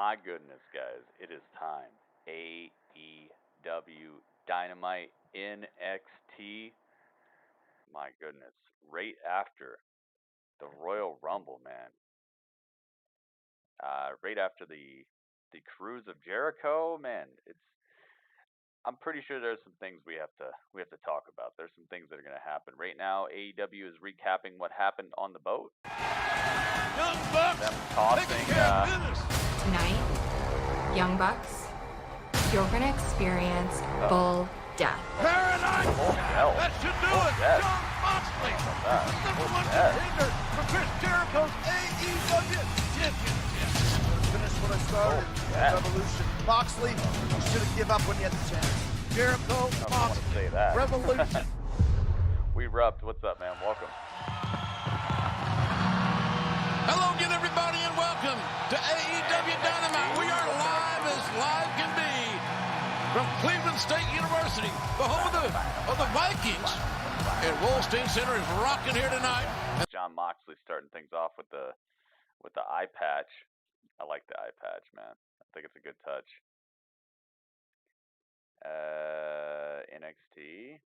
My goodness, guys, it is time. AEW Dynamite NXT. My goodness, right after the Royal Rumble, man. Right after the cruise of Jericho, man. I'm pretty sure there's some things we have to talk about. There's some things that are going to happen right now. AEW is recapping what happened on the boat. Young Bucks, them tossing. Tonight, Young Bucks, you're going to experience full death. Paradise! That should do it! Death. Jon Moxley! Number one contender for Chris Jericho's AEW Championship. Finish what I started. Revolution. Moxley, you should have given up when you had the chance. Jericho, Moxley. Say that. Revolution. We rubbed. What's up, man? Welcome. Hello again, everybody, and welcome to AEW Dynamite. We are live can be from Cleveland State University, the home of the Vikings. And Wolstein Center is rocking here tonight. Jon Moxley starting things off with the eye patch. I like the eye patch, man. I think it's a good touch. NXT.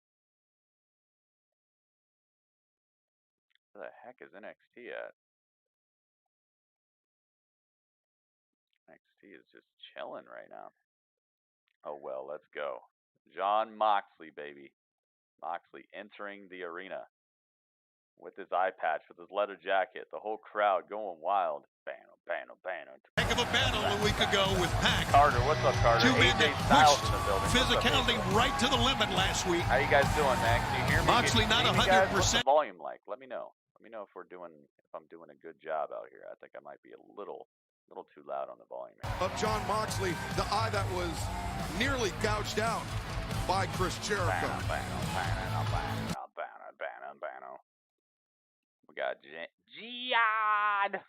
Where the heck is NXT at? NXT is just chilling right now. Oh well, let's go. Jon Moxley, baby. Moxley entering the arena with his eye patch, with his leather jacket. The whole crowd going wild. Banner, banner, banner. Heck of a battle a week ago with Pac. Carter, what's up, Carter? Two men AJ that Styles pushed in the building. physicality right to the limit last week. How you guys doing, man? Can you hear me? Moxley not 100%. What's the volume like? Let me know. Let me know if I'm doing a good job out here. I think I might be a little too loud on the volume here. Of Jon Moxley, the eye that was nearly gouged out by Chris Jericho. We got Jihad.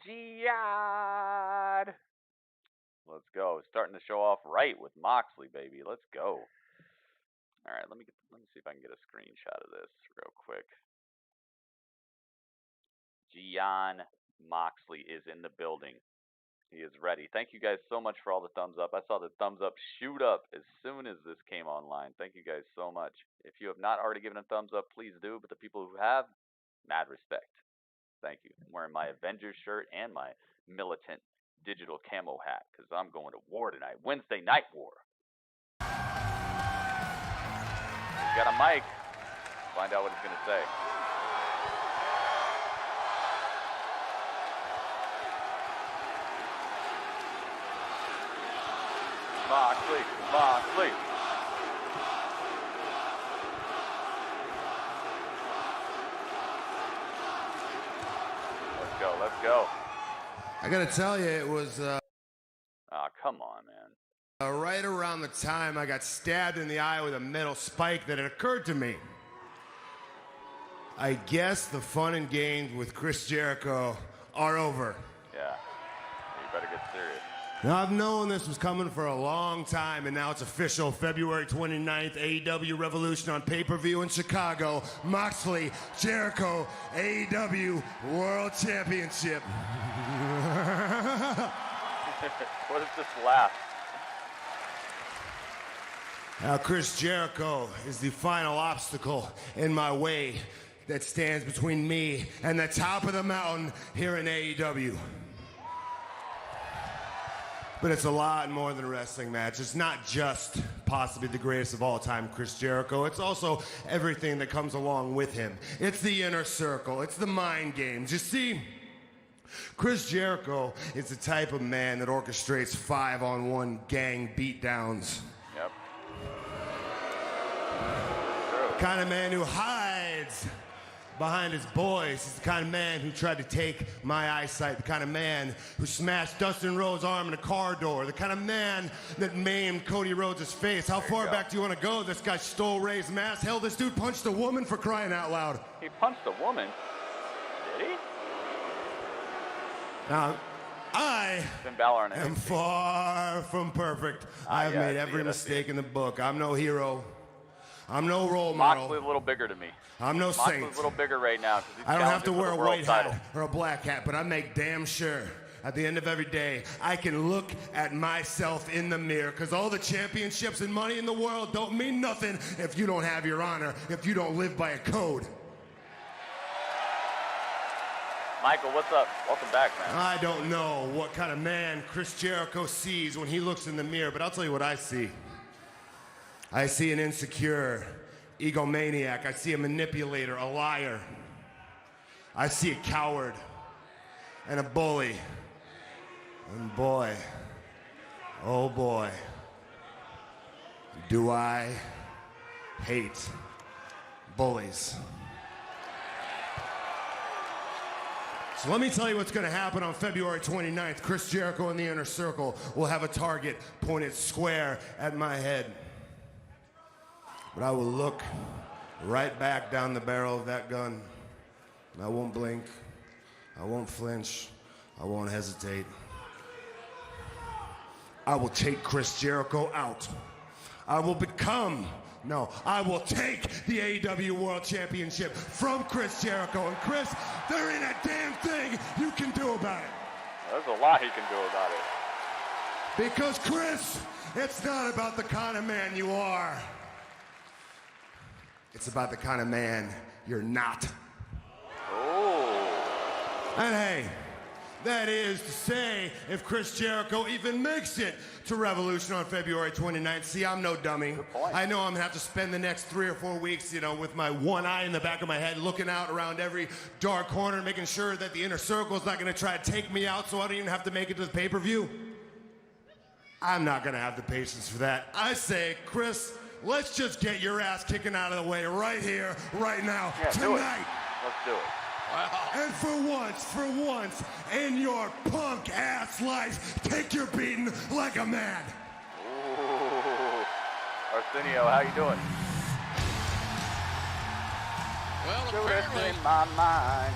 Jihad. Let's go. Starting the show off right with Moxley, baby. Let's go. All right, let me see if I can get a screenshot of this real quick. Jon Moxley is in the building. He is ready. Thank you guys so much for all the thumbs up. I saw the thumbs up shoot up as soon as this came online. Thank you guys so much. If you have not already given a thumbs up, please do. But the people who have, mad respect. Thank you. I'm wearing my Avengers shirt and my militant digital camo hat because I'm going to war tonight. Wednesday Night War. He's got a mic. Find out what he's going to say. Moxley. Let's go. I gotta tell you, it was come on, man. Right around the time I got stabbed in the eye with a metal spike that it occurred to me. I guess the fun and games with Chris Jericho are over. Yeah, you better get serious. Now, I've known this was coming for a long time, and now it's official. February 29th, AEW Revolution on pay-per-view in Chicago. Moxley, Jericho, AEW World Championship. What is this laugh? Now, Chris Jericho is the final obstacle in my way that stands between me and the top of the mountain here in AEW. But it's a lot more than a wrestling match. It's not just possibly the greatest of all time, Chris Jericho. It's also everything that comes along with him. It's the inner circle. It's the mind games. You see, Chris Jericho is the type of man that orchestrates 5-on-1 gang beatdowns. Yep. The kind of man who hides behind his boys. He's the kind of man who tried to take my eyesight. The kind of man who smashed Dustin Rhodes' arm in a car door. The kind of man that maimed Cody Rhodes' face. How far back do you want to go? This guy stole Ray's mask. Hell, this dude punched a woman, for crying out loud. He punched a woman? Did he? Now, I am far from perfect. I have made every mistake in the book. I'm no hero. I'm no role model. Moxley's a little bigger to me. I'm no saint. Moxley's a little bigger right now. I don't have to wear a white title. hat or a black hat, but I make damn sure at the end of every day I can look at myself in the mirror, because all the championships and money in the world don't mean nothing if you don't have your honor, if you don't live by a code. Michael, what's up? Welcome back, man. I don't know what kind of man Chris Jericho sees when he looks in the mirror, but I'll tell you what I see. I see an insecure egomaniac. I see a manipulator, a liar. I see a coward and a bully. And boy, oh boy, do I hate bullies. So let me tell you what's going to happen on February 29th. Chris Jericho and the Inner Circle will have a target pointed square at my head. But I will look right back down the barrel of that gun. I won't blink. I won't flinch. I won't hesitate. I will take Chris Jericho out. I will I will take the AEW World Championship from Chris Jericho. And Chris, there ain't a damn thing you can do about it. There's a lot he can do about it. Because Chris, it's not about the kind of man you are. It's about the kind of man you're not. Oh. And hey, that is to say, if Chris Jericho even makes it to Revolution on February 29th, see, I'm no dummy. I know I'm gonna have to spend the next 3 or 4 weeks, with my one eye in the back of my head, looking out around every dark corner, making sure that the Inner Circle is not gonna try to take me out so I don't even have to make it to the pay-per-view. I'm not gonna have the patience for that. I say, Chris, let's just get your ass kicking out of the way right here, right now, tonight. Let's do it. Wow. And for once in your punk ass life, take your beating like a man. Ooh. Arsenio, how you doing? Well, apparently, in my mind.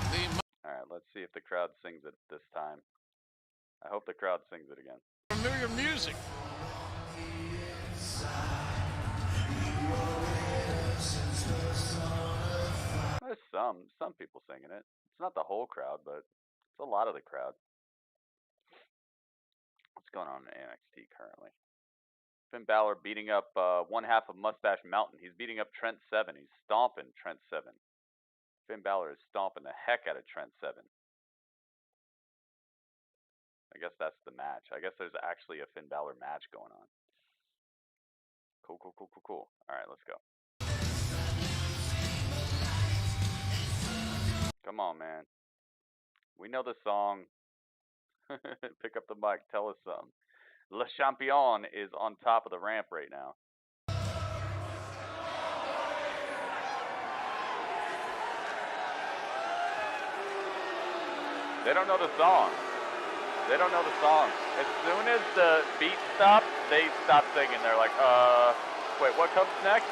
All right, let's see if the crowd sings it this time. I hope the crowd sings it again. familiar music. There's some people singing it. It's not the whole crowd, but it's a lot of the crowd. What's going on in NXT currently? Finn Balor beating up one half of Mustache Mountain. He's beating up Trent Seven. He's stomping Trent Seven. Finn Balor is stomping the heck out of Trent Seven. I guess that's the match. I guess there's actually a Finn Balor match going on. Cool. All right, let's go. Come on, man. We know the song. Pick up the mic. Tell us something. Le Champion is on top of the ramp right now. They don't know the song. They don't know the song. As soon as the beat stops, they stop singing. They're like, wait, what comes next?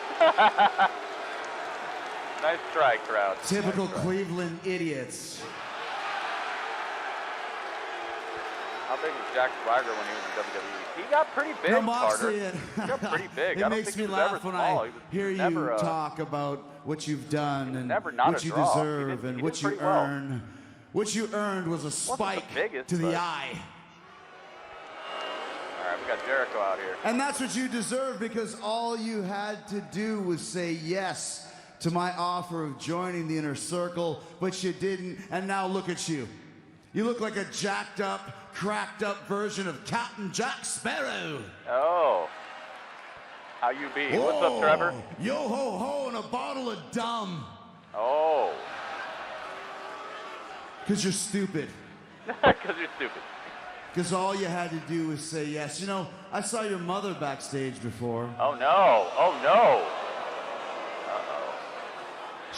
Nice try, crowd. Typical Cleveland idiots. How big was Jack Swagger when he was in WWE? He got pretty big, Moxley, Carter. He got pretty big. It makes me laugh when I hear you talk about what you've done and what you deserve and what you earn. What you earned was a spike to the eye. All right, we got Jericho out here. And that's what you deserve, because all you had to do was say yes to my offer of joining the Inner Circle, but you didn't, and now look at you. You look like a jacked up, cracked up version of Captain Jack Sparrow. Oh. How you be? What's up, Trevor? Yo ho ho and a bottle of dumb. Oh. Because you're stupid. Because you're stupid. Because all you had to do was say yes. You know, I saw your mother backstage before. Oh, no. Oh, no. Uh-oh.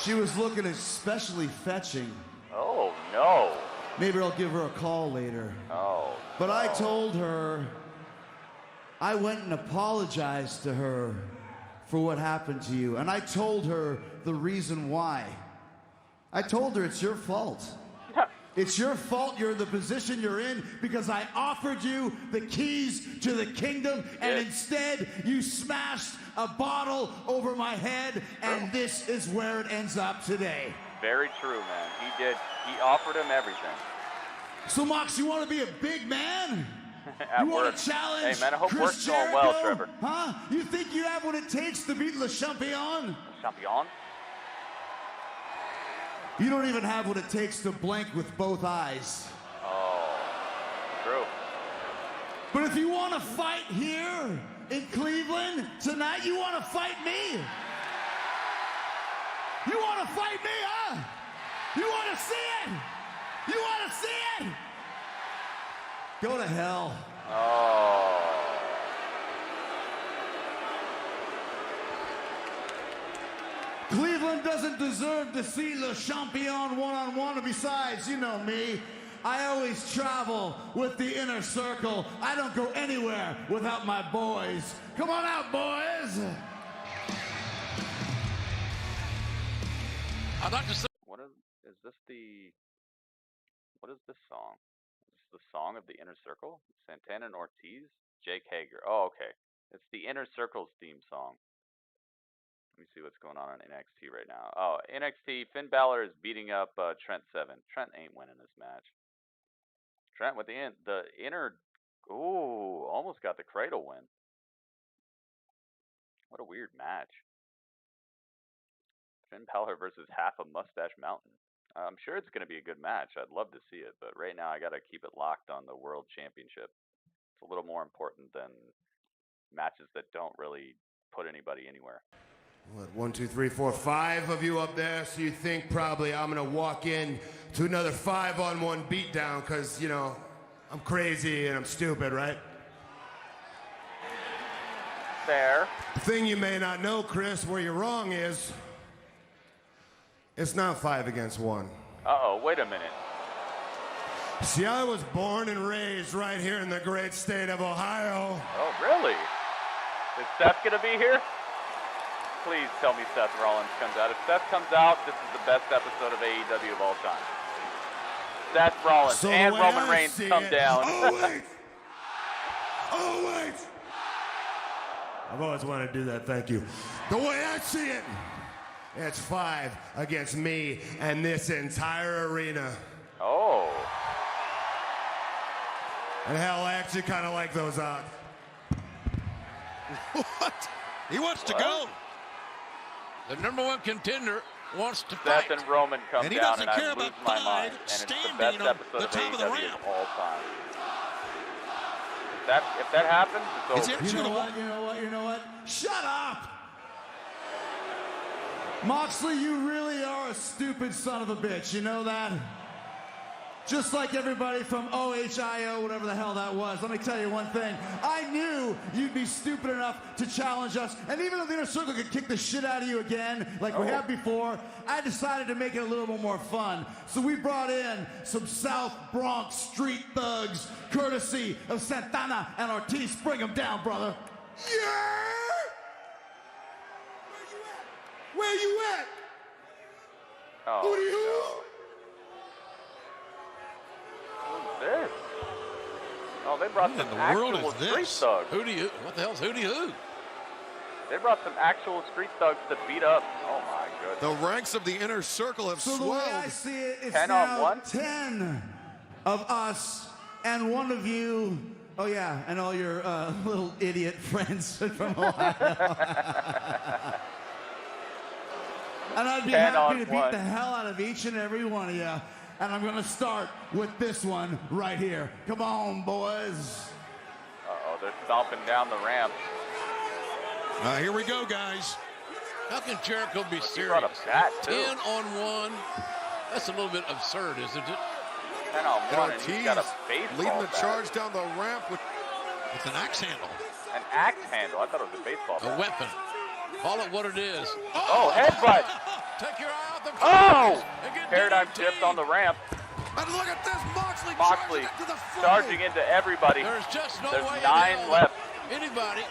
She was looking especially fetching. Oh, no. Maybe I'll give her a call later. Oh. But I told her, I went and apologized to her for what happened to you. And I told her the reason why. I told her it's your fault. It's your fault you're in the position you're in because I offered you the keys to the kingdom and instead you smashed a bottle over my head and this is where it ends up today. Very true, man. He did. He offered him everything. So, Mox, you want to be a big man? You want to challenge Hey, man, I hope Chris work's Jericho? going well, Trevor. Huh? You think you have what it takes to beat 𝗏𝗏𝗡𝗏𝗡? Champion? You don't even have what it takes to blink with both eyes. Oh, true. But if you want to fight here in Cleveland tonight, you want to fight me. You want to fight me, huh? You want to see it? You want to see it? Go to hell. Oh. Cleveland doesn't deserve to see 𝗏𝗏𝗡𝗏𝗡 one-on-one. Besides, you know me. I always travel with the inner circle. I don't go anywhere without my boys. Come on out, boys. I'd like to say. What is this the? What is this song? Is this the song of the Inner Circle? Santana and Ortiz, Jake Hager. Oh, okay. It's the Inner Circle's theme song. Let me see what's going on NXT right now. Oh, NXT, Finn Balor is beating up Trent Seven. Trent ain't winning this match. Trent with the inner, ooh, almost got the cradle win. What a weird match. Finn Balor versus half a mustache mountain. I'm sure it's going to be a good match. I'd love to see it, but right now I got to keep it locked on the World Championship. It's a little more important than matches that don't really put anybody anywhere. What, 1, 2, 3, 4, 5 of you up there, so you think probably I'm going to walk in to another 5-on-1 beatdown because, you know, I'm crazy and I'm stupid, right? Fair. The thing you may not know, Chris, where you're wrong is, it's not 5 against 1. Uh-oh, wait a minute. See, I was born and raised right here in the great state of Ohio. Oh, really? Is Seth going to be here? Please tell me Seth Rollins comes out. If Seth comes out, this is the best episode of AEW of all time. Seth Rollins So and the way Roman I Reigns see come it- down. Oh, wait! Oh, wait! I've always wanted to do that, thank you. The way I see it, it's 5 against me and this entire arena. Oh. And hell, I actually kind of like those odds. What? He wants to go. The #1 contender wants to Seth fight. and Roman come And he down doesn't and I care lose about my five mind. And it's the standing best on episode the of top of the AEW ramp. of all time. If that happens, it's over. You know what? Shut up! Moxley, you really are a stupid son of a bitch, you know that? Just like everybody from 𝗏𝗏𝗏𝗏𝗏, whatever the hell that was. Let me tell you one thing. I knew you'd be stupid enough to challenge us. And even though the Inner Circle could kick the shit out of you again, like we have before, I decided to make it a little bit more fun. So we brought in some South Bronx street thugs, courtesy of Santana and Ortiz. Bring them down, brother. Yeah! Where you at? Oh, Who do you? Who's this? Oh, they brought some in the world actual is street this? thugs. Who do you? What the hell's who do you? They brought some actual street thugs to beat up. Oh my goodness. The ranks of the Inner Circle have So the way I swelled. see it, it's 10 on now one? 10 of us and 1 of you. Oh yeah, and all your little idiot friends from Ohio. And I'd be 10 happy on to beat one. the hell out of each and every one of you. And I'm gonna start with this one right here. Come on, boys. Uh-oh, they're stomping down the ramp. Here we go, guys. How can Jericho be He serious? brought a bat, too. 10 on 1. That's a little bit absurd, isn't it? 10 on And 1, and he's got a Ortiz baseball leading the bat. charge down the ramp with With an axe handle. An axe handle. I thought it was a baseball A bat. weapon. Call it what it is. Oh, headbutt. Take your eye off the Oh! and get Paradigm DDT. shift on the ramp. and look at this Moxley Moxley charging into the fray. charging into everybody. There's just no There's way in 9 hell left. anybody.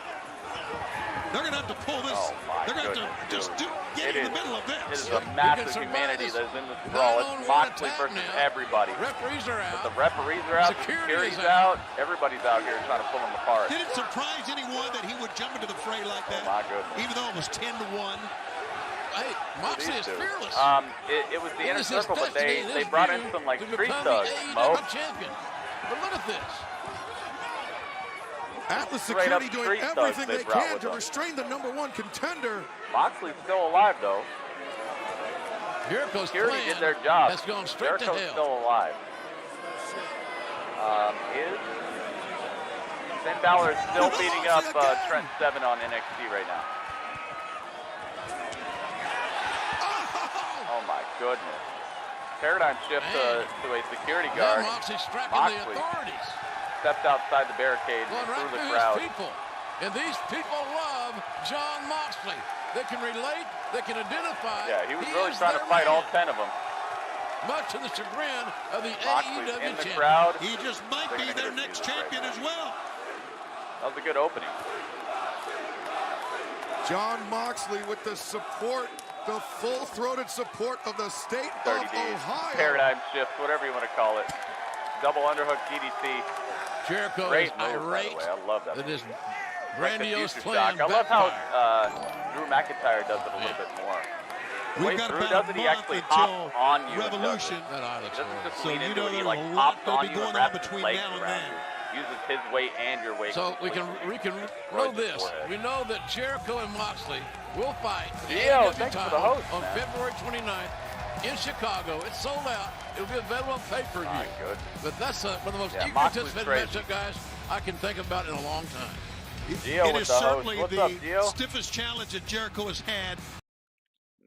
They're going to have to pull this. Oh my They're going to goodness, have to just get It in the middle of It this. is a massive humanity that is in this brawl. It's Moxley versus everybody. Referees are out. The referees are out. Security's out. Everybody's out here trying to pull them apart. Did it surprise anyone that he would jump into the fray like that? Oh my goodness. Even though it was 10-1. Hey, Moxley is fearless. It was the inner circle, but they brought in some like street thugs. Champion. But look at this. Atlas Straight up Security doing street everything thugs they brought can with to them. restrain the #1 contender. Moxley's still alive though. Jericho's Security plan did their job. has gone straight Jericho's to hell. still alive. Finn Balor is still beating up Trent Seven on NXT right now. Oh my goodness. Paradigm shift to a security guard. Now Moxley's striking the Moxley authorities. stepped outside the barricade Going and right through the through crowd. his people. And these people love Jon Moxley. They can relate, they can identify. Yeah, he was really trying to fight all 10 of them. Much to the chagrin of the Moxley's AEW in the champion. crowd. He just might be their next champion as well. That was a good opening. Jon Moxley with the support, the full-throated support of the state of 30 days. Ohio. Paradigm shift, whatever you want to call it. Double underhook DDT. Jericho Great is move, by the irate way. I love that. that his Like the grandiose future plan shock. I love how backfired. Drew McIntyre does it a little bit more. The way We've got Drew about does a it, he month actually until hops on you. Revolution. That eye He looks doesn't horrible. just So lean you into know it. He there's like a lot hops that'll on be you going and on wraps his between legs now and around then. you. Uses his weight and your weight. So we can know this. forehead. We know that Jericho and Moxley will fight for the Yo, AEW thanks for the title host, on man. February 29th in Chicago. It's sold out. It'll be available on pay-per-view. My goodness. But that's one of the most Yeah, eager Moxley's anticipated crazy. matchup, guys, I can think about in a long time. Gio It with is the host. certainly What's the up, Gio? stiffest challenge that Jericho has had.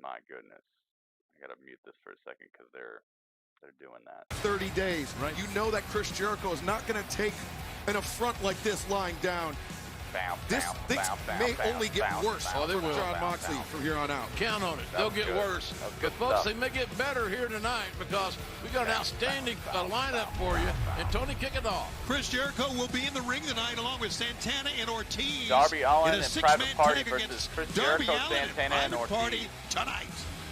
My goodness. I gotta mute this for a second because they're doing that. 30 days. Right. You know that Chris Jericho is not going to take an affront like this lying down. Bounce, This bounce, things bounce, may bounce, only get bounce, worse Oh, they for will. Jon Bounce, Moxley bounce. from here on out. Count on it. That They'll was get good. worse. That was But good folks, stuff. they may get better here tonight because we got an outstanding lineup for you. And Tony, kick it off. Chris Jericho will be in the ring tonight along with Santana and Ortiz. Darby Allin in a and six-man Private Party tag versus against Chris Darby Jericho, Allin Santana, and Private Party Ortiz. tonight.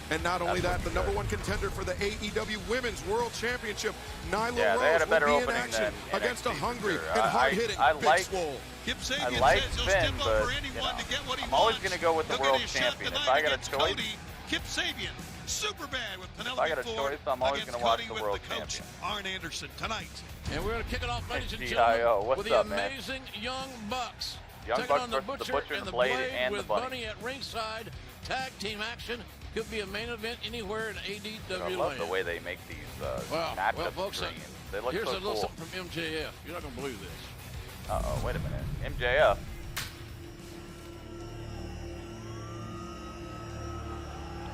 And not only That's that, the looking #1 contender for the AEW Women's World Championship, Nyla Yeah, Rose, they had a better will be in opening action than against a NXT for hungry sure. and hard-hitting I Big like- Swole. Kip I Sabian like says he'll Finn, step but up for you anyone know, to get what he I'm wants. always gonna go with the He'll get world his shot champion. If tonight I got a against choice- Cody, Kip Sabian, super bad with Penelope If I got a Ford choice, I'm always against gonna watch Cody the with world the coach, champion. Arn Anderson, tonight. And we're going to kick it off, ladies and G.I.O. gentlemen, What's with the up, man? amazing Young Bucks. Young Taking Bucks on the versus Butcher, the Butcher and the Blade Blade and the with Bunny. at ringside. Tag team action. Could be a main event anywhere in AEW I love land. the way they make these Well, matchups folks, strange. They look here's so a little cool. something from MJF. You're not going to believe this. Uh-oh, wait a minute. MJF.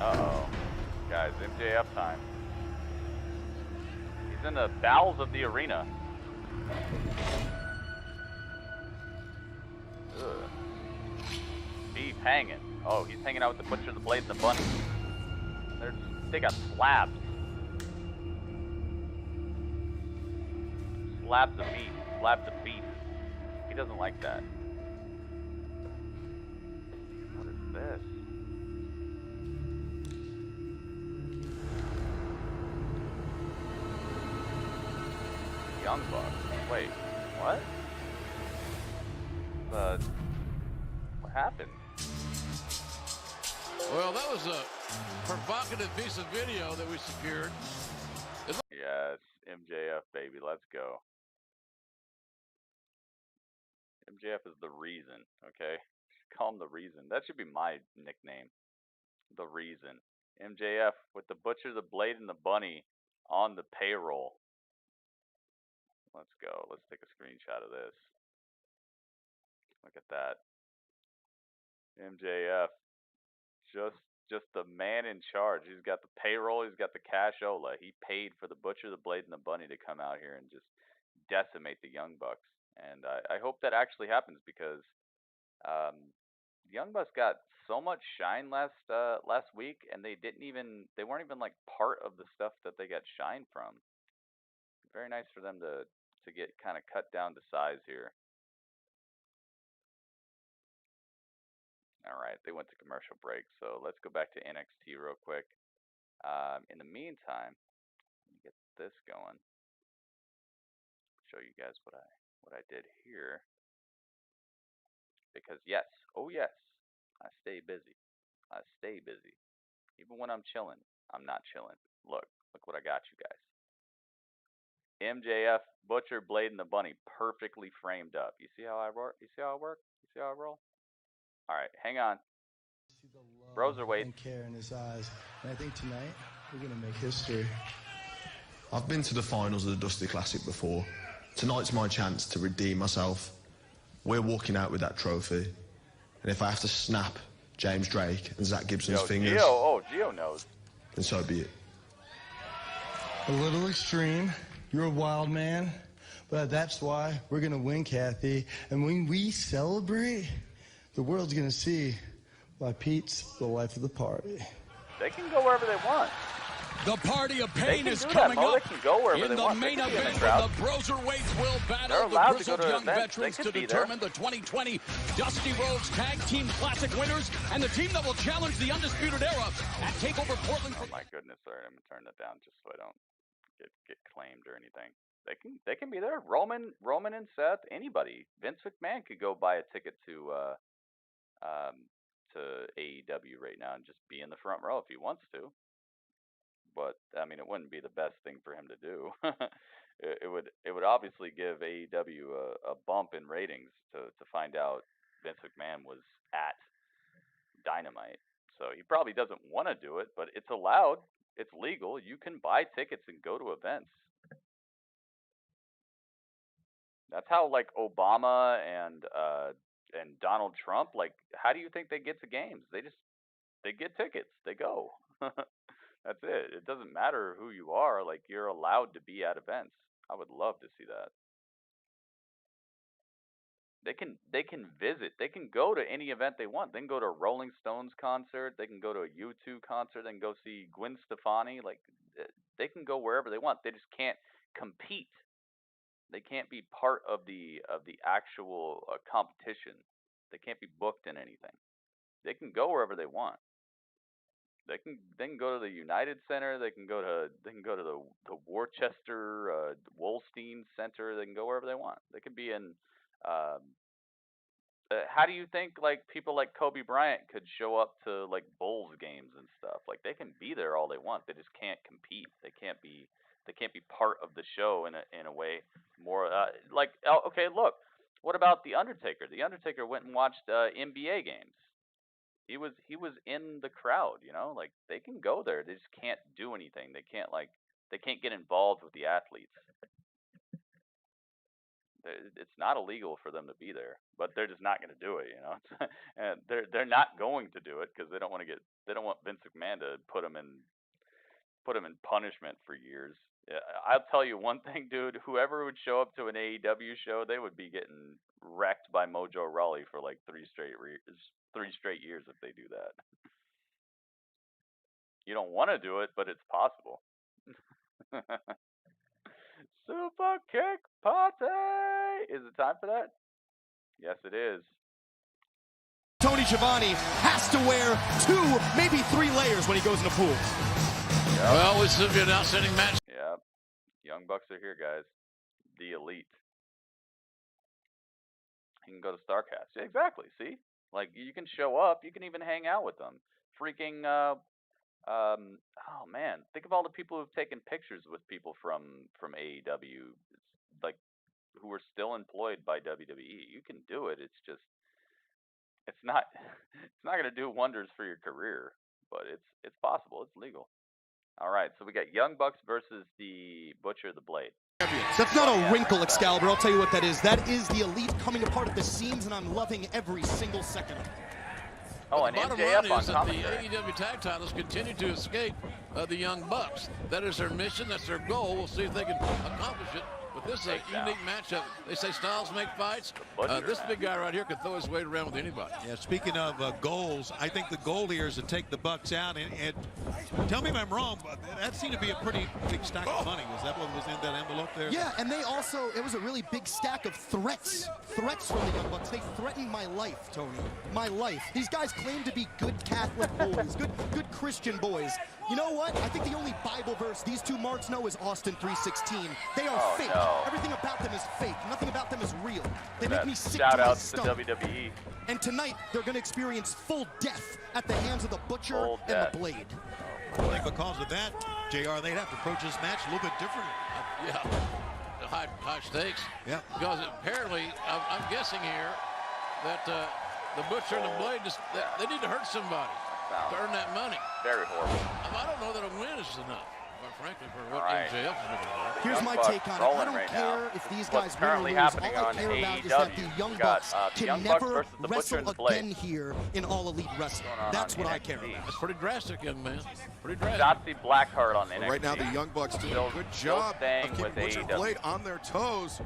Uh-oh. Guys, MJF time. He's in the bowels of the arena. Ugh. Beef hanging. Oh, he's hanging out with the Butcher, the Blade, and the Bunny. They got slabs. Slabs of beef. Slabs of beef. He doesn't like that. What is this? Young Bucks. Wait, what? What happened? Well, that was a provocative piece of video that we secured. Yes, MJF, baby, let's go. MJF is the reason, okay? Call him the reason. That should be my nickname. The reason. MJF with the Butcher, the Blade, and the Bunny on the payroll. Let's go. Let's take a screenshot of this. Look at that. MJF. Just the man in charge. He's got the payroll. He's got the cashola. He paid for the Butcher, the Blade, and the Bunny to come out here and just decimate the Young Bucks. And I hope that actually happens because the Young Bucks got so much shine last week, and they weren't even like part of the stuff that they got shine from. Very nice for them to get kind of cut down to size here. All right, they went to commercial break, so let's go back to NXT real quick. In the meantime, let me get this going. Show you guys what I did here. Because yes, oh yes, I stay busy. I stay busy. Even when I'm chilling, I'm not chilling. Look what I got you guys. MJF, Butcher, Blade, and the Bunny perfectly framed up. You see how I work? You see how I work? You see how I roll? All right, hang on. Broserweight. And care in his eyes. And I think tonight, we're going to make history. I've been to the finals of the Dusty Classic before. Tonight's my chance to redeem myself. We're walking out with that trophy. And if I have to snap James Drake and Zach Gibson's fingers... Gio knows. Then so be it. A little extreme. You're a wild man. But that's why we're going to win, Kathy. And when we celebrate, the world's going to see why Pete's the life of the party. They can go wherever they want. The party of pain is coming up in the main event where the Broserweights will battle the grizzled young veterans to determine the 2020 Dusty Rhodes Tag Team Classic winners, and the team that will challenge the Undisputed Era at TakeOver Portland. Oh my goodness, sorry, I'm gonna turn that down just so I don't get claimed or anything. They can be there. Roman and Seth, anybody. Vince McMahon could go buy a ticket to AEW right now and just be in the front row if he wants to. But I mean, it wouldn't be the best thing for him to do. it would obviously give AEW a bump in ratings to find out Vince McMahon was at Dynamite. So he probably doesn't want to do it, but it's allowed. It's legal. You can buy tickets and go to events. That's how like Obama and Donald Trump, like, how do you think they get to games? They get tickets. They go. That's it. It doesn't matter who you are. Like, you're allowed to be at events. I would love to see that. They can visit. They can go to any event they want. They can go to a Rolling Stones concert. They can go to a U2 concert. They can go see Gwen Stefani. Like, they can go wherever they want. They just can't compete. They can't be part of the actual competition. They can't be booked in anything. They can go wherever they want. They can go to the United Center. They can go to the Worcester Wolstein Center. They can go wherever they want. They could be in. How do you think like people like Kobe Bryant could show up to like Bulls games and stuff? Like, they can be there all they want. They just can't compete. They can't be part of the show in a way more like, okay, look, what about The Undertaker? The Undertaker went and watched NBA games. He was in the crowd, you know, like, they can go there. They just can't do anything. They can't get involved with the athletes. It's not illegal for them to be there, but they're just not going to do it, you know. And they're not going to do it because they don't want Vince McMahon to put them in punishment for years. I'll tell you one thing, dude. Whoever would show up to an AEW show, they would be getting wrecked by Mojo Rawley for like 3 straight years if they do that. You don't want to do it, but it's possible. Super Kick Party! Is it time for that? Yes, it is. Tony Schiavone has to wear 2, maybe 3 layers when he goes in the pool. Yep. Well, this will be an outstanding match. Yep. Young Bucks are here, guys. The Elite. You can go to StarCast. Yeah, exactly. See? Like, you can show up. You can even hang out with them. Freaking, oh man, think of all the people who've taken pictures with people from AEW, like, who are still employed by WWE. You can do it. It's just, it's not going to do wonders for your career, but it's possible. It's legal. All right, so we got Young Bucks versus the Butcher, the Blade. That's not a wrinkle, 𝗟𝗶𝘃. I'll tell you what that is. That is the Elite coming apart at the seams, and I'm loving every single second of it. Oh, and Bottom MJF line on is that commentary. the AEW tag titles continue to escape the Young Bucks. That is their mission. That's their goal. We'll see if they can accomplish it But this is a unique matchup. They say styles make fights. This big guy right here can throw his weight around with anybody. Yeah, speaking of goals, I think the goal here is to take the Bucks out. And tell me if I'm wrong, but that seemed to be a pretty big stack of money. Was that what was in that envelope there? Yeah, and they also, it was a really big stack of threats. Threats from the Young Bucks. They threatened my life, Tony. My life. These guys claim to be good Catholic boys, good Christian boys. You know what? I think the only Bible verse these two marks know is Austin 3:16. They are fake. No. Everything about them is fake. Nothing about them is real. They make me sick Shout to my out to stomach. WWE. And tonight, they're going to experience full death at the hands of the Butcher and the Blade. I think because of that, JR, they'd have to approach this match a little bit differently. Yeah, high stakes. Yeah. Because apparently, I'm guessing here that the Butcher and the Blade, they need to hurt somebody to earn that money. Very horrible. I don't know that a win is enough, quite frankly, for what Right. MJF is looking for. Here's my take on it. I don't care if these guys win or lose. All I care about is that the Young Bucks can never wrestle again here in All Elite Wrestling. That's what I care about. That's pretty drastic, young man. Pretty drastic. Shotzi Blackheart on NXT. Right now, the Young Bucks do a good job of keeping Butcher and Blade on their toes.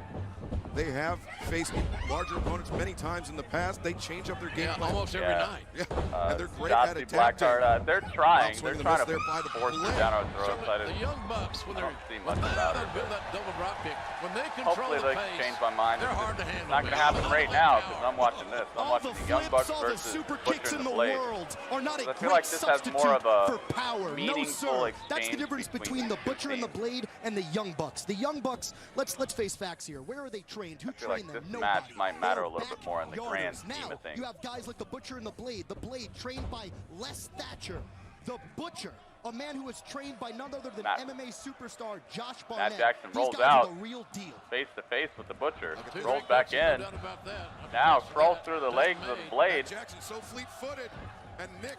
They have faced larger opponents many times in the past. They change up their game plan. Almost every night. Yeah, and they're great at Shotzi attacking. Blackheart, they're trying to there by the force it Blade. down our throats. The Young Bucks, when they're much about it. build that double drop kick, when they control Hopefully the they pace, can change my mind. they're hard to handle. It's not going to happen right now because I'm watching this. I'm watching the Young Bucks all the versus super Butcher kicks and in the the Blade. world are not a I feel great like this has substitute more of a for power. No, meaningful sir. That's the exchange difference between the Butcher and the Blade and the Young Bucks. The Young Bucks, let's face facts here. Where are they trained? Who I feel like trained them? this Nobody. match might matter a little bit more in the Backyarders. grand scheme Now, of things. you have guys like the Butcher and the Blade. The Blade trained by Les Thatcher. The Butcher, a man who was trained by none other than MMA superstar Josh Barnett. Matt Jackson These rolls guys out are the real deal. face to face with the Butcher. Two Rolls great back coaches, no in. doubt about that. Now crawls through the legs of the Blade. Jackson so fleet-footed, and Nick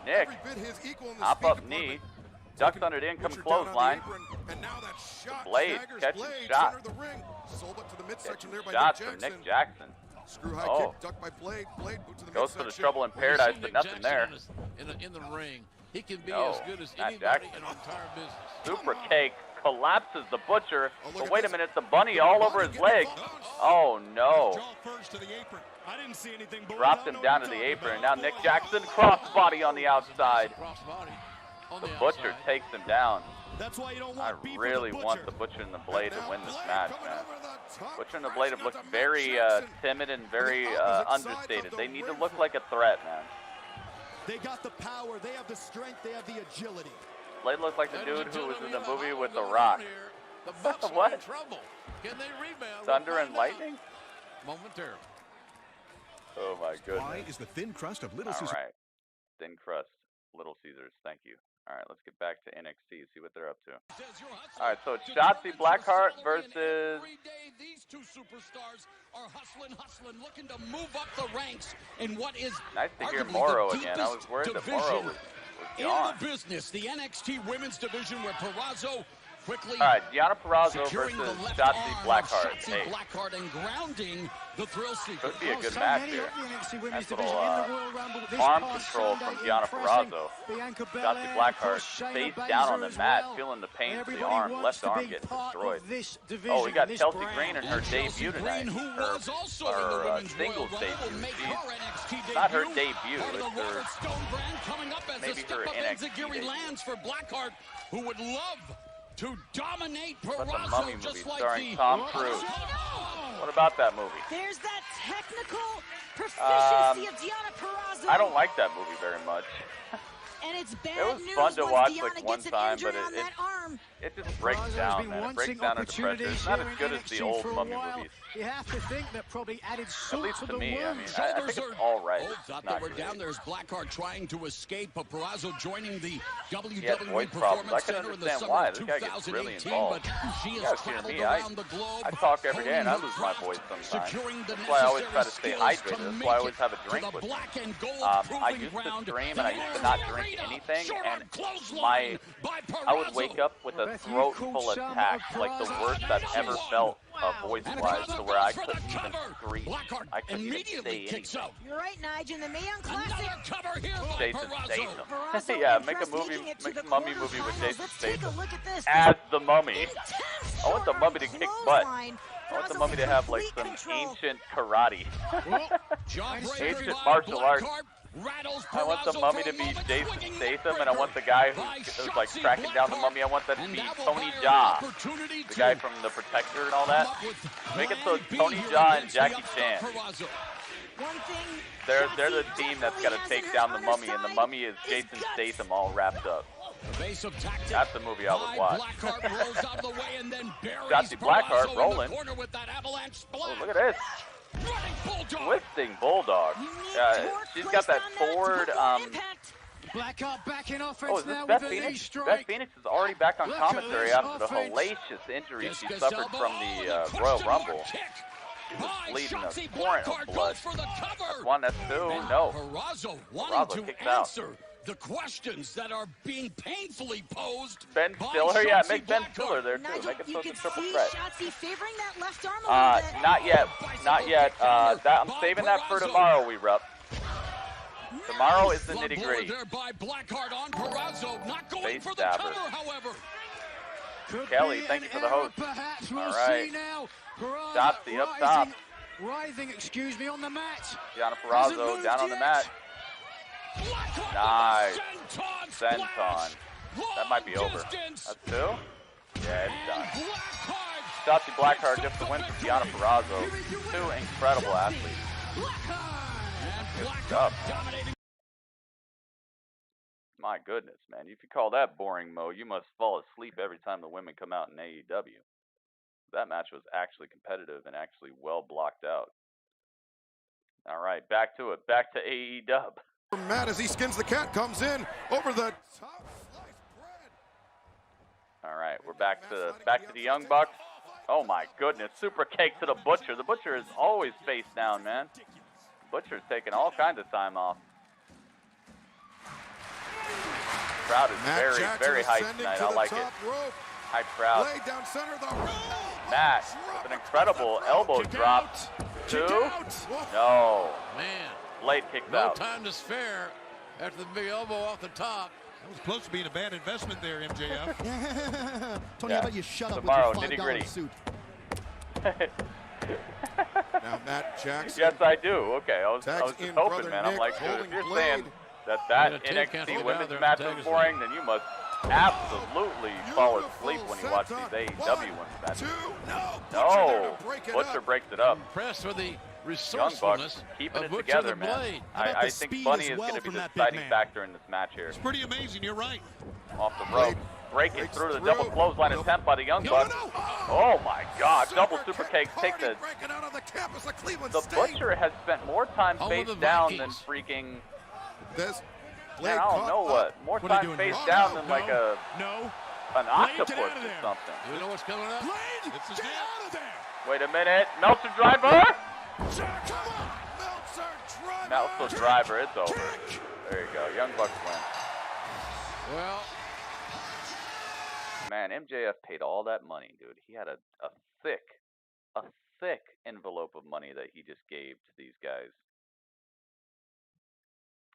Nick, every bit his equal in the hop speed up department. knee, ducks under the incoming clothesline. And now that shot Blade staggers catches Blade shot. center of the ring. Sold up to the midsection there by Shots Nick from Jackson. Nick Jackson. Screw high Oh. kick, ducked by Blade. Blade boot to the Goes for the midsection. trouble in When you paradise, see but Nick nothing Jackson there. in the ring, he can be No, as good as Matt anybody Jackson. in our entire business. Super cake collapses the Butcher. look But at wait a this. minute, the bunny all over his leg. Oh no. First to the apron. I didn't see anything, boys. Dropped him down to the apron. And now Nick Jackson crossbody on the outside. Crossbody on The the Butcher outside. takes him down. That's why you don't I want beef really with the want Butcher. the Butcher and the Blade to win this match, man. Butcher Butcher and the Blade have looked very timid and very understated. They need to look like a threat, man. They got the power, they have the strength, they have the agility. Blade looks like the Ladies dude and who was in the gentlemen, movie we with have a The lot Rock. going on here. The Bucks are What? in trouble. Can they rebound? Thunder We'll and find out lightning? momentarily. Oh my Why goodness. is the thin crust of Little All Caesar? right. Thin crust, Little Caesars. Thank you. All right, let's get back to NXT, see what they're up to. All right, so it's Shotzi Blackheart versus... Every day, these two superstars are hustling, looking to move up the ranks in what is Nice to hear arguably Morrow the again. I was deepest worried that division Morrow was in gone. the business. The NXT Women's Division, where Purrazzo quickly All right, Deonna Purrazzo securing versus the left Shotzi arm Blackheart. of Shotzi Hey, Blackheart and grounding the Thrill Seeker. could be a good so match many here. of the NXT Women's Nice Division little in the Royal Rumble this arm past control Sunday, from Deonna impressing Purrazzo. Bianca Shotzi Belair, Blackheart of course, Shayna face Baszler down on the as mat, well. feeling the pain to the Everybody arm. wants Left to arm be gets part destroyed. of this division, Oh, we got this Chelsea brand. Green in her debut tonight. Who was also in the Her Women's singles Royal Rumble, debut. make her NXT debut. Not her debut, Part of the it's her- Robert Stone brand coming up as a maybe her step-up NXT Enziguri debut. lands for Blackheart, who would love to dominate That's a Purrazzo Mummy just movie like starring the... Tom Cruise. What about that movie? There's that technical proficiency of Deonna Purrazzo. I don't like that movie very much. And it's bad It was news fun to once watch Deonna like one gets an time, injury but on that arm. it just breaks Purrazzo's down, been man. It wanting breaks down under pressure. opportunities It's not here as in good as the NXT old for a Mummy while. movies. You have to think that probably added At salt least to to the me. I wound. mean, I think it's all right. Oh, It's thought not they were great. down. There's Blackheart trying to escape, but Purrazzo joining the He had WWE voice problems. I Performance can Center in the understand summer why. of This guy gets really 2018, involved. but she You has guys hear traveled me. around the globe. I talk every day and I honing lose her my craft, voice sometimes. securing the That's why I always try to necessary stay skills hydrated. to That's make why I it always have a to drink the with me. black and gold I proving used to ground. stream and I used to not drink anything, and I would wake up with a throat full of tack, like the worst I've ever felt voice-wise, to where I couldn't even scream. I couldn't even say anything. You're right, Nigel. In the Mae Young Classic. Jason Statham. Yeah, make a mummy movie with Jason Statham as the mummy. I want the mummy to kick butt. I want the mummy to have like some ancient karate, ancient martial arts. I want the mummy to be Jason Statham, and I want the guy who's like tracking down the mummy. I want that to be Tony Jaa, the guy from The Protector and all that. Make it so it's Tony Jaa and Jackie Chan. They're the team that's got to take down the mummy, and the mummy is Jason Statham all wrapped up. That's the movie I would watch. Shotzi Blackheart rolling. Oh, look at this. Twisting Bulldog. She's got that forward. Blackheart back in offense oh, is this now Beth with Phoenix? knee Beth Phoenix is already back on commentary after the hellacious injury she suffered from the Royal Rumble. She was bleeding a torrent of blood. That's one, that's two. No. Purrazzo kicks out. The questions that are being painfully posed. Ben Stiller, yeah, make Ben Stiller there too. Make it so it's a triple threat. Not yet, not yet. I'm saving that for tomorrow. We rep. Tomorrow is the nitty gritty. Face stabber. Kelly, thank you for the host. All right. Shotzi up top. Writhing, excuse me, on the mat. Gianna Purrazzo down on the mat. Nice. Senton. That might be over. That's two? Yeah, it's done. Shotzi Blackheart gets the win for Gianna Purrazzo. Two incredible athletes. Good stuff. My goodness, man. If you call that boring, Mo, you must fall asleep every time the women come out in AEW. That match was actually competitive and actually well blocked out. All right, back to it. Back to AEW. Matt, as he skins the cat, comes in over the top sliced bread. All right, we're back to the Young Bucks. Oh my goodness, super cake to the Butcher. The Butcher is always face down, man. Butcher's taking all kinds of time off. Crowd is very hyped tonight. I like it. Hype crowd. Matt with an incredible elbow drop. Two. No. Man. Blade kicks no out. No time to spare after the big elbow off the top. That was close to being a bad investment there, MJF. Tony, how about you shut up tomorrow, with your $5 suit? Now Matt Jackson. Yes, I do. Okay, I was just hoping, man. I'm like, dude, if you're saying that NXT women's match is boring, then you must absolutely fall asleep when you watch these AEW women's matches. No, Butcher breaks it up. Impressed with the Young Bucks keeping it together, man. I think Bunny is going to be the deciding factor in this match here. It's pretty amazing. You're right. Off the rope, breaking through the double clothesline attempt by the Young Bucks. Oh my God! Double super cake. Take the. The Butcher has spent more time face down than freaking. Man, I don't know what. More time face down than like an octopus or something. You know what's coming up? It's get out of there. Wait a minute. Meltzer driver. Meltzer driver. It's over. There you go. Young Bucks win. Well, man, MJF paid all that money, dude. He had a thick envelope of money that he just gave to these guys.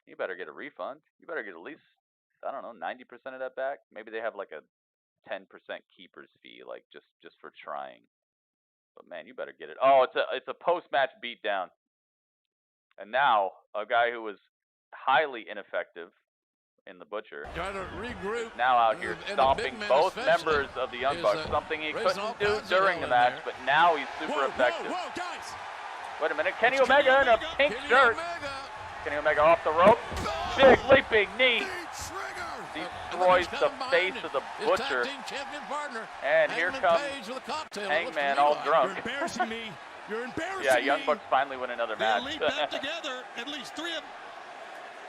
You better get a refund. You better get at least, I don't know, 90% of that back. Maybe they have like a 10% keeper's fee, like just for trying. But man, you better get it. Oh, it's a post-match beatdown. And now a guy who was highly ineffective in the Butcher, trying to regroup. Now out here stomping both members of the Young Bucks, something he couldn't do during the match, but now he's super effective. Wait a minute, Kenny Omega in a pink shirt. Kenny Omega off the rope. Big leaping knee. Destroys the face of the Butcher. And here comes Hangman all drunk. You're embarrassing me. You're embarrassing yeah, Young Bucks finally win another match. They lead back together. At least three of them.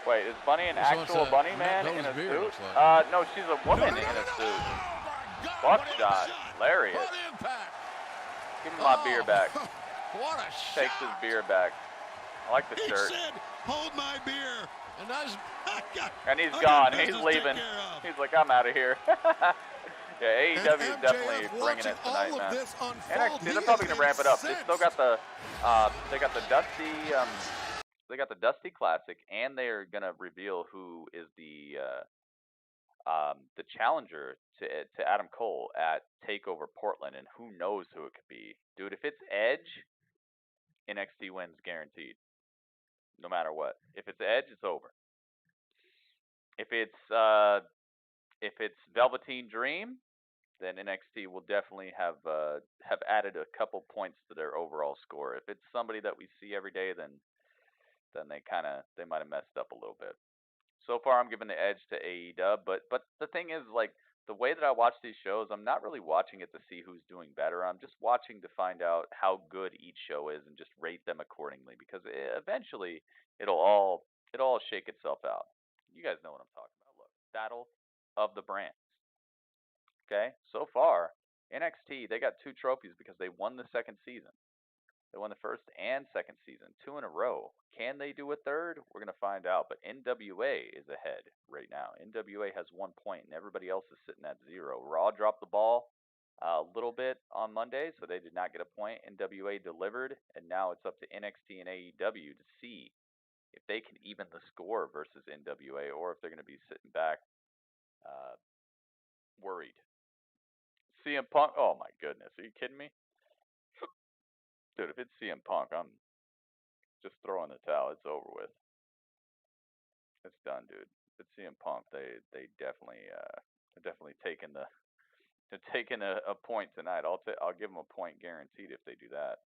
Wait, is Bunny an actual bunny man in a suit? No, she's a woman in a suit. Buckshot. Lariat. Give me my beer back. What a shot. Takes his beer back. I like the shirt. He said, hold my beer. And he's gone. He's leaving. He's like, I'm out of here. Yeah, AEW is definitely bringing it tonight, man. NXT, they're probably gonna ramp it up. They still got the Dusty Classic, and they're gonna reveal who is the challenger to Adam Cole at TakeOver Portland, and who knows who it could be, dude. If it's Edge, NXT wins guaranteed, no matter what. If it's Edge, it's over. If it's Velveteen Dream, then NXT will definitely have added a couple points to their overall score. If it's somebody that we see every day, then they might have messed up a little bit. So far, I'm giving the edge to AEW, but the thing is, like, the way that I watch these shows, I'm not really watching it to see who's doing better. I'm just watching to find out how good each show is and just rate them accordingly, because eventually it'll all shake itself out. You guys know what I'm talking about. Look, Battle of the Brands. Okay, so far, NXT, they got 2 trophies because they won the second season. They won the first and second season, 2 in a row. Can they do a third? We're going to find out. But NWA is ahead right now. NWA has 1 point, and everybody else is sitting at 0. Raw dropped the ball a little bit on Monday, so they did not get a point. NWA delivered, and now it's up to NXT and AEW to see if they can even the score versus NWA, or if they're going to be sitting back worried. CM Punk, oh my goodness, are you kidding me? Dude, if it's CM Punk, I'm just throwing the towel. It's over with. It's done, dude. If it's CM Punk, they definitely taking a point tonight. I'll give them a point guaranteed if they do that.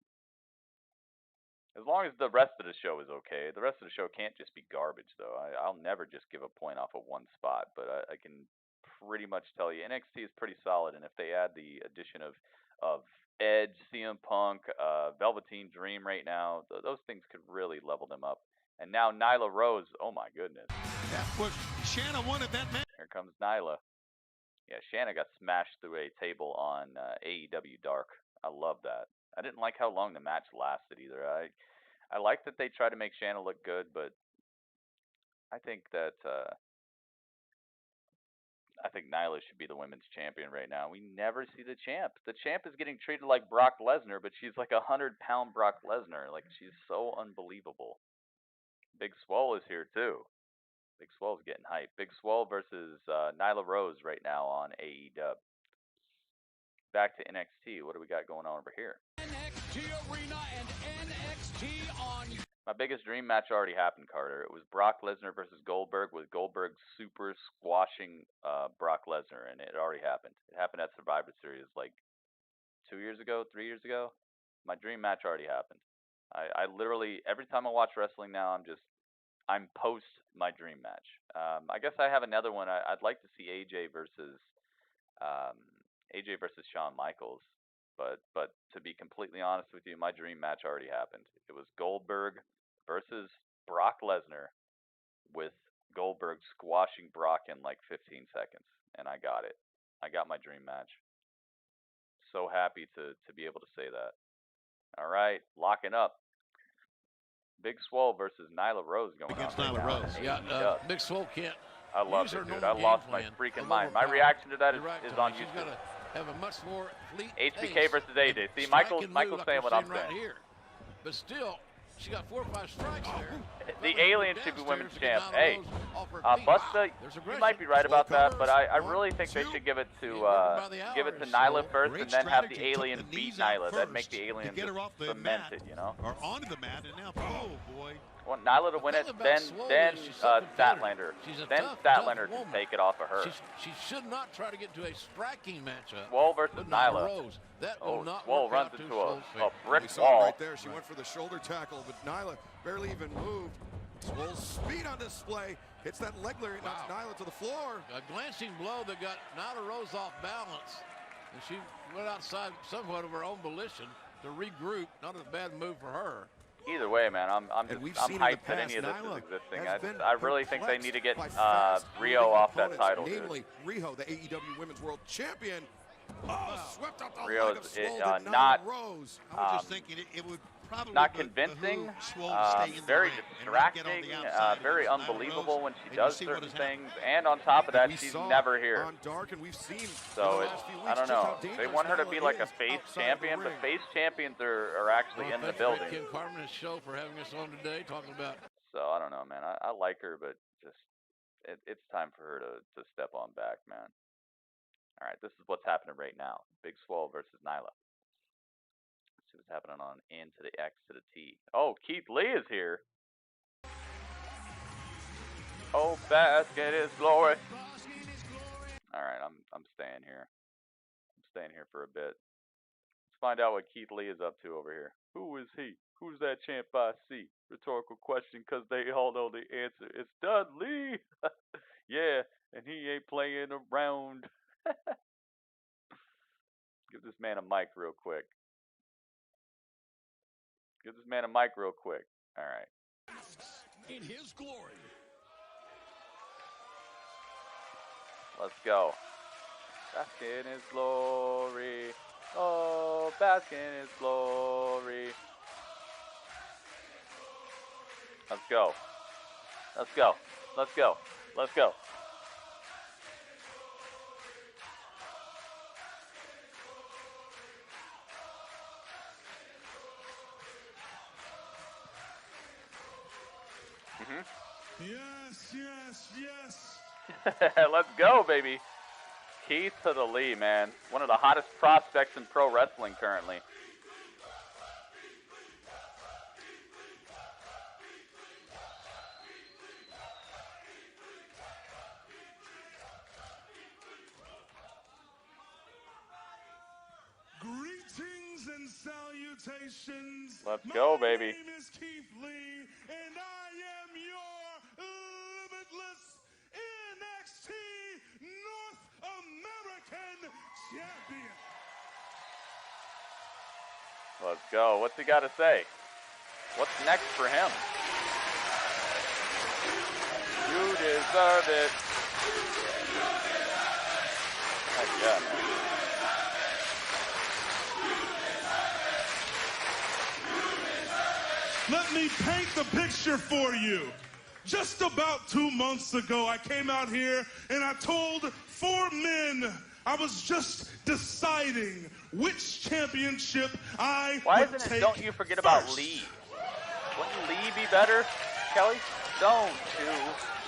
As long as the rest of the show is okay. The rest of the show can't just be garbage, though. I'll never just give a point off of one spot, but I can pretty much tell you NXT is pretty solid, and if they add the addition of Edge, CM Punk, Velveteen Dream right now, those things could really level them up. And now Nyla Rose, oh my goodness. That was Shanna wanted that match. Here comes Nyla. Yeah, Shanna got smashed through a table on AEW Dark. I love that. I didn't like how long the match lasted either. I like that they try to make Shanna look good, but I think that Nyla should be the women's champion right now. We never see the champ. The champ is getting treated like Brock Lesnar, but she's like 100-pound Brock Lesnar. Like, she's so unbelievable. Big Swole is here too. Big Swole's getting hype. Big Swole versus Nyla Rose right now on AEW. Back to NXT. What do we got going on over here? NXT Arena and NXT on. My biggest dream match already happened, Carter. It was Brock Lesnar versus Goldberg, with Goldberg super squashing Brock Lesnar, and it already happened. It happened at Survivor Series like 2 years ago, 3 years ago. My dream match already happened. I literally, every time I watch wrestling now, I'm post my dream match. I guess I have another one. I'd like to see AJ versus Shawn Michaels. But to be completely honest with you, my dream match already happened. It was Goldberg versus Brock Lesnar, with Goldberg squashing Brock in like 15 seconds, and I got it. I got my dream match. So happy to be able to say that. All right, locking up. Big Swole versus Nyla Rose going against on Nyla Rose. Yeah, Big Swole can't. I love it, dude. I lost my freaking mind. My reaction to that is on YouTube. She's gonna have a much more fleet HBK versus AJ. See, Michael's saying what I'm saying. Here. But still, she got 4 or 5 strikes there. The Alien should be women's champ. Hey, Busta, you might be right about that, but I really think they should give it to Nyla first, and then have the Alien beat Nyla. That'd make the Alien cemented, you know. Or onto the mat, and now, oh boy. Want Nyla to win it, then Statlander. Then Statlander can take it off of her. She should not try to get to a striking matchup. Swole versus Nyla. Swole runs into a brick wall. Right there, she went for the shoulder tackle, but Nyla barely even moved. Swole's speed on display. Hits that leg lariat, knocks Nyla to the floor. A glancing blow that got Nyla Rose off balance. And she went outside somewhat of her own volition to regroup. Not a bad move for her. Either way, man, I'm hyped that any of this is existing. I really think they need to get Rio off that title, dude. Namely, Riho, the AEW Women's World Champion. Swept up the Rio leg of is Swole, not. Rose. I was just thinking it would not convincing, very distracting, very unbelievable when she does certain things, and on top of that, she's never here. So it's, I don't know. They want her to be like a face champion, but face champions are actually in the building. Ken Carmen's show for having us on today, talking about. So I don't know, man. I like her, but just it's time for her to step on back, man. All right, this is what's happening right now. Big Swole versus Nyla. Let's see what's happening on N to the X to the T. Oh, Keith Lee is here. Oh, bask in his glory. All right, I'm staying here. I'm staying here for a bit. Let's find out what Keith Lee is up to over here. Who is he? Who's that champ I see? Rhetorical question, because they all know the answer. It's Dudley. Yeah, and he ain't playing around. Give this man a mic real quick. Give this man a mic real quick. All right. In his glory. Let's go. Bask in his glory. Oh, bask in his glory. Let's go. Let's go. Let's go. Let's go. Yes, yes, yes. Let's go, baby. Keith to the Lee, man. One of the hottest prospects in pro wrestling currently. Greetings and salutations. Let's go, baby. My name is Keith Lee, and I am your limitless NXT North American Champion. Let's go. What's he got to say? What's next for him? You deserve it. Heck yeah, man. Let me paint the picture for you. Just about 2 months ago, I came out here and I told 4 men I was just deciding which championship I would take. Don't you forget about Lee? Wouldn't Lee be better, Kelly? Don't you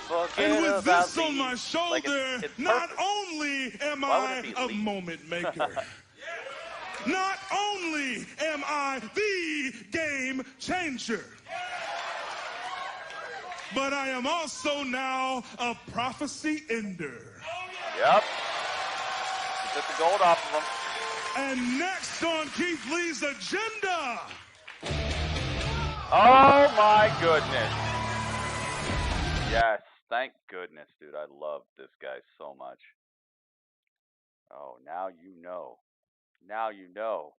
forget and with about this Lee. On my shoulder, like it's not only am I a moment maker, not only am I the game changer, but I am also now a prophecy ender. Yep. He took the gold off of him. And next on Keith Lee's agenda. Oh my goodness. Yes, thank goodness, dude. I love this guy so much. Oh, now you know. Now you know.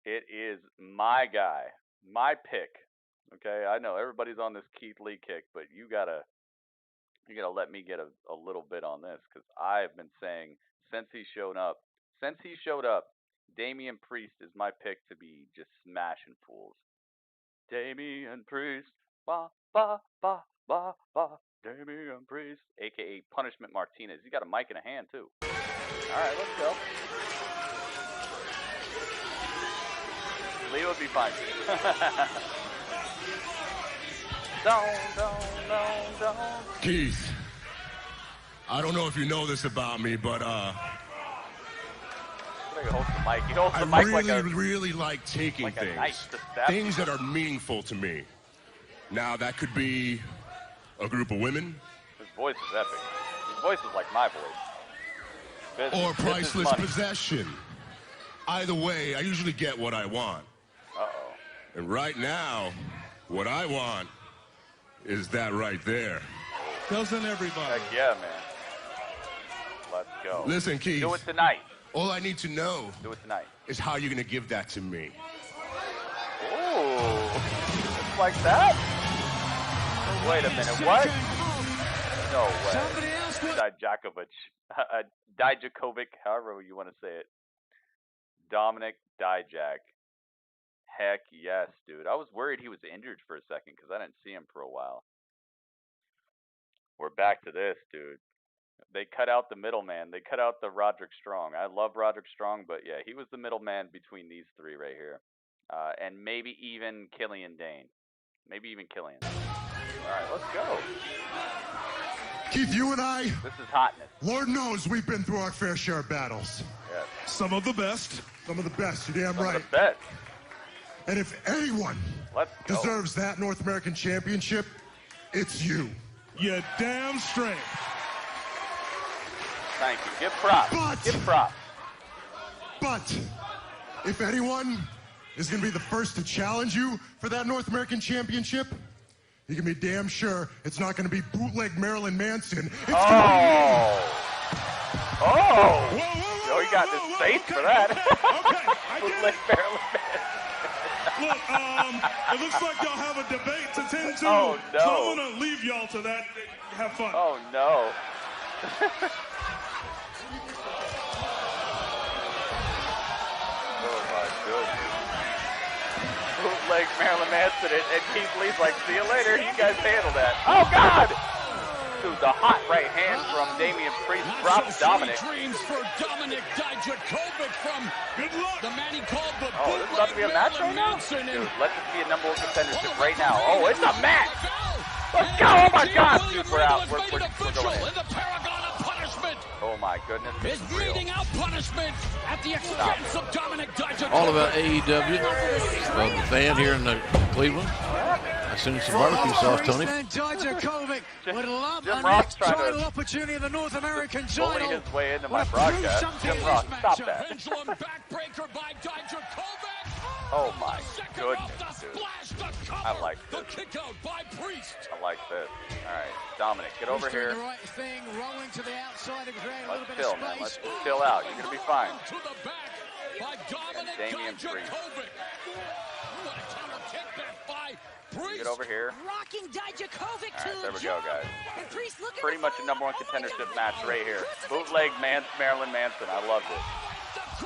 It is my guy, my pick. Okay, I know everybody's on this Keith Lee kick, but you gotta let me get a little bit on this, because I've been saying since he showed up, Damian Priest is my pick to be just smashing fools. Damian Priest, ba ba ba ba ba. Damian Priest, aka Punishment Martinez. He's got a mic in a hand too. All right, let's go. Lee would be fine. Don't. Keith, I don't know if you know this about me, but He holds the mic. He holds the mic like really like taking things that are meaningful to me. Now that could be a group of women. His voice is epic. His voice is like my voice. Business, or priceless possession. Either way, I usually get what I want. Uh-oh. And right now, what I want is that right there. Doesn't everybody? Heck yeah, man. Let's go. Listen, Keith. Do it tonight. All I need to know is how you're going to give that to me. Ooh. Just like that? Wait a minute, what? No way. 𝗙𝗂𝗃𝗲, however you want to say it. Dominic Dijak. Heck yes, dude. I was worried he was injured for a second because I didn't see him for a while. We're back to this, dude. They cut out the middleman. They cut out the Roderick Strong. I love Roderick Strong, but yeah, he was the middleman between these three right here. And maybe even Killian Dane. Maybe even Killian. All right, let's go. Keith, you and I, this is hotness. Lord knows we've been through our fair share of battles. Yes. Some of the best. Some of the best, you're damn right. Some of the best. And if anyone deserves that North American Championship, it's you. You're damn straight. Thank you. Give props. Give props. But if anyone is going to be the first to challenge you for that North American Championship, you can be damn sure it's not going to be bootleg Marilyn Manson. It's oh! Oh! You got this face for that. Bootleg Marilyn Manson. Look, it looks like y'all have a debate to tend to. Oh, no. So I'm going to leave y'all to that. Have fun. Oh, no. Oh, my goodness. Bootleg Marilyn Manson and Keith Lee's like, see you later. You guys handle that. Oh, God! Dude, the hot right hand from Damian Priest drops Dominic. Dreams for Dominic Dijakovic from the man he called the oh, this is about to be a match right now? Dude, let this be a number one contendership right now. Oh, it's a match! Let's go! Oh, my God! Dude, we're out. We're going in. Oh, my goodness. Is meeting out punishment at the expense of Dominic Dijakovic. All about AEW. The fan here in Cleveland. As soon as some barbecue sauce, Tony. Dijakovic would love a Ross next title opportunity in the North American title. Bully his way into my broadcast. Jim Ross, stop that. Backbreaker by Dijakovic. Oh my goodness, dude. I like this. Kick out by Priest. I like this. All right, Dominic, get over here. The right thing, rolling to the outside and creating a Let's little bit chill, of man. space. Let's chill out. You're gonna be fine. To the back by Dominic Damian Priest. What a counter kick back by Priest. Get over here. Rocking Dijakovic All right, to there the we go, guys. And Priest looking Pretty much a number one contendership match right here. Bootleg Marilyn Manson. I loved it.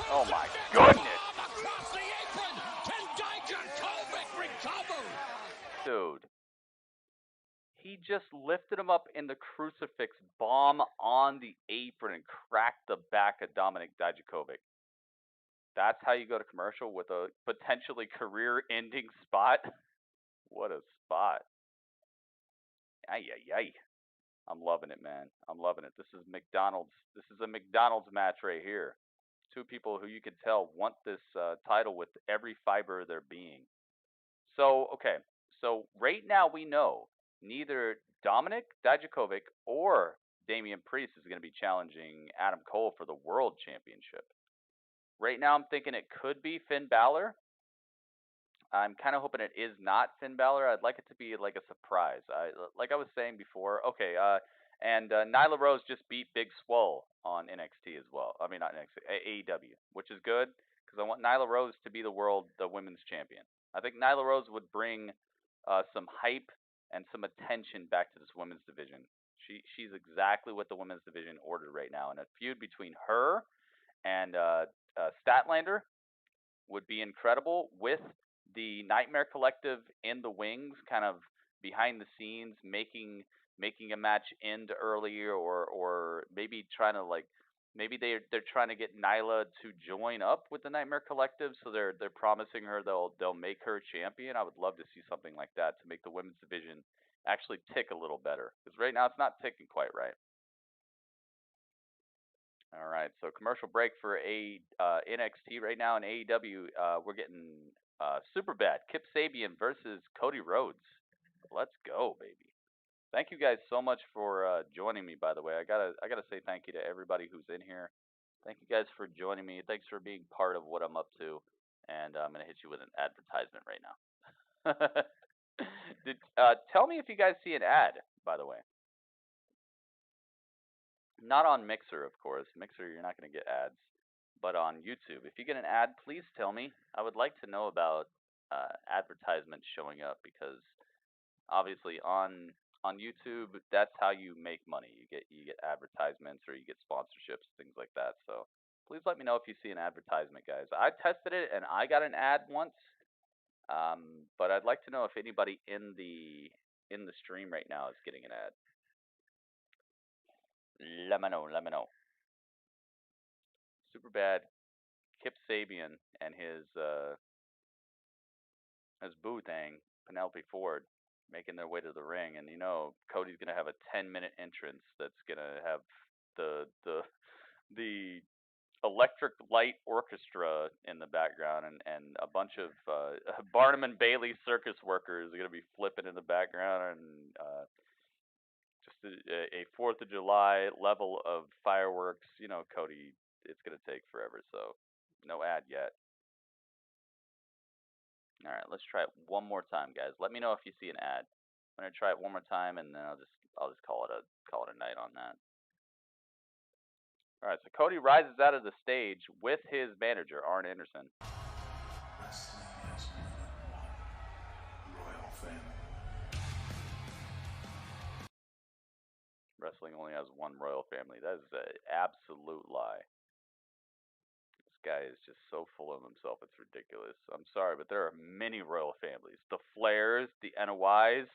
Oh my goodness. Across the apron. Can Dijakovic recover? Dude. He just lifted him up in the crucifix bomb on the apron and cracked the back of Dominic Dijakovic. That's how you go to commercial with a potentially career-ending spot? What a spot. Ay, ay, ay. I'm loving it, man. I'm loving it. This is McDonald's. This is a McDonald's match right here. Two people who you can tell want this title with every fiber of their being. So, okay. So, right now we know neither Dominic Dijakovic or Damian Priest is going to be challenging Adam Cole for the World Championship. Right now I'm thinking it could be Finn Balor. I'm kind of hoping it is not Finn Balor. I'd like it to be like a surprise. Like I was saying before, okay, and Nyla Rose just beat Big Swole on NXT as well. I mean, not NXT, AEW, which is good because I want Nyla Rose to be the women's champion. I think Nyla Rose would bring some hype and some attention back to this women's division. She's exactly what the women's division ordered right now, and a feud between her and Statlander would be incredible with the Nightmare Collective in the wings, kind of behind the scenes, making a match end early, or maybe trying to maybe they're trying to get Nyla to join up with the Nightmare Collective, so they're promising her they'll make her champion. I would love to see something like that to make the women's division actually tick a little better, because right now it's not ticking quite right. All right, so commercial break for NXT right now. In AEW, we're getting super bad Kip Sabian versus Cody Rhodes. Let's go, baby. Thank you guys so much for joining me. By the way, I gotta say thank you to everybody who's in here. Thank you guys for joining me. Thanks for being part of what I'm up to. And I'm gonna hit you with an advertisement right now. Tell me if you guys see an ad. By the way. Not on Mixer, of course. Mixer, you're not going to get ads. But on YouTube, if you get an ad, please tell me. I would like to know about advertisements showing up, because obviously on YouTube, that's how you make money. You get advertisements, or you get sponsorships, things like that. So please let me know if you see an advertisement, guys. I tested it and I got an ad once, But I'd like to know if anybody in the stream right now is getting an ad. Let me know. Super bad. 𝗘𝗃𝗧𝗏 and his boo thing, Penelope Ford, making their way to the ring, and you know Cody's gonna have a 10-minute entrance that's gonna have the electric light orchestra in the background, and a bunch of Barnum and Bailey circus workers are gonna be flipping in the background, and just a 4th of July level of fireworks. You know, Cody, it's gonna take forever, so no ad yet. All right, let's try it one more time, guys. Let me know if you see an ad. I'm gonna try it one more time, and then I'll just call it a night on that. All right, so Cody rises out of the stage with his manager, Arn Anderson. Wrestling only has one royal family. That is an absolute lie. This guy is just so full of himself, it's ridiculous. I'm sorry, but there are many royal families. The Flairs, the NOIs,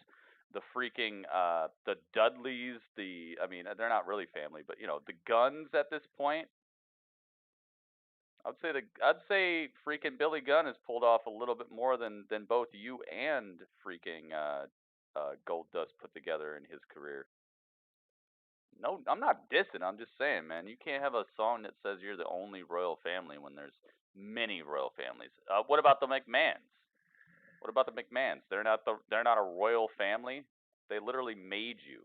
the freaking the Dudleys, I mean, they're not really family, but you know, the Guns at this point. I'd say freaking Billy Gunn has pulled off a little bit more than both you and freaking Goldust put together in his career. No, I'm not dissing. I'm just saying, man, you can't have a song that says you're the only royal family when there's many royal families. What about the McMahons? What about the McMahons? They're not a royal family. They literally made you.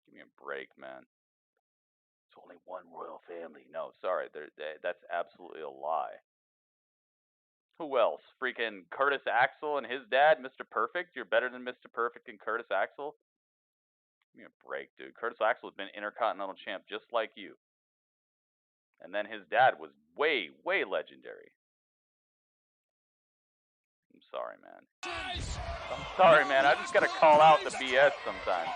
Give me a break, man. It's only one royal family. No, sorry, that's absolutely a lie. Who else? Freaking Curtis Axel and his dad, Mr. Perfect. You're better than Mr. Perfect and Curtis Axel. Give me a break, dude. Curtis Axel has been Intercontinental Champ just like you. And then his dad was way, way legendary. I'm sorry, man. I'm sorry, man. I just got to call out the BS sometimes.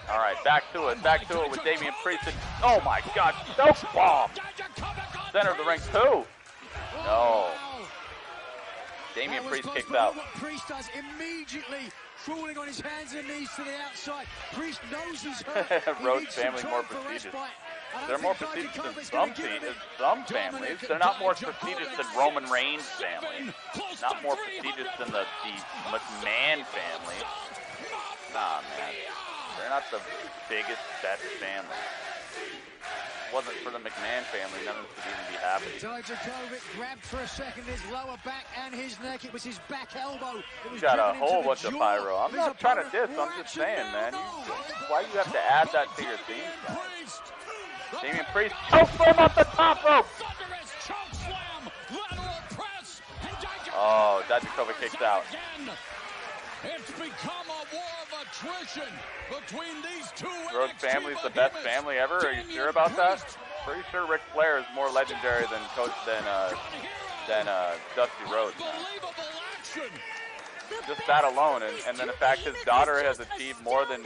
All right, back to it. Back to it with Damian Priest. Oh, my God. Choke bomb. Center of the ring, too. No. Damian Priest kicks out. What Priest does immediately, crawling on his hands and knees to the outside. Priest knows he's hurt. Rhodes family more prestigious. They're more prestigious than some families. They're not more prestigious than Roman Reigns' family. Not more prestigious than the McMahon family. Nah, man. They're not the biggest, best family. If it wasn't for the McMahon family, none of this would even be happening. 𝗙𝗃𝗃𝗏 grabbed for a second his lower back and his neck. It was his back elbow. You got a whole bunch of pyro. I'm not trying to diss. I'm just saying, man. Why do you have to add that to your theme song? Damian Priest chokeslam off the top rope. Oh, 𝗙𝗃𝗃𝗏 kicks out. It's become a war of attrition between these two. Rhodes family's the best family ever. Are you sure about that? Pretty sure Ric Flair is more legendary than Dusty Rhodes. Just that alone, and then the fact his daughter has achieved more than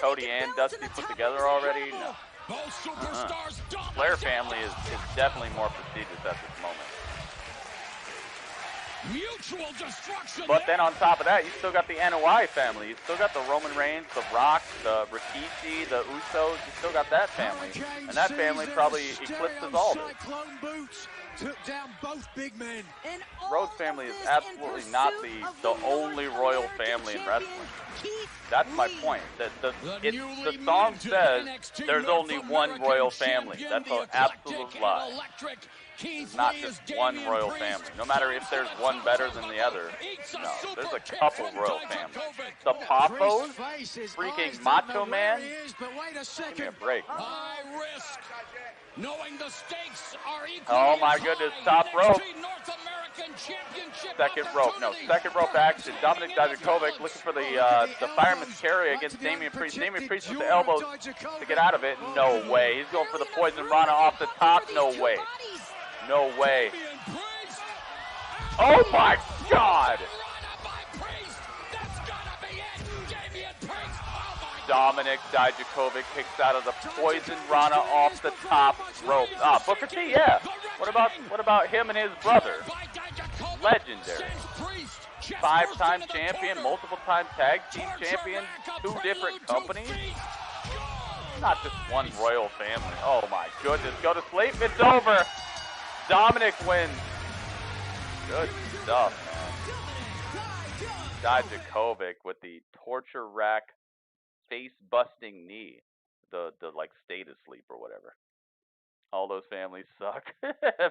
Cody and Dusty put together already. No. Flair family is definitely more prestigious at this moment. Mutual destruction. But then on top of that, you still got the NOI family. You still got the Roman Reigns, the Rock, the Rikishi, the Usos. You still got that family. And that family probably eclipses all of it. Took down both big men. Rhodes family is absolutely not the only royal family in wrestling. That's my point. The song says there's only one royal family. That's an absolute lie. It's not just one royal family. No matter if there's one better than the other. No, there's a couple royal families. The Papos, freaking Macho Man. Give me a break. High risk, knowing the stakes are equal. Oh my goodness, top rope. Second rope, no, second rope action. Dominik Dijakovic looking for the fireman's carry against Damian Priest. Damian Priest with the elbows to get out of it. No way. He's going for the poison rana off the top. No way. No way. Oh my God! Dominik Dijakovic kicks out of the poison rana off the top rope. Booker T, yeah. What about him and his brother? legendary. 5-time champion, multiple-time tag team champion, 2 different companies. Not just one royal family. Oh my goodness. Go to sleep. It's over. Dominic wins. Good stuff, man. 𝗗𝗃𝗃𝗃 with the torture rack face busting knee. The like state asleep or whatever. All those families suck.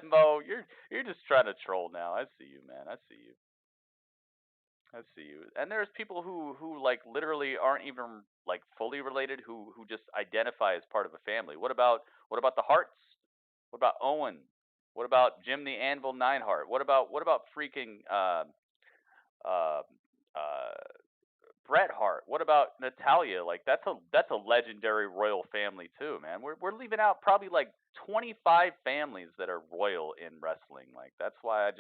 Mo, you're just trying to troll now. I see you, man. I see you. I see you. And there's people who like literally aren't even like fully related who just identify as part of a family. What about the Harts? What about Owen? What about Jim the Anvil Neidhart? What about freaking Bret Hart? What about Natalia? Like that's a legendary royal family too, man. We're leaving out probably like 25 families that are royal in wrestling. Like that's why I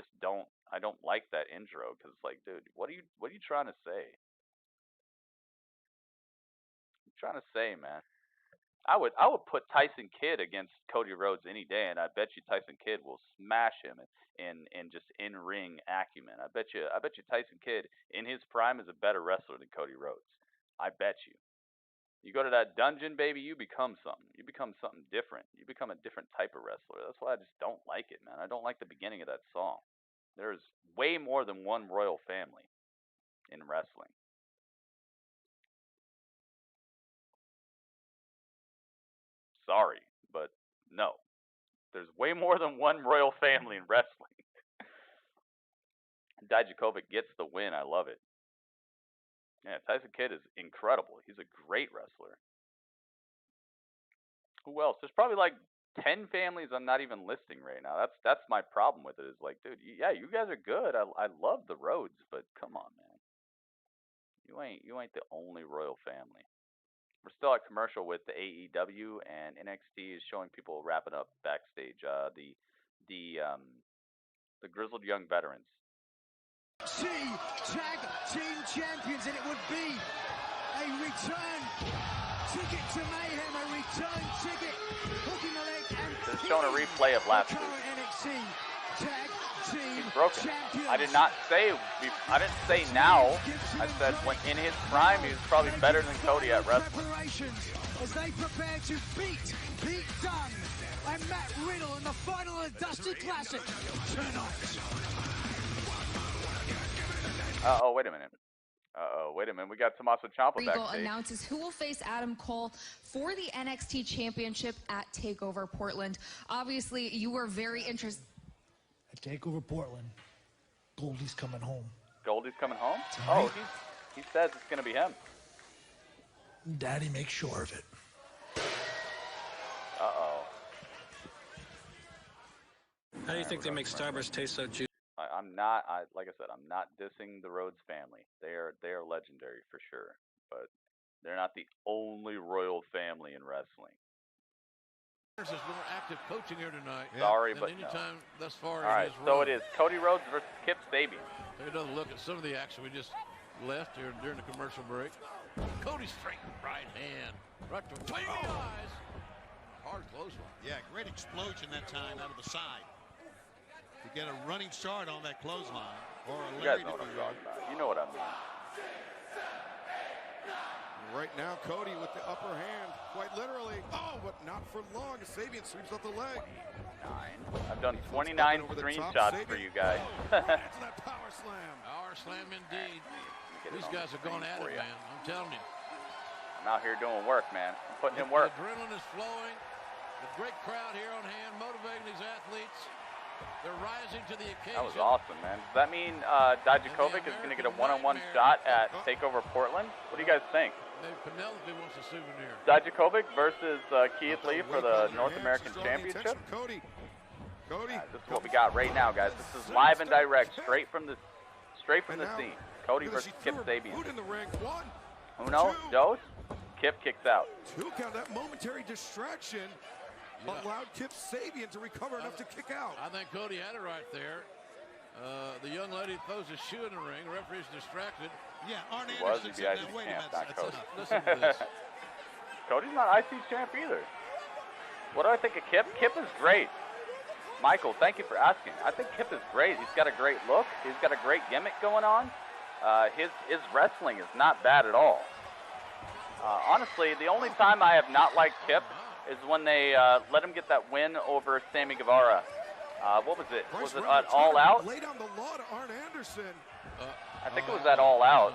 don't like that intro, because it's like, dude, what are you trying to say? I'm trying to say, man. I would put Tyson Kidd against Cody Rhodes any day, and I bet you Tyson Kidd will smash him in just in-ring acumen. I bet you Tyson Kidd in his prime is a better wrestler than Cody Rhodes. I bet you. You go to that dungeon, baby, you become something. You become something different. You become a different type of wrestler. That's why I just don't like it, man. I don't like the beginning of that song. There's way more than one royal family in wrestling. Sorry, but no. There's way more than one royal family in wrestling. 𝗗𝗃𝗃𝗃 gets the win. I love it. Yeah, Tyson Kidd is incredible. He's a great wrestler. Who else? There's probably like 10 families I'm not even listing right now. That's my problem with it. Is like, dude, yeah, you guys are good. I love the Rhodes, but come on, man. You ain't the only royal family. We're still at commercial with the AEW, and NXT is showing people wrapping up backstage. The grizzled young veterans. Tag team champions, and it would be a return ticket to mayhem, a return ticket, hooking the leg, and they're showing a replay of last week. NXT tag team He's broken. champions. I didn't say now. I said when in his prime, he was probably better than Cody at wrestling. As they prepare to beat Pete Dunne and Matt Riddle in the final of the Dusty Classic tonight. Wait a minute. Wait a minute. We got Tommaso Ciampa Regal backstage. announces who will face Adam Cole for the NXT Championship at TakeOver Portland. Obviously, you were very interested. At TakeOver Portland, Goldie's coming home. Goldie's coming home? Tonight. Oh, he says it's going to be him. Daddy makes sure of it. Uh-oh. How do you think they make Starburst taste so juicy? Like I said, I'm not dissing the Rhodes family. They are legendary for sure, but they're not the only royal family in wrestling. There's more active coaching here tonight. Sorry, than but any no. time thus far. All right, so it is Cody Rhodes versus Kip Sabian. Take another look at some of the action we just left here during the commercial break. Cody's straight right hand, right between the eyes. Hard clothesline. Yeah, great explosion that time out of the side. To get a running start on that clothesline, or a You guys know what I'm talking about. You know what I mean. Right now, Cody with the upper hand, quite literally. Oh, but not for long. Sabian sweeps up the leg. I've done 29 screenshots for you guys. That's that power slam. Power slam indeed. These guys are going at it, man. I'm telling you. I'm out here doing work, man. I'm putting in work. The adrenaline is flowing. The great crowd here on hand, motivating these athletes. They're rising to the occasion. That was awesome, man. Does that mean 𝗗𝗃𝗃𝗃 is going to get a one-on-one shot at TakeOver Portland? What do you guys think? Maybe Penelope wants a souvenir. 𝗗𝗃𝗃𝗃 versus Keith Lee for the North American Championship. Cody. This is what we got right now, guys. This is live and direct, straight from the scene. Cody versus Kip Sabian. Uno, dos. Kip kicks out. 2 count. That momentary distraction allowed Kip Sabian to recover enough to kick out. I think Cody had it right there. The young lady throws a shoe in the ring. The referee's distracted. Yeah, Arn He was Anderson the said, IC "Now, wait a champ, minute, not that's Cody. enough." Listen to this. Cody's not IC champ either. What do I think of Kip? Kip is great. Michael, thank you for asking. I think Kip is great. He's got a great look. He's got a great gimmick going on. His wrestling is not bad at all. Honestly, the only time I have not liked Kip is when they let him get that win over Sammy Guevara. What was it? Was it at All Out? Lay down the law to Arn Anderson. I think it was at All Out,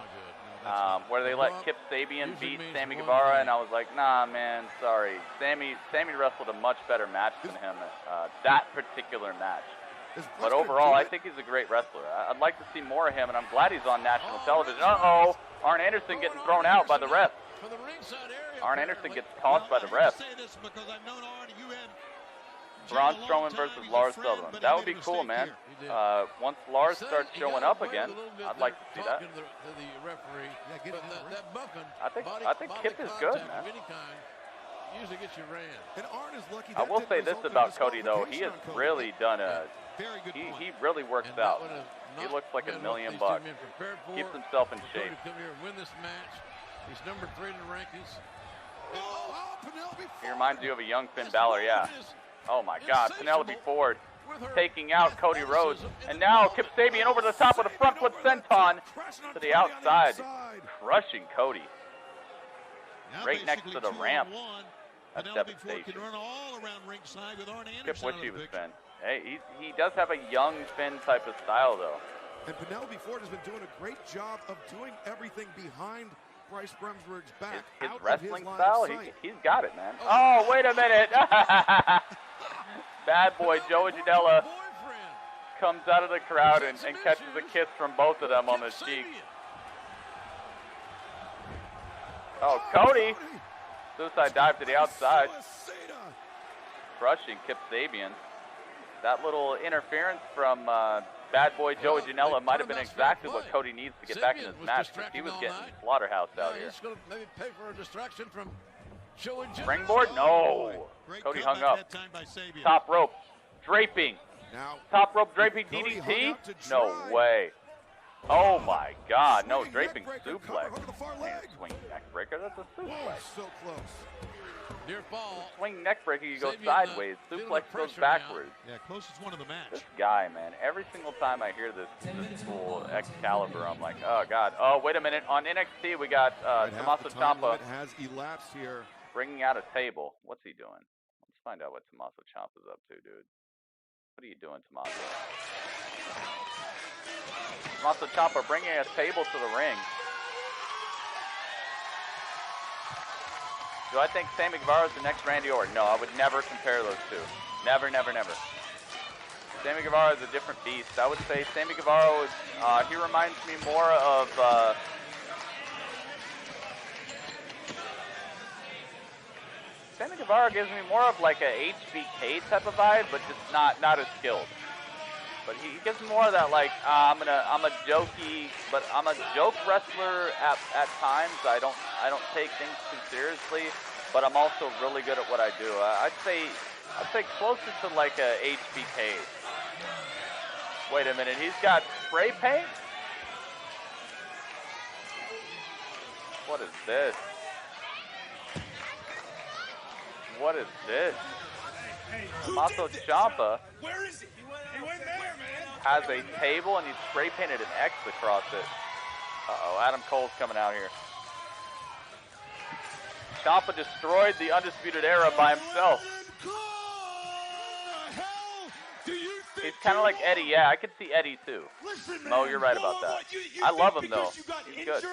where they let Kip Sabian beat Sammy Guevara, and I was like, nah, man, sorry. Sammy wrestled a much better match than him that particular match. But overall, I think he's a great wrestler. I'd like to see more of him, and I'm glad he's on national television. Uh-oh, Arn Anderson getting thrown out by the ref. Arn Anderson gets tossed by the ref. Braun Strowman versus Lars Sullivan. That would be cool, man. Once Lars starts showing up again, I'd like to see that. I think Kip is good, man. I will say this about Cody, though. He has really done he really works out. He looks like $1 million bucks. Keeps himself in shape. He's number 3 in the rankings. He reminds you of a young Finn Balor, yeah. Oh my God, Penelope Ford taking out Cody Rhodes. And now Kip Sabian over the top with a front foot senton to the outside, crushing Cody. Right next to the ramp. That's devastation. Kip wished he was Finn. Hey, he does have a young Finn type of style, though. And Penelope Ford has been doing a great job of doing everything behind Bryce Bremsberg's back. His wrestling style, he's got it, man. Oh, wait a minute. Bad boy Joey Janela comes out of the crowd and catches a kiss from both of them on the cheek. Oh, Cody. Suicide dive to the outside. Crushing Kip Sabian. That little interference from bad boy Joey Janela might have been exactly what Cody needs to get back in his match, because he was getting slaughterhoused out here. Springboard? No. Cody hung up. Top rope. Draping. Top rope draping DDT? No way. Oh my God. No, draping suplex. Man, swing neck breaker. That's a suplex. So close. Near fall. Swing neck breaker, you go sideways. Suplex goes backwards. Yeah, closest one of the match. This guy, man, every single time I hear this full 𝗟𝗏𝗃𝗲, I'm like, oh God. Oh, wait a minute. On NXT, we got Tommaso Ciampa has elapsed here. Bringing out a table. What's he doing? Let's find out what Tommaso Ciampa's up to, dude. What are you doing, Tommaso? Tommaso Ciampa bringing a table to the ring. Do I think Sammy Guevara is the next Randy Orton? No, I would never compare those two. Never, never, never. Sammy Guevara is a different beast. I would say Sammy Guevara, he reminds me more of... Sammy Guevara gives me more of like a 𝗏𝗃𝗃𝗏 type of vibe, but just not as skilled. But he gives me more of that like I'm a jokey, but I'm a joke wrestler at times. I don't take things too seriously, but I'm also really good at what I do. I'd say closer to like a 𝗏𝗃𝗃𝗏. Wait a minute, he's got spray paint? What is this? What is this? Tommaso Ciampa has a table and he's spray painted an X across it. Uh-oh, Adam Cole's coming out here. Ciampa destroyed the Undisputed Era by himself. He's kind of like Eddie. Yeah, I could see Eddie too. Mo, you're right about that. I love him though. He's good.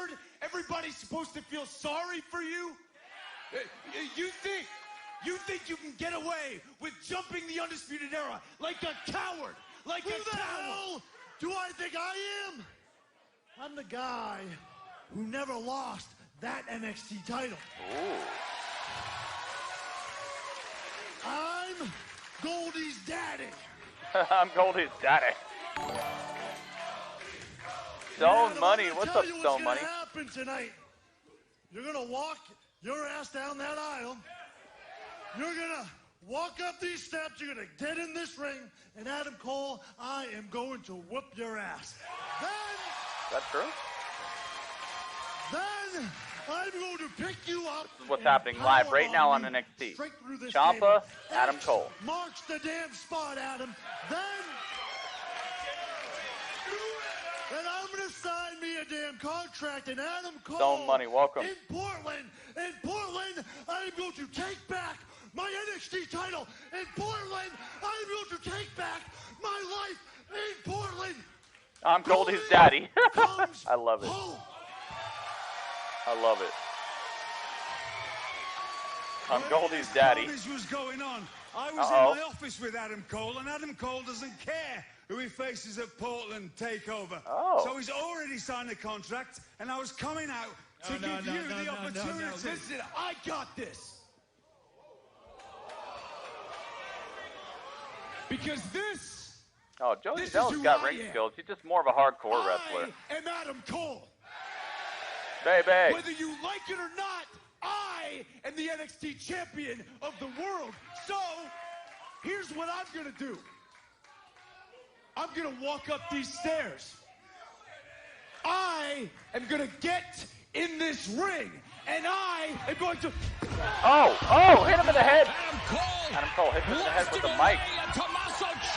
Everybody's supposed to feel sorry for you? You think you can get away with jumping the Undisputed Era like a coward? Like a coward? Who the hell do I think I am? I'm the guy who never lost that NXT title. Ooh. I'm Goldie's daddy. I'm Goldie's daddy. Stone Money, what's up, Stone Money? What's gonna happen tonight? You're gonna walk your ass down that aisle. You're gonna walk up these steps. You're gonna get in this ring, and Adam Cole, I am going to whoop your ass. Then, that's true. Then, I'm going to pick you up. This is what's happening live right now on NXT. Ciampa, Adam Cole. March the damn spot, Adam. Then I'm going to sign me a damn contract, and Adam Cole. Stone Money, welcome. In Portland, I'm going to take back my NXT title. In Portland, I'm going to take back my life in Portland. I'm Goldie's daddy. I love it. I love it. I'm Goldie's daddy. This was going on. I was in my office with Adam Cole, and Adam Cole doesn't care who he faces at Portland TakeOver. So he's already signed a contract, and I was coming out to give you the opportunity. Listen, I got this. Because this. Oh, Joey Janela's got ring skills. He's just more of a hardcore wrestler. I am Adam Cole. Baby. Whether you like it or not, I am the NXT champion of the world. So, here's what I'm going to do. I'm going to walk up these stairs. I am going to get in this ring, and I am going to... Oh, hit him in the head. Adam Cole hit him in the head with the mic.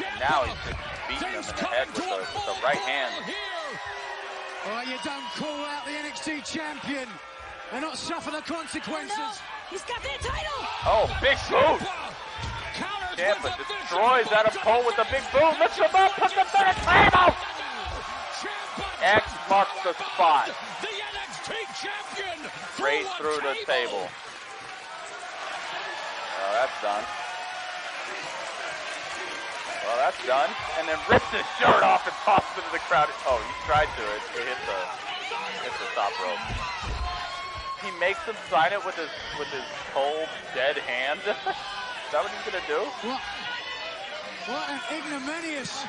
And now he's just beating him in the head with the right hand. Oh, you don't call out the NXT champion and not suffer the consequences. No, he's got the title. Oh, big boot. Ciampa destroys Adam Cole with a big boot. Lifts him up, puts him to the table. X marks the spot. The NXT champion. Straight through the table. Oh, that's done. Well, that's done. And then rips his shirt off and tosses it to the crowd. Oh, he tried to. It hit the top rope. He makes him sign it with his cold, dead hand. Is that what he's gonna do? What an ignominious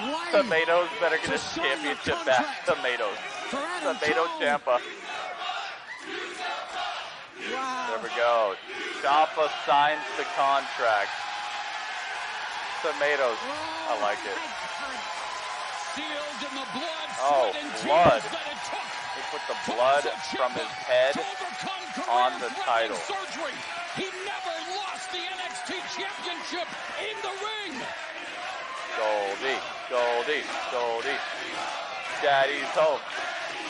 way. Tomatoes better get his championship back. Tomatoes. Tomato Ciampa. Wow. There we go. Ciampa signs the contract. Tomatoes. I like it. Sealed in the blood, oh, sweat, and blood. tears that it took. He put the blood from his head on the title. Surgery. He never lost the NXT championship in the ring. Goldie. Daddy's home.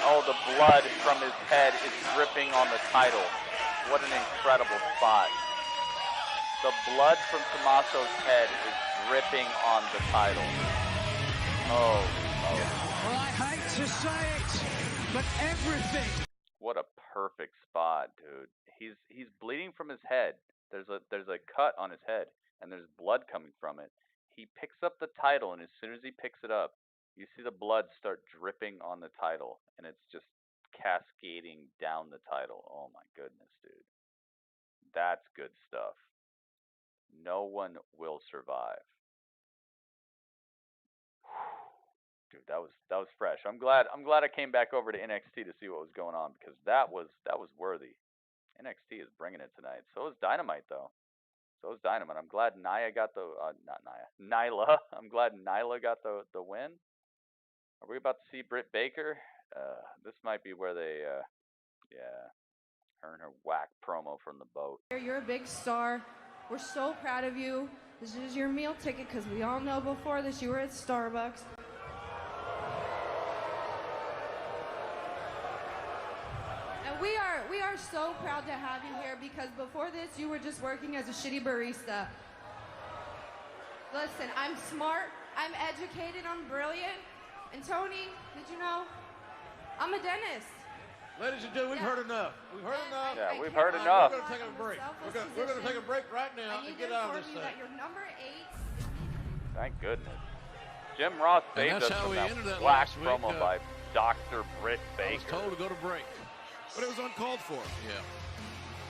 Oh, the blood from his head is dripping on the title. What an incredible spot. The blood from Tommaso's head is dripping on the title. Oh. Well, I hate to say it, but everything. What a perfect spot, dude. He's bleeding from his head. There's a cut on his head, and there's blood coming from it. He picks up the title, and as soon as he picks it up, you see the blood start dripping on the title, and it's just cascading down the title. Oh my goodness, dude. That's good stuff. No one will survive. Dude, that was fresh. I'm glad I came back over to NXT to see what was going on, because that was worthy. NXT is bringing it tonight. So is Dynamite though. So is Dynamite. I'm glad Nyla got the Nyla. I'm glad Nyla got the win. Are we about to see Britt Baker? This might be where they her and her whack promo from the boat. You're a big star. We're so proud of you. This is your meal ticket, because we all know before this you were at Starbucks. And we are so proud to have you here, because before this you were just working as a shitty barista. Listen, I'm smart, I'm educated, I'm brilliant. And Tony, did you know? I'm a dentist. Ladies and gentlemen, we've heard enough. We've heard enough. Yeah, we've heard enough. We're going to take a break. We're going to take a break right now and get out of this thing. That you're number 8. Thank goodness. Jim Ross saved us from that whack promo by Dr. Britt Baker. I was told to go to break. But it was uncalled for. Yeah.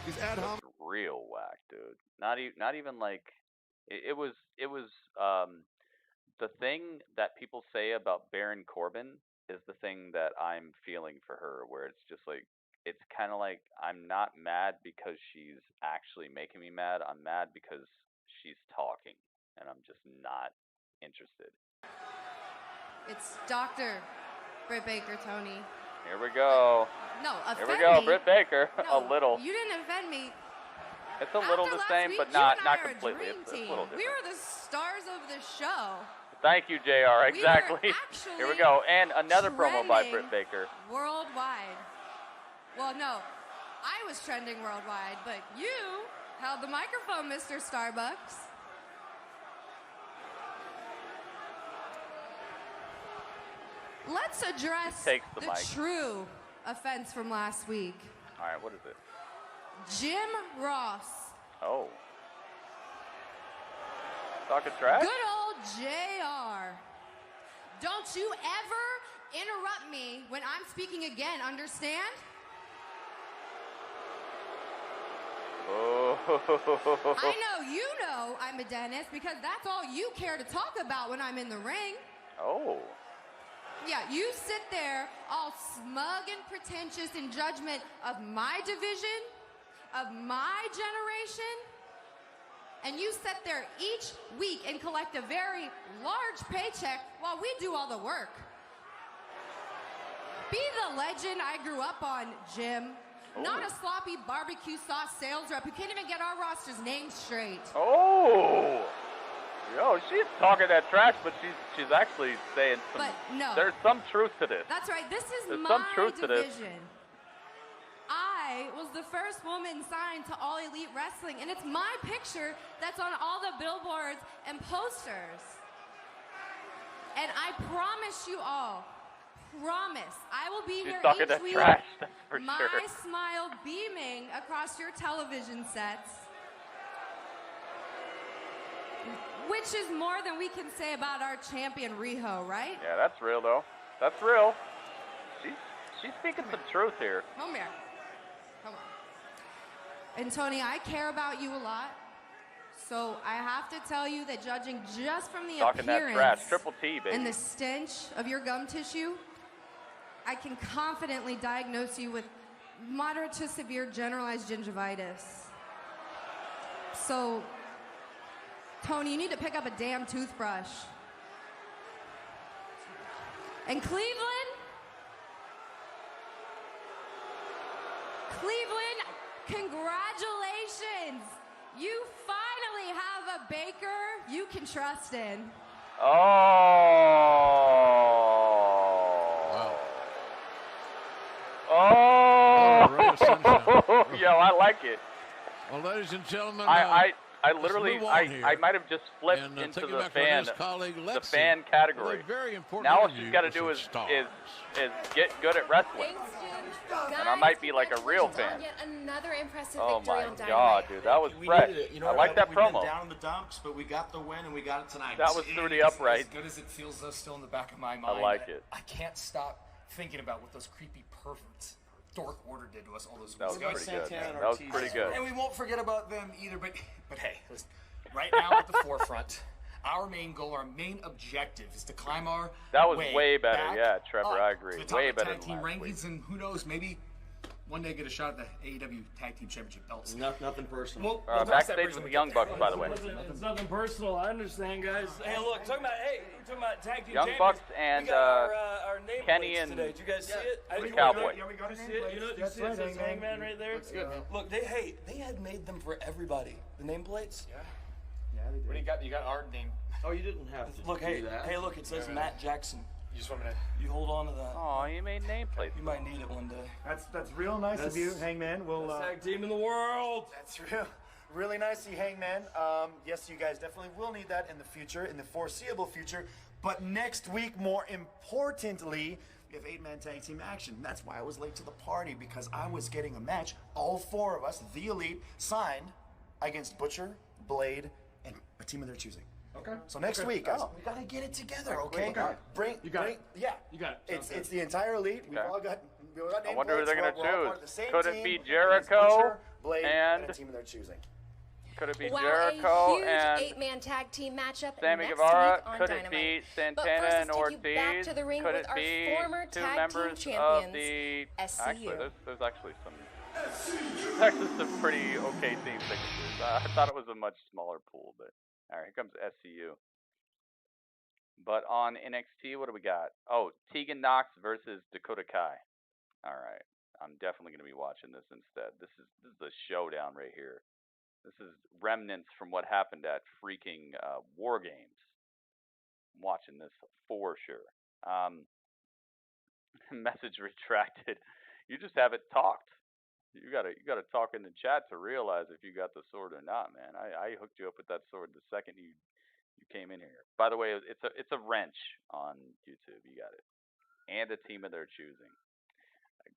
He's ad hoc. Real whack, dude. Not even like it was the thing that people say about Baron Corbin is the thing that I'm feeling for her, where it's just like, it's kind of like, I'm not mad because she's actually making me mad. I'm mad because she's talking, and I'm just not interested. It's Dr. Britt Baker, Tony. Here we go. No, Here offend we go, me. Britt Baker. No, A little. You didn't offend me. It's a little After the last same, week, but you not and I are completely. A dream It's a team. little different. We were the stars of the show. Thank you, JR. Exactly. We were Here we go. And another promo by trending Britt Baker. Worldwide. Well, no, I was trending worldwide, but you held the microphone, Mr. Starbucks. Let's address Takes the the mic. true offense from last week. All right, what is it? Jim Ross. Oh. Talking trash? Good old JR. Don't you ever interrupt me when I'm speaking again, understand? Oh. I know you know I'm a dentist because that's all you care to talk about when I'm in the ring. Oh. Yeah, you sit there all smug and pretentious in judgment of my division, of my generation, and you sit there each week and collect a very large paycheck while we do all the work. Be the legend I grew up on, Jim. Oh. Not a sloppy barbecue sauce sales rep who can't even get our roster's name straight. Oh. Yo, she's talking that trash, but she's actually saying some. But no. There's some truth to this. That's right. This is There's my some truth to this. division. I was the first woman signed to All Elite Wrestling, and it's my picture that's on all the billboards and posters. And I promise you all, I will be She's here talking each that week, trash, that's for my sure. smile beaming across your television sets. Which is more than we can say about our champion, Riho, right? Yeah, that's real, though. That's real. She's speaking some truth here. Come here. Come on. And Tony, I care about you a lot. So I have to tell you that judging just from the Talking that appearance trash. Triple T, baby. and the stench of your gum tissue, I can confidently diagnose you with moderate to severe generalized gingivitis. So, Tony, you need to pick up a damn toothbrush. And Cleveland, congratulations. You finally have a baker you can trust in. Oh. Oh. Yo, I like it. Well, ladies and gentlemen, I literally, I might have just flipped and, into take it the back from fan, his colleague, the Lexi. fan category. Well, a very important Now all interview she's got to with do some is stars. get good at wrestling. And I might be like a real fan. Yet another impressive Oh victory my on Dynamite. God, dude, that was We fresh. needed it. You know, I like that we've been promo. down in the dumps, but we got the win and we got it tonight. That was through the upright. As good as it feels, though, still in the back of my mind. I like it. I can't stop thinking about what those creepy perverts Dork Order did to us all those That weeks was ago. pretty good, man. That was pretty good. And we won't forget about them either. But hey, listen, right now at the forefront, our main goal, our main objective is to climb our That was way way better, back yeah, Trevor. up I agree. to the top Way of the better tag than team last rankings, and who knows, maybe one day get a shot at the AEW Tag Team Championship belts. Nothing personal. We'll Backstage with the Young Bucks, by the way. It's nothing personal. I understand, guys. Hey, look, talking about tag team Young champions. Bucks and we got our name Kenny plates and today. Did you guys see it? the You Cowboy. see it? You know, you see it? It says Hangman right there. Looks good. Look, they had made them for everybody. The nameplates. Yeah, they did. What do you got? You got our name. Oh, you didn't have to. Look, do hey, that. hey, look, it says Matt Jackson. You just want me to? You hold on to that. Oh, you made nameplates. You might need it one day. That's real nice of you, Hangman. We'll best tag team in the world. That's really nice of you, Hangman. Yes, you guys definitely will need that in the future, in the foreseeable future. But next week, more importantly, we have 8-man tag team action. That's why I was late to the party, because I was getting a match. All 4 of us, the Elite, signed against Butcher, Blade, and a team of their choosing. Okay. So next week, guys, we gotta get it together, okay? You got it. It's the entire Elite. We've all got I wonder who they're going to We're all part of choose. the same Could it team be against Jericho Butcher, Blade, and a team of their choosing? could it be Wow, Jericho a huge and 8-man tag team matchup Sammy next Guevara? week on Could Dynamite. it be But Santana first, and let's take you back Ortiz? to the ring Could with it our be former two tag members team of champions, the? SCU. Actually, there's actually some pretty okay team signatures. I thought it was a much smaller pool, but all right, here comes SCU. But on NXT, what do we got? Oh, Tegan Knox versus Dakota Kai. All right. I'm definitely going to be watching this instead. This is the showdown right here. This is remnants from what happened at freaking War Games. I'm watching this for sure. Message retracted. You just haven't talked. You gotta talk in the chat to realize if you got the sword or not, man. I hooked you up with that sword the second you came in here. By the way, it's a wrench on YouTube. You got it, and a team of their choosing.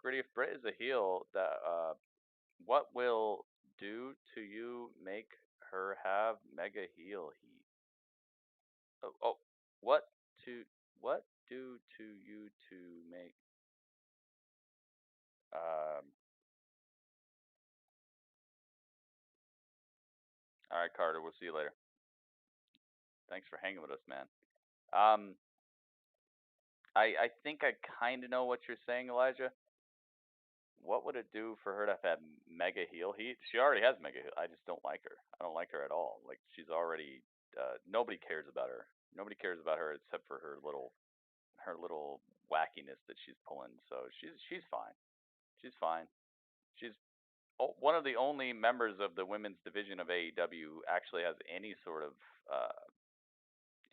Gritty, if Britt is a heel, that what will do to you make her have mega heel heat? What do to you to make? All right, Carter. We'll see you later. Thanks for hanging with us, man. I think I kind of know what you're saying, Elijah. What would it do for her to have mega heel heat? She already has mega heel. I just don't like her. I don't like her at all. Like, she's already nobody cares about her. Nobody cares about her except for her little wackiness that she's pulling. So she's fine. She's fine. She's one of the only members of the women's division of AEW actually has any sort of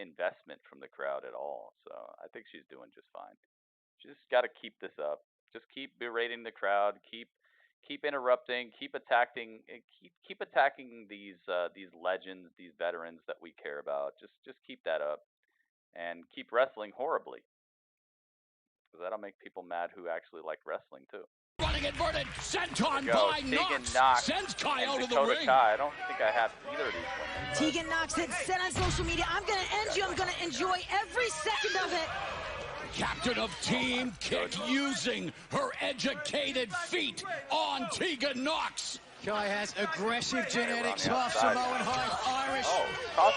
investment from the crowd at all. So I think she's doing just fine. She's got to keep this up. Just keep berating the crowd. Keep interrupting. Keep attacking these legends, these veterans that we care about. Just keep that up, and keep wrestling horribly, because that'll make people mad who actually like wrestling too. Running inverted senton by Knox sends Kai out of the Dakota ring. Kai. I don't think I have either of these women. Tegan Knox had said on social media, "I'm going to end you. I'm going to enjoy every second of it." Captain of Team Kick using her educated feet on Tegan Knox. Kai has aggressive genetics, half Samoan, half Irish.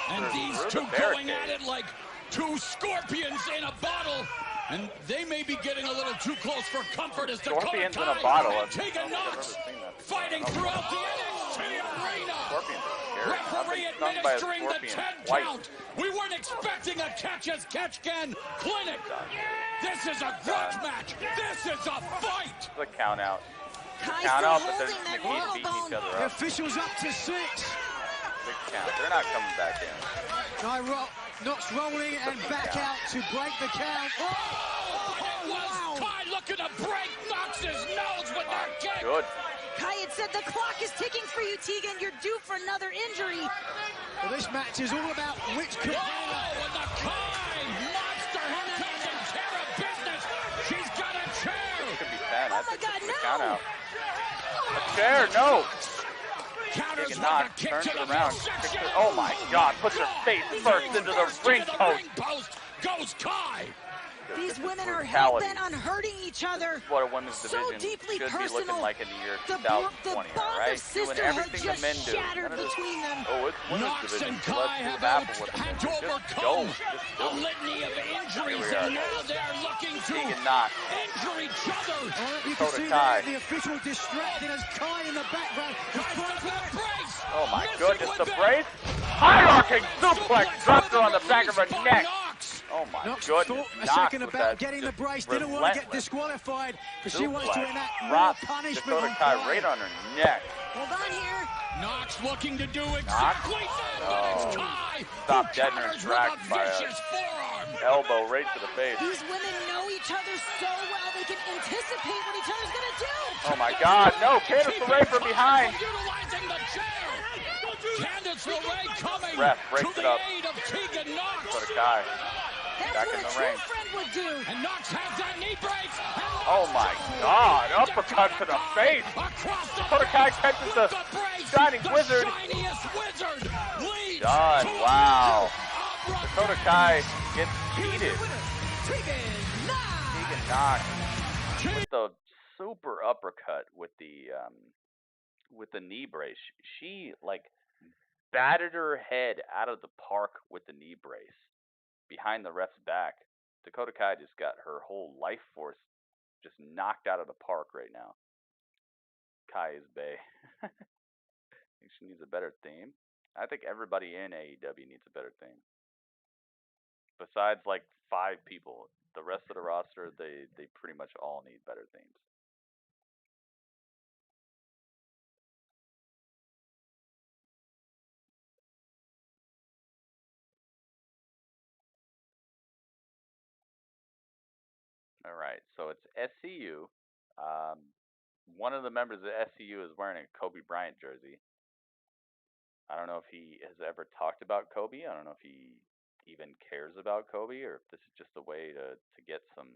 And these two going at it like two scorpions in a bottle. And they may be getting a little too close for comfort as Dakota Scorpions Kai in a bottle. and Tegan Knox fighting throughout the NXT arena. Referee administering the 10 count. We weren't expecting a catch-as-catch-can clinic. This is a grudge match. This is a fight. The count out. Kai's Count still out, but holding they're that beating each whalebone. other The up. official's up to 6. Big count. They're not coming back in. Knox rolling and back out to break the count. It was Kai looking to break Knox's nose with that kick. Good. Kai had said the clock is ticking for you, Tegan. You're due for another injury. Well, this match is all about which Whoa, and the Kai monster has taken care of business. She's got a chair. It could be 10. Oh my God, no. Count out. A chair, no. Counters Taking with knock, a kick turns to it the around. midsection. Oh my God! Puts her face first into the ring post. Goes Kai. These women are brutality. hell-bent on hurting each other. This is what a women's So division deeply should be personal. looking like in the year The 2020, bond all right? of Doing sisterhood everything the just men do. shattered None of this, between them. oh, it's women's Knox division, and so Kai let's do have half of what the had men to do. Just overcome Just a do it. litany of injuries, Here we are. and now they're looking to Tegan Knox. injure each other. You can Dakota see Kai. there the official distracted as Kai in the background. Kai's got that brace. Oh my Missing goodness, with the that. brace. High-arcing suplex. Dropped her on the back of her By neck. Knox. Oh my Knox goodness. thought a Knox second with about that getting the just brace. Didn't want to get relentless disqualified, but she wants to suplex. enact more Dropped punishment Dakota on Kai Kai. right on her neck. Hold on here. Knox looking to do exactly that, but it's Kai Stop who dead in her counters tracks with by a a vicious forearm. elbow right to the face. These women know each other so well, they can anticipate what each other's going to do. Oh my God, no, Candice LeRae from behind. Utilizing the chair. Candice LeRae coming Ref breaks to it the up. aid of Tegan Knox. Dakota Kai. That's Back what in a the true ring. friend would do. And Knox has that knee brace. Oh my God, uppercut to the face. Dakota Kai catches the Shining Wizard. Shiniest wizard leads Done, to wow. another Dakota Kai gets cheated. Tegan Knox. Tegan Knox with the super uppercut with the knee brace. She like battered her head out of the park with the knee brace behind the ref's back. Dakota Kai just got her whole life force just knocked out of the park right now. Kai is bae. I think she needs a better theme. I think everybody in AEW needs a better theme. Besides like 5 people, the rest of the roster, they pretty much all need better themes. All right, so it's SCU. One of the members of SCU is wearing a Kobe Bryant jersey. I don't know if he has ever talked about Kobe. I don't know if he even cares about Kobe, or if this is just a way to get some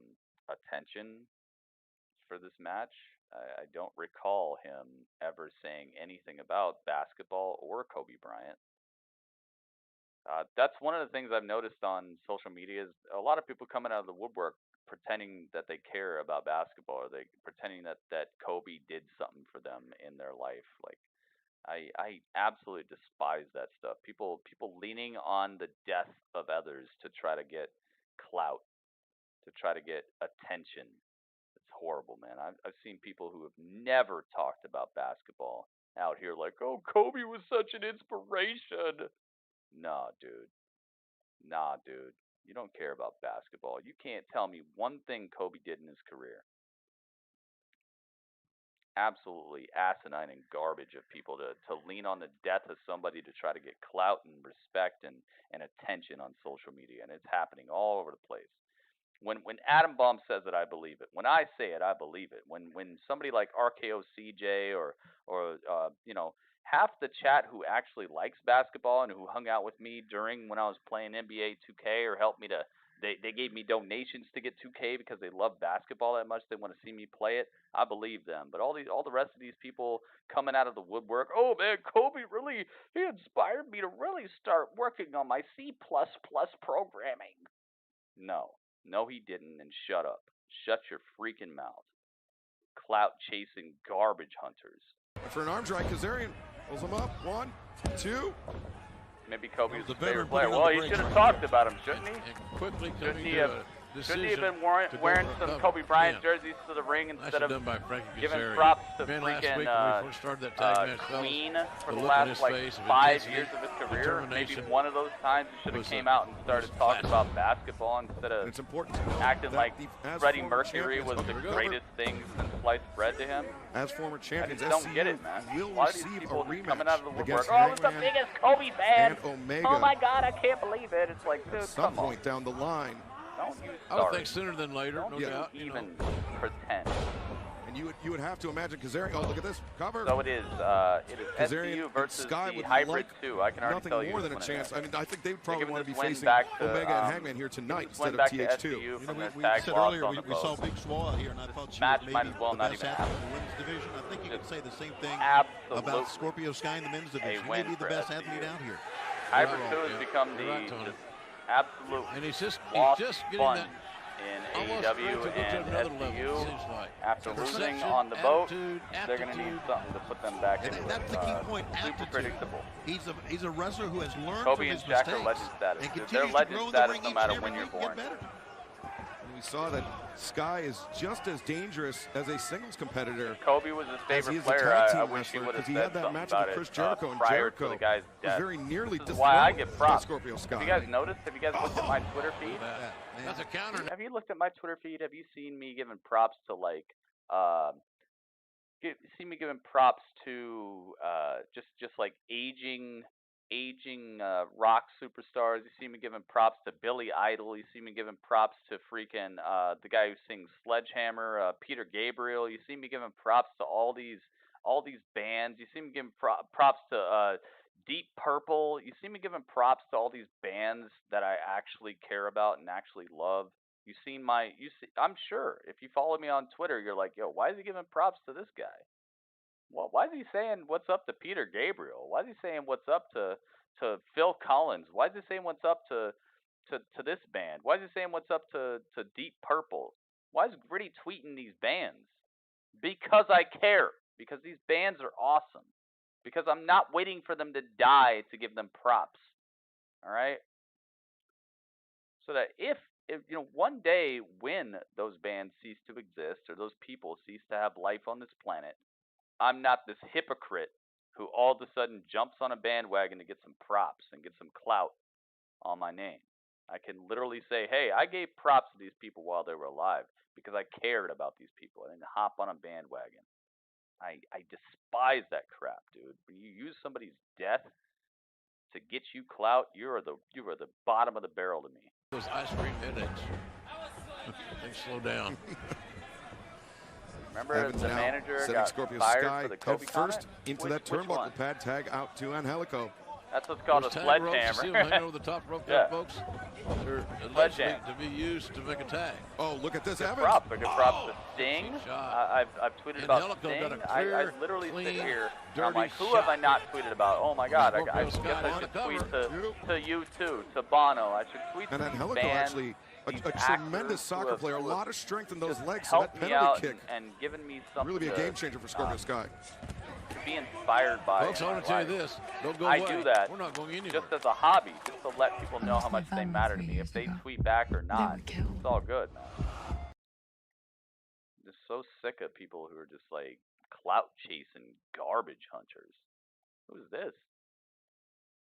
attention for this match. I don't recall him ever saying anything about basketball or Kobe Bryant. That's one of the things I've noticed on social media is a lot of people coming out of the woodwork pretending that they care about basketball, or they pretending that Kobe did something for them in their life. Like, I absolutely despise that stuff. People leaning on the death of others to try to get clout, to try to get attention. It's horrible, man. I've seen people who have never talked about basketball out here like, oh, Kobe was such an inspiration. Nah, dude. You don't care about basketball. You can't tell me one thing Kobe did in his career. Absolutely asinine and garbage of people to lean on the death of somebody to try to get clout and respect and attention on social media. And it's happening all over the place. When Adam Bomb says it, I believe it. When I say it, I believe it. When somebody like 𝗓𝗄𝗃𝗲 or half the chat who actually likes basketball and who hung out with me during when I was playing NBA 2K or helped me to, they gave me donations to get 2K because they love basketball that much. They want to see me play it. I believe them. But all the rest of these people coming out of the woodwork, oh man, Kobe he inspired me to really start working on my C++ programming. No, he didn't. And shut up. Shut your freaking mouth. Clout chasing garbage hunters. For an arm drag, Kazarian pulls him up. 1, 2. Maybe Kobe was the favorite player. Well, he should have talked about him, shouldn't he? Quickly shouldn't he have been wearing some Kobe Bryant jerseys to the ring instead of giving props to freaking Queen for the last like 5 years of his career? Maybe one of those times he should have came out and started talking about basketball instead of acting like Freddie Mercury was the greatest thing since sliced bread to him. As former champions, I just don't get it, man. Why are these people coming out of the woodwork? Oh, I'm the biggest Kobe fan. Oh my God, I can't believe it. It's like, dude, at some point down the line. I would think sooner than later, no doubt. Even pretend. And you would have to imagine Kazarian. Oh, look at this cover. So it is SCU versus Sky the Hybrid 2. I can already nothing tell you more than a chance. I mean, I think they probably want to be facing Omega and Hangman here tonight instead of TH2. We said earlier we saw Big Swole out here, and I thought she was maybe well the best athlete in the women's division. I think you could say the same thing about Scorpio Sky in the men's division. She may be the best athlete out here. Hybrid 2 has become the absolute and he's just getting fun that in AEW and SCU. After losing on the boat, they're going to need something to put them back in. That's the key point. Super predictable. He's a wrestler who has learned Kobe from his and Shaq mistakes are legend status. and They're legend status no matter when you're born. We saw that Sky is just as dangerous as a singles competitor. Kobe was his favorite player. I wish he would have said something about it prior to the guy's death. Very nearly this is why I get props. Scorpio Sky. Have you guys noticed? Have you guys looked at my Twitter feed? That's a counter. Have you looked at my Twitter feed? Have you seen me giving props to like just like aging rock superstars? You see me giving props to Billy Idol. You see me giving props to freaking the guy who sings Sledgehammer, Peter Gabriel. You see me giving props to all these bands. You see me giving props to Deep Purple. You see me giving props to all these bands that I actually care about and actually love. I'm sure if you follow me on Twitter, you're like, yo, why is he giving props to this guy? Well, why is he saying what's up to Peter Gabriel? Why is he saying what's up to Phil Collins? Why is he saying what's up to this band? Why is he saying what's up to Deep Purple? Why is Gritty tweeting these bands? Because I care. Because these bands are awesome. Because I'm not waiting for them to die to give them props. All right? So that if one day when those bands cease to exist or those people cease to have life on this planet, I'm not this hypocrite who all of a sudden jumps on a bandwagon to get some props and get some clout on my name. I can literally say, hey, I gave props to these people while they were alive because I cared about these people. I didn't hop on a bandwagon. I despise that crap, dude. When you use somebody's death to get you clout, you are the bottom of the barrel to me. Those ice cream headaches. They slow down. Remember Evans the now manager setting got Scorpio fired Sky for the head Kobe first comment? into that turnbuckle pad tag out to 𝗟𝗏𝗃𝗲. That's what's called a sledgehammer. See them hanging over the top rope there, folks. They're allegedly to be used to make a tag. Oh, look at this, Evans. Prop. Good prop to Sting. I've tweeted about Angelico got Sting. a I clear, literally clean, sit here and dirty I'm like, who shot. have I not tweeted about? Oh my God, I guess Scorpio Sky I on should the tweet cover. to you too, to Bono. I should tweet And to these @𝗏𝗏𝗃𝗲 bands, actually a these tremendous actors soccer who player, a have lot of strength in those just legs. So that helped me penalty out kick and given me something really be a to, game changer for Scorpio Sky. to be inspired by. Folks, I want to tell you this. Don't go I away. do that We're not going anywhere. just as a hobby, just to let people know how much they matter to me. If they tweet back or not, it's all good, man. I'm just so sick of people who are just like clout chasing garbage hunters. Who's this?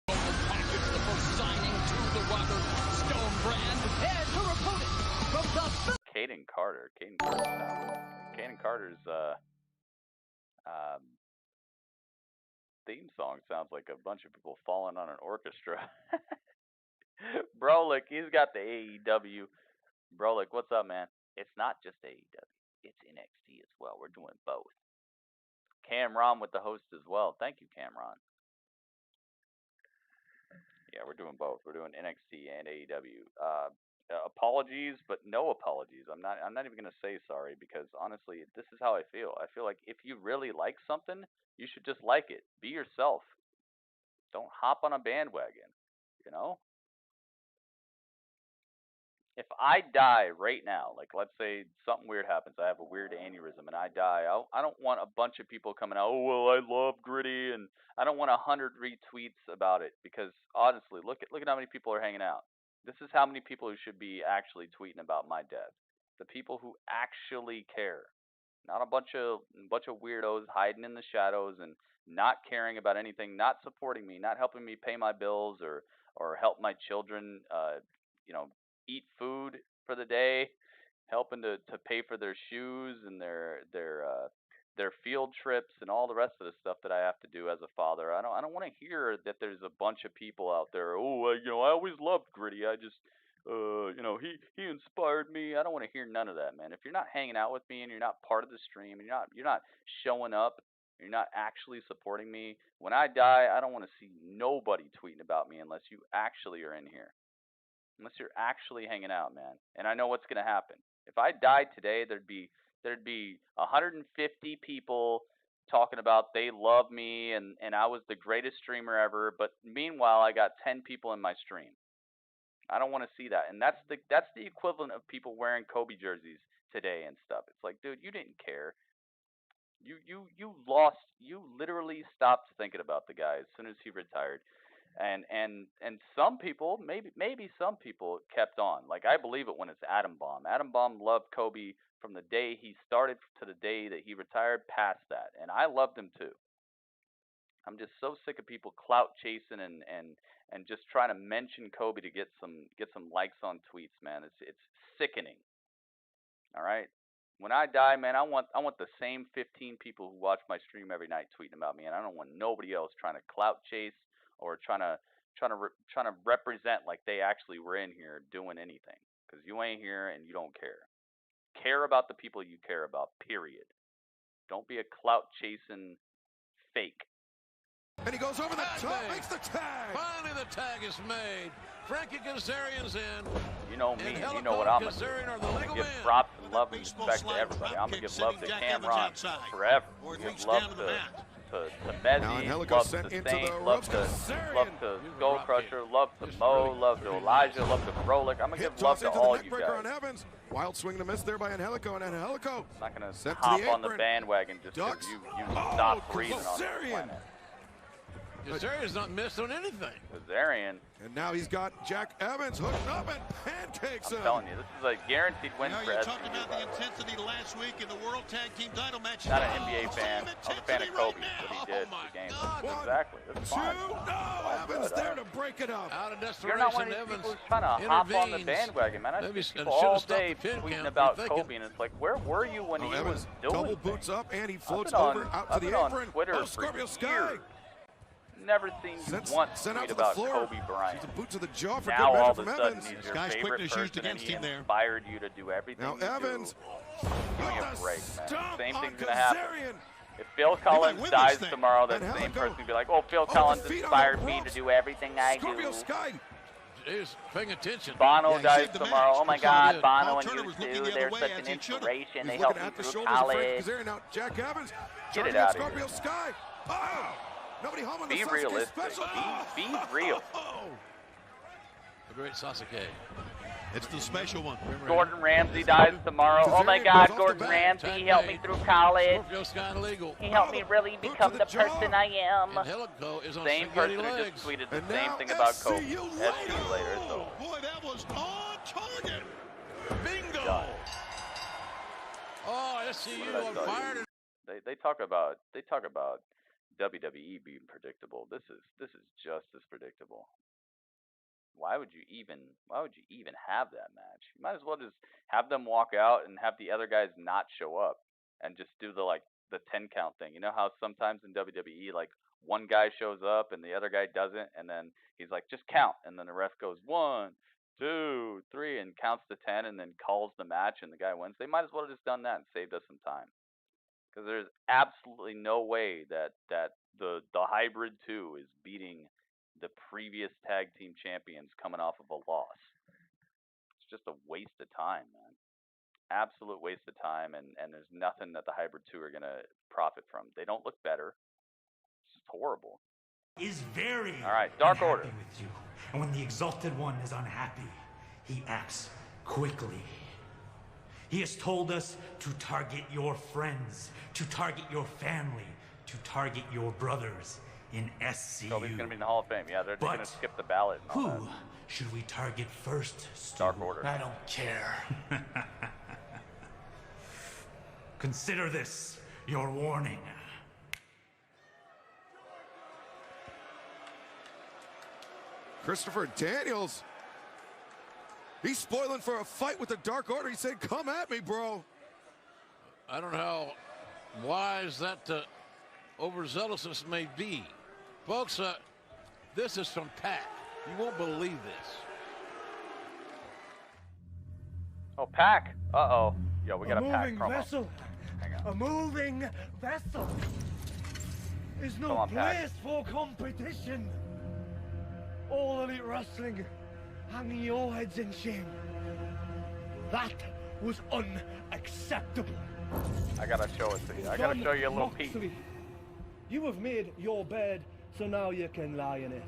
Package the first signing to the Robert Stone brand. And her opponent from the Caden Carter. Caden Carter's theme song sounds like a bunch of people falling on an orchestra. Brolic, he's got the AEW. Brolic, what's up, man? It's not just AEW. It's NXT as well. We're doing both. Cameron with the host as well. Thank you, Cameron. Yeah, we're doing both. We're doing NXT and AEW. Apologies, but no apologies. I'm not even gonna say sorry because honestly, this is how I feel. I feel like if you really like something, you should just like it. Be yourself. Don't hop on a bandwagon. You know. If I die right now, like let's say something weird happens, I have a weird aneurysm and I die, I don't want a bunch of people coming out, oh, well, I love Gritty, and I don't want 100 retweets about it because honestly, look at how many people are hanging out. This is how many people who should be actually tweeting about my death. The people who actually care. Not a bunch of weirdos hiding in the shadows and not caring about anything, not supporting me, not helping me pay my bills or help my children eat food for the day, helping to pay for their shoes and their field trips and all the rest of the stuff that I have to do as a father. I don't want to hear that there's a bunch of people out there. Oh, I always loved Gritty. I just he inspired me. I don't want to hear none of that, man. If you're not hanging out with me and you're not part of the stream and you're not showing up, you're not actually supporting me. When I die, I don't want to see nobody tweeting about me unless you actually are in here. Unless you're actually hanging out, man. And I know what's going to happen. If I died today, there'd be 150 people talking about they love me and I was the greatest streamer ever, but meanwhile I got 10 people in my stream. I don't want to see that. And that's the equivalent of people wearing Kobe jerseys today and stuff. It's like, dude, you didn't care. You literally stopped thinking about the guy as soon as he retired. And some people, maybe some people kept on. Like I believe it when it's Adam Bomb. Adam Bomb loved Kobe from the day he started to the day that he retired past that. And I loved him too. I'm just so sick of people clout chasing and just trying to mention Kobe to get some likes on tweets, man. It's sickening. All right? When I die, man, I want the same 15 people who watch my stream every night tweeting about me, and I don't want nobody else trying to clout chase or trying to represent like they actually were in here doing anything, because you ain't here and you don't care. Care about the people you care about, period. Don't be a clout chasing fake. And he goes over the top, makes the tag. Finally, the tag is made. Frankie Kazarian's in. You know me, and you know what I'm going to do. I'm going to give props and love and respect to everybody. I'm going to give love to Cameron forever. Give love to Temezi, love to Saint, love to Skullcrusher, love to Mo, love to Elijah, love to Brolic. I'm going to give love to all you guys. Wild swing and a miss there by 𝗟𝗏𝗃𝗲, and 𝗟𝗏𝗃𝗲 I'm not going to hop on the bandwagon just because you stopped breathing on this planet. Kazarian's not missed on anything. Kazarian. And now he's got Jack Evans hooked up and pancakes him. I'm telling you, this is a guaranteed win for SCU. You talked about the intensity last week in the World Tag Team title match. Not an NBA fan. I was a fan of Kobe, what he did in the game. Exactly. That's fine. Evans there to break it up. Out of desperation, You're not one of these people who's trying to hop on the bandwagon, man. I see people all day tweeting about Kobe, and it's like, where were you when he was doing double boots up, and he floats over out to the apron. I've been on Twitter for years. never seen you once sent out tweet to the about floor. Kobe Bryant. She's a boot to the jaw for Now good all of measure a from sudden Evans. he's This your guy's favorite putting his shoes person and against he him there. inspired you to do everything Now you Evans. do. Give me a break, man. Same on thing's going to happen. Kazarian. If Phil Collins win dies this thing. tomorrow, that And same Helico. person will be like, oh, Phil the Collins feet on the inspired me to ropes. do everything I Scorpio do. Sky. He's paying attention. Bono he dies saved the tomorrow. match. Oh my That's all he God, did. Bono Paul and Turner you was looking two, the other they're way such as an he should've. inspiration. They He's helped looking me at the through shoulders of Frank college. Kazarian. Now Jack Evans. Get it charging at out of Scorpio here. Sky. Oh! Nobody home on the Be Sasuke realistic. special. Be real. The great Sasuke. It's the special one. Gordon Ramsay dies tomorrow. Oh my Kazarian God, goes off Gordon the bat. Ramsay, he helped me through college. Scorpio Sky illegal. He helped me really Boot to become the the jaw. person I am. And Helico is on Same spaghetti person who legs. just tweeted the And same now thing about SCU Kobe. later. SCU later, so Boy, that was on target. Bingo. done. Oh, What SCU did I on tell you? fire. They talk about WWE being predictable. This is just as predictable. Why would you even have that match? You might as well just have them walk out and have the other guys not show up and just do the 10 count thing. You know how sometimes in WWE one guy shows up and the other guy doesn't, and then he's like, just count, and then the ref goes 1, 2, 3 and counts to 10 and then calls the match and the guy wins. They might as well have just done that and saved us some time. Because there's absolutely no way that the Hybrid 2 is beating the previous tag team champions coming off of a loss. It's just a waste of time, man. Absolute waste of time, and there's nothing that the Hybrid 2 are going to profit from. They don't look better. It's just horrible. Is very All right, Dark Order. unhappy with you. And when the Exalted One is unhappy, he acts quickly. He has told us to target your friends, to target your family, to target your brothers in SCU. Kobe's going to be in the Hall of Fame. Yeah, they're going to But skip the ballot. And all who that. should we target first, Stu? Dark Order. I don't care. Consider this your warning. Christopher Daniels. He's spoiling for a fight with the Dark Order. He said, come at me, bro. I don't know how wise that overzealousness may be. Folks, this is from Pac. You won't believe this. Oh, Pac. Uh-oh. Yo, we got a Pac moving promo. vessel. Hang on. A moving vessel is no Come on, Pac. place for competition. All Elite Wrestling hanging your heads in shame. That was unacceptable. I got to show it to you. I got to show you a little peek. Moxley, you have made your bed, so now you can lie in it.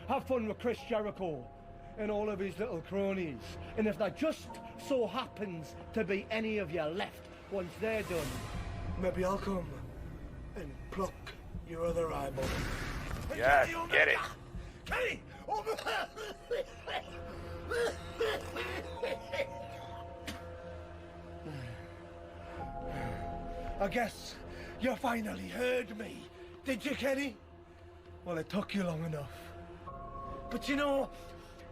Have fun with Chris Jericho and all of his little cronies. And if there just so happens to be any of you left once they're done, maybe I'll come and pluck your other eyeball. Yes, get it. Kenny! I guess you finally heard me, did you, Kenny? Well, it took you long enough. But you know,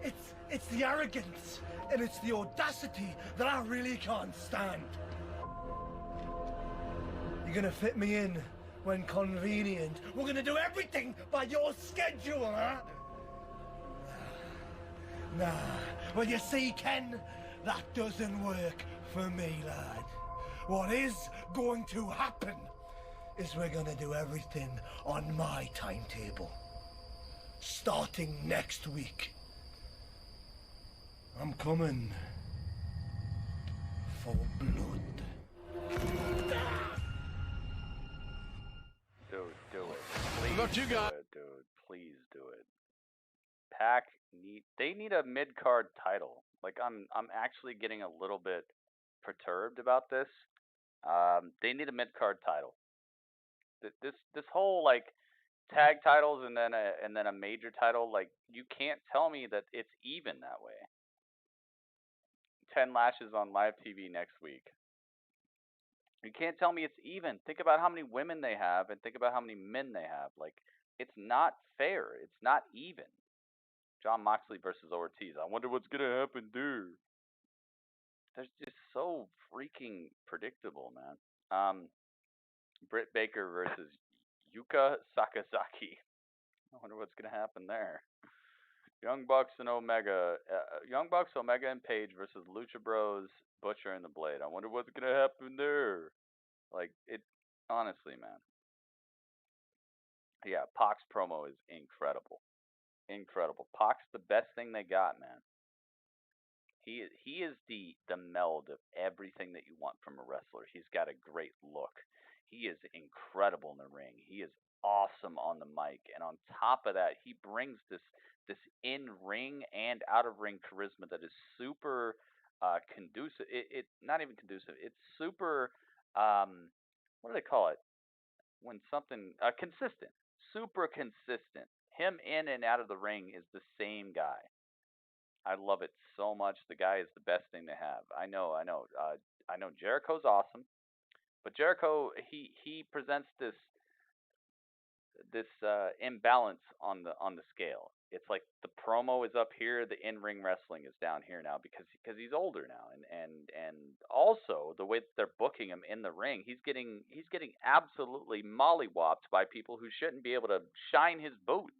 it's the arrogance and it's the audacity that I really can't stand. You're gonna fit me in when convenient. We're gonna do everything by your schedule, huh? Nah. Well, you see, Ken, that doesn't work for me, lad. What is going to happen is we're gonna do everything on my timetable. Starting next week. I'm coming for blood. Dude, do it. Please What you got? do it, dude. Please do it. Pac they need a mid-card title. Like I'm actually getting a little bit perturbed about this. They need a mid-card title. This whole tag titles and then a major title, you can't tell me that it's even that way. 10 lashes on live TV next week. You can't tell me it's even. Think about how many women they have and think about how many men they have. It's not fair. It's not even. Jon Moxley versus Ortiz. I wonder what's going to happen, dude. They're just so freaking predictable, man. Britt Baker versus Yuka Sakazaki. I wonder what's going to happen there. Young Bucks and Omega. Young Bucks, Omega, and Page versus Lucha Bros, Butcher, and the Blade. I wonder what's going to happen there. Like, it, honestly, man. Yeah, Pac's promo is incredible. Incredible. Pac's the best thing they got, man. He is the meld of everything that you want from a wrestler. He's got a great look. He is incredible in the ring. He is awesome on the mic. And on top of that, he brings this in-ring and out-of-ring charisma that is super conducive. It not even conducive. It's super, what do they call it? When something, consistent. Super consistent. Him in and out of the ring is the same guy. I love it so much. The guy is the best thing to have. I know Jericho's awesome, but Jericho he presents this imbalance on the scale. It's like the promo is up here, the in-ring wrestling is down here now because he's older now, and also the way that they're booking him in the ring, he's getting absolutely mollywopped by people who shouldn't be able to shine his boots.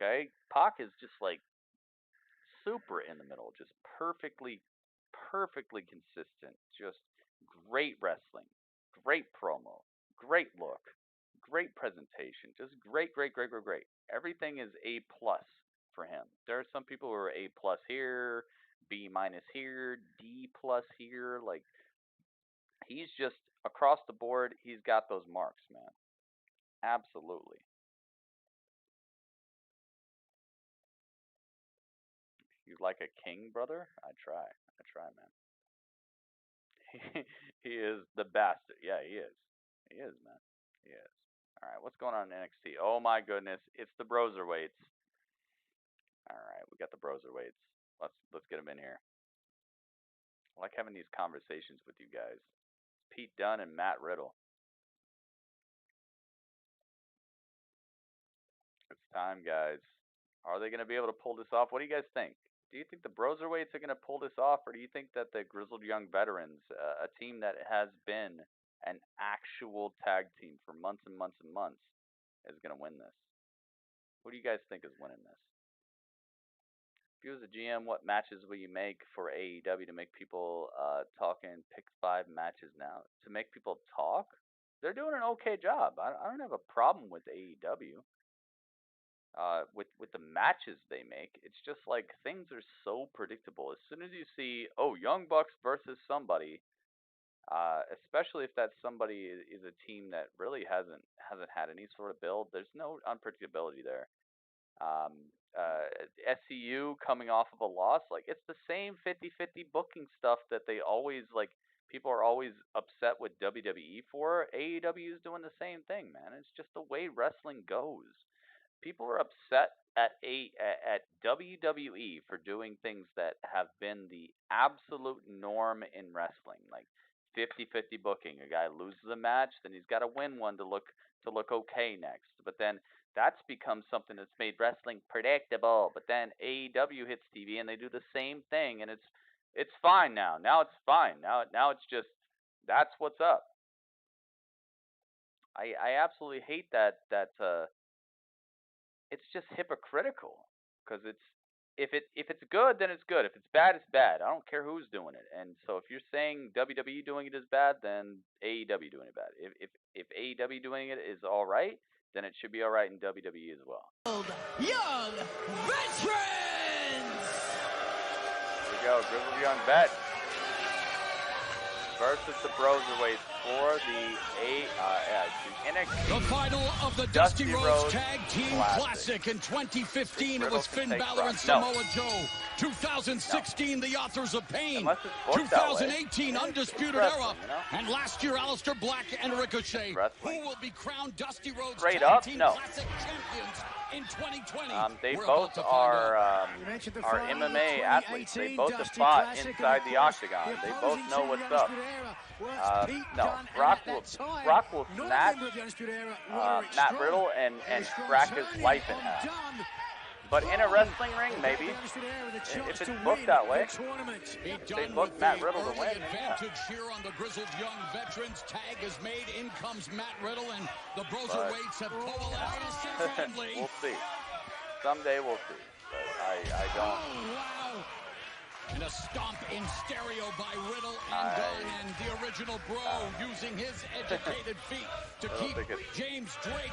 Okay, Pac is just like super in the middle, just perfectly consistent, just great wrestling, great promo, great look, great presentation, just great. Everything is A+ for him. There are some people who are A+ here, B- here, D+ here. Like, he's just across the board. He's got those marks, man. Absolutely. You like a king, brother? I try, man. He is the bastard. Yeah, he is. He is, man. He is. All right, what's going on in NXT? Oh my goodness, it's the Broserweights. All right, we got the Broserweights. Let's get them in here. I like having these conversations with you guys. Pete Dunne and Matt Riddle. It's time, guys. Are they going to be able to pull this off? What do you guys think? Do you think the Broserweights are going to pull this off, or do you think that the Grizzled Young Veterans, a team that has been an actual tag team for months and months and months, is going to win this? Who do you guys think is winning this? If you was a GM, what matches will you make for AEW to make people talk and pick 5 matches now? To make people talk? They're doing an okay job. I don't have a problem with AEW. With the matches they make, it's just like things are so predictable. As soon as you see, oh, Young Bucks versus somebody, especially if that somebody is a team that really hasn't had any sort of build, there's no unpredictability there. SCU coming off of a loss, like, it's the same 50-50 booking stuff that they always, like, people are always upset with WWE for. AEW is doing the same thing, man. It's just the way wrestling goes. People are upset at WWE for doing things that have been the absolute norm in wrestling, like 50-50 booking. A guy loses a match, then he's got to win one to look okay next. But then that's become something that's made wrestling predictable. But then AEW hits TV and they do the same thing, and it's fine now. Now it's fine. Now it's just, that's what's up. I absolutely hate that. It's just hypocritical, because if it's good, then it's good. If it's bad, it's bad. I don't care who's doing it. And so if you're saying WWE doing it is bad, then AEW doing it bad. If AEW doing it is all right, then it should be all right in WWE as well. Young Veterans! Here we go, Grizzled Young Vet versus the Broserweights for the NXT. The final of the Dusty Rhodes Tag Team Classic in 2015. It was Finn Balor and Samoa Joe. 2016, the Authors of Pain. 2018, Undisputed Era. And last year, Aleister Black and Ricochet. Who will be crowned Dusty Rhodes Tag Team Classic champions in 2020? They both are MMA athletes. They both have fought inside the octagon. They both know what's up. No, Brock will snatch Matt Riddle and crack his life in half. But in a wrestling ring, maybe. If it's booked that way. If they book Matt Riddle to win, yeah. Here on the grizzled young veterans. Tag is made. In comes Matt Riddle, and the Broserweights have coalesced. We'll see. Someday we'll see. But I don't. Oh, wow. And a stomp in stereo by Riddle and Dunn, and the original Bro using his educated feet to keep James Drake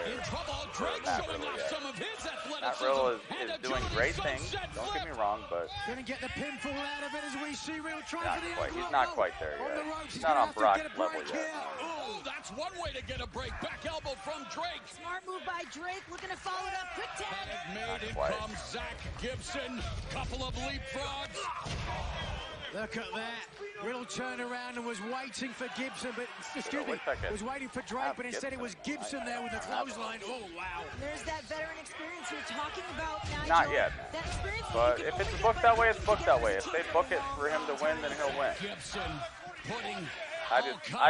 in trouble. Drake showing off some of his athleticism. Matt Riddle is doing great things. Don't get me wrong, but gonna get the pinfall out of it as we see Riddle trying for the he's not quite there yet. He's not on Brock's level yet. Oh, that's one way to get a break. Back elbow from Drake. Smart move by Drake, looking to follow it up. Quick tag. Made. In comes Zach Gibson. Couple of leapfrogs. Look at that. Riddle turned around and was waiting for Gibson, but was waiting for Drake, but instead it was Gibson there with the clothesline. Oh, wow. There's that veteran experience you're talking about, Nigel. Not yet. But if it's booked that way, it's booked that way. If they book it for him to win, then he'll win. Gibson putting I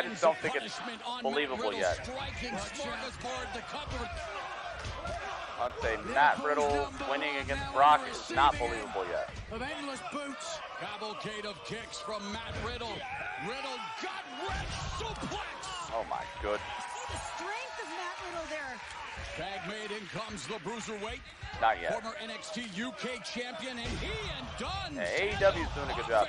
just don't think it's believable yet. I'd say Matt Riddle winning against Brock is not believable yet. Of endless boots. Cavalcade of kicks from Matt Riddle. Riddle gut-wrench suplex. Oh my goodness. See the strength of Matt Riddle there. Tag made. In comes the Bruiserweight. Not yet. Former NXT UK champion, and he and Dunn. Yeah, AEW's doing a good job.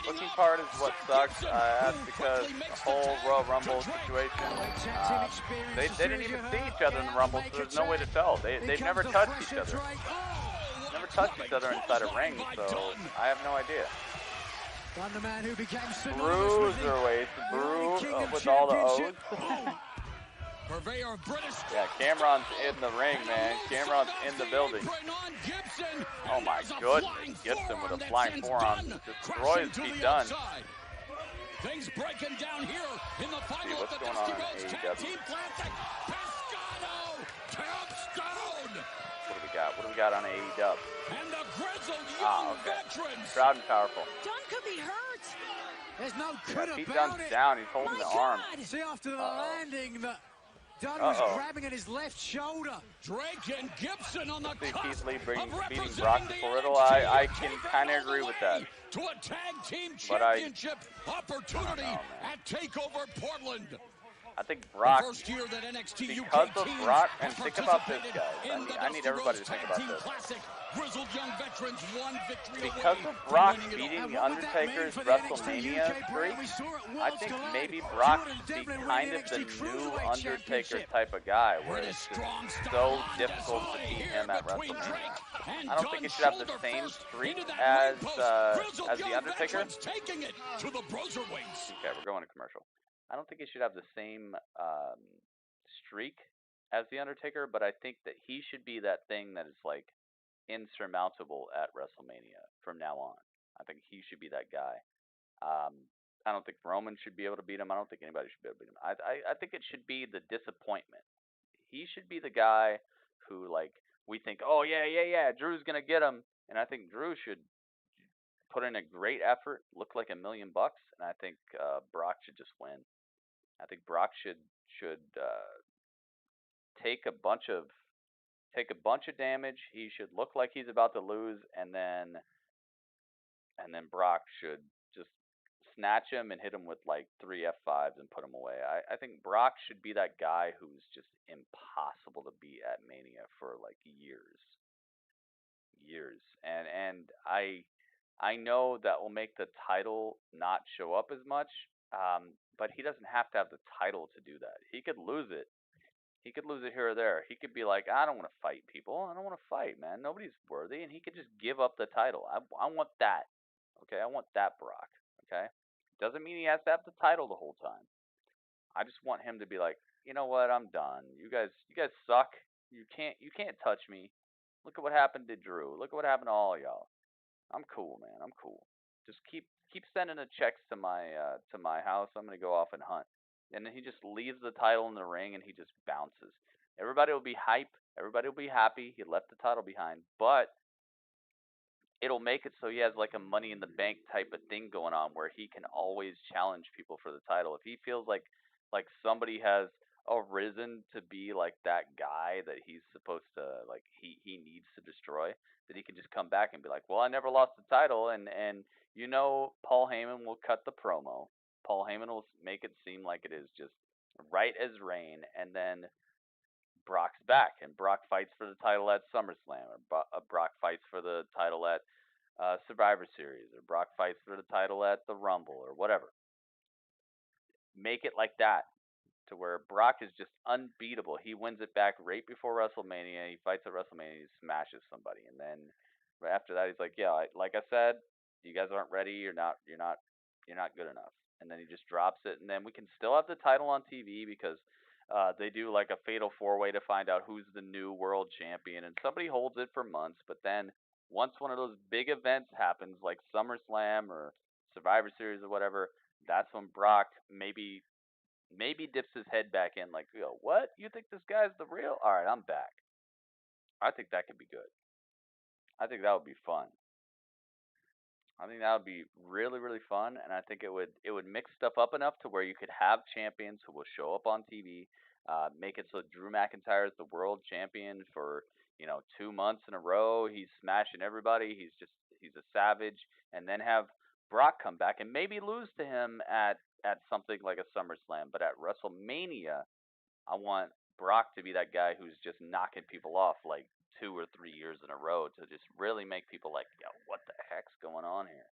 Booking part is what sucks. That's because the whole Royal Rumble situation. They didn't even see each other in the Rumble, so there's no way to tell. They've never touched each other. Never touched each other inside a ring, so I have no idea. The man who became Bruiserweight, with all the O's. Yeah, Cameron's in the ring, man. Cameron's in the building. Oh my goodness. Gibson with a flying forearm destroys Pete Dunne. Things breaking down here in the final what's going on in AEW. What do we got on AEW? And the grizzled young veterans. Proud and powerful. Dunn could be hurt. There's no could Pete about Dunne's it. down. He's holding the arm. See, after the landing, Dunn was grabbing at his left shoulder. Drake and Gibson on the Keith Lee beating Brock before Riddle. I can kind of agree with that. To a tag team championship opportunity at TakeOver Portland. I think Brock, first year that NXT because of Brock, and think about this, guys. I need everybody to think about this. Classic, grizzled young veterans, one victory because of Brock beating The Undertaker's WrestleMania streak, I think maybe Brock should be kind of the new Undertaker type of guy, where it's just so difficult to beat him at WrestleMania. I don't think he should have the same streak as The Undertaker. Taking it to the Broserweights. Okay, we're going to commercial. I don't think he should have the same streak as The Undertaker, but I think that he should be that thing that is like insurmountable at WrestleMania from now on. I think he should be that guy. I don't think Roman should be able to beat him. I don't think anybody should be able to beat him. I think it should be the disappointment. He should be the guy who, like, we think, oh yeah, Drew's gonna get him, and I think Drew should put in a great effort, look like $1 million, and I think Brock should just win. I think Brock should take a bunch of damage. He should look like he's about to lose, and then Brock should just snatch him and hit him with like 3 F5s and put him away. I think Brock should be that guy who's just impossible to beat at Mania for like years. And I know that will make the title not show up as much, but he doesn't have to have the title to do that. He could lose it. He could lose it here or there. He could be like, I don't want to fight people. I don't want to fight, man. Nobody's worthy. And he could just give up the title. I want that. Okay? I want that Brock. Okay? Doesn't mean he has to have the title the whole time. I just want him to be like, you know what? I'm done. You guys suck. You can't touch me. Look at what happened to Drew. Look at what happened to all y'all. I'm cool, man. I'm cool. Just keep sending the checks to my house. I'm gonna go off and hunt. And then he just leaves the title in the ring and he just bounces. Everybody will be hype. Everybody will be happy. He left the title behind, but it'll make it so he has like a Money in the Bank type of thing going on where he can always challenge people for the title. If he feels like somebody has arisen to be like that guy that he's supposed to, like, he needs to destroy, that he can just come back and be like, well, I never lost the title, and you know, Paul Heyman will cut the promo. Paul Heyman will make it seem like it is just right as rain, and then Brock's back, and Brock fights for the title at SummerSlam, or Brock fights for the title at Survivor Series, or Brock fights for the title at the Rumble, or whatever. Make it like that, to where Brock is just unbeatable. He wins it back right before WrestleMania. He fights at WrestleMania. He smashes somebody, and then right after that, he's like, "Yeah, like I said, you guys aren't ready. You're not good enough." And then he just drops it, and then we can still have the title on TV because they do like a fatal 4-way to find out who's the new world champion, and somebody holds it for months. But then once one of those big events happens, like SummerSlam or Survivor Series or whatever, that's when Brock maybe dips his head back in, like, yo, what? You think this guy's the real? All right, I'm back. I think that could be good. I think that would be fun. I think that would be really, really fun, and I think it would mix stuff up enough to where you could have champions who will show up on TV, make it so Drew McIntyre is the world champion for 2 months in a row. He's smashing everybody. He's a savage, and then have Brock come back and maybe lose to him at something like a SummerSlam, but at WrestleMania, I want Brock to be that guy who's just knocking people off like 2 or 3 years in a row to just really make people like, yo, what the heck's going on here?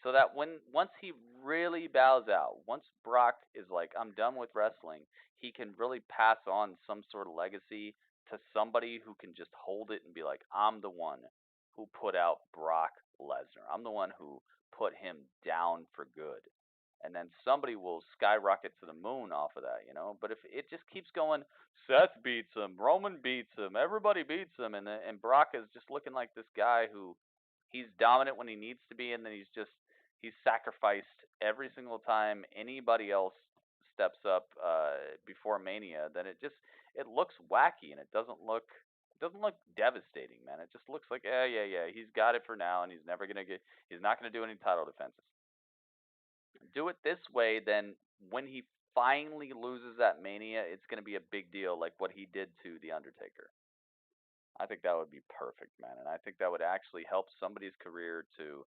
So that once he really bows out, once Brock is like, I'm done with wrestling, he can really pass on some sort of legacy to somebody who can just hold it and be like, I'm the one who put out Brock Lesnar. I'm the one who put him down for good. And then somebody will skyrocket to the moon off of that, But if it just keeps going, Seth beats him, Roman beats him, everybody beats him, and Brock is just looking like this guy who he's dominant when he needs to be, and then he's sacrificed every single time anybody else steps up before Mania, then it looks wacky, and it doesn't look devastating, man. It just looks like yeah, he's got it for now, and he's not gonna do any title defenses. Do it this way, then when he finally loses at Mania, it's going to be a big deal, like what he did to The Undertaker. I think that would be perfect, man, and I think that would actually help somebody's career to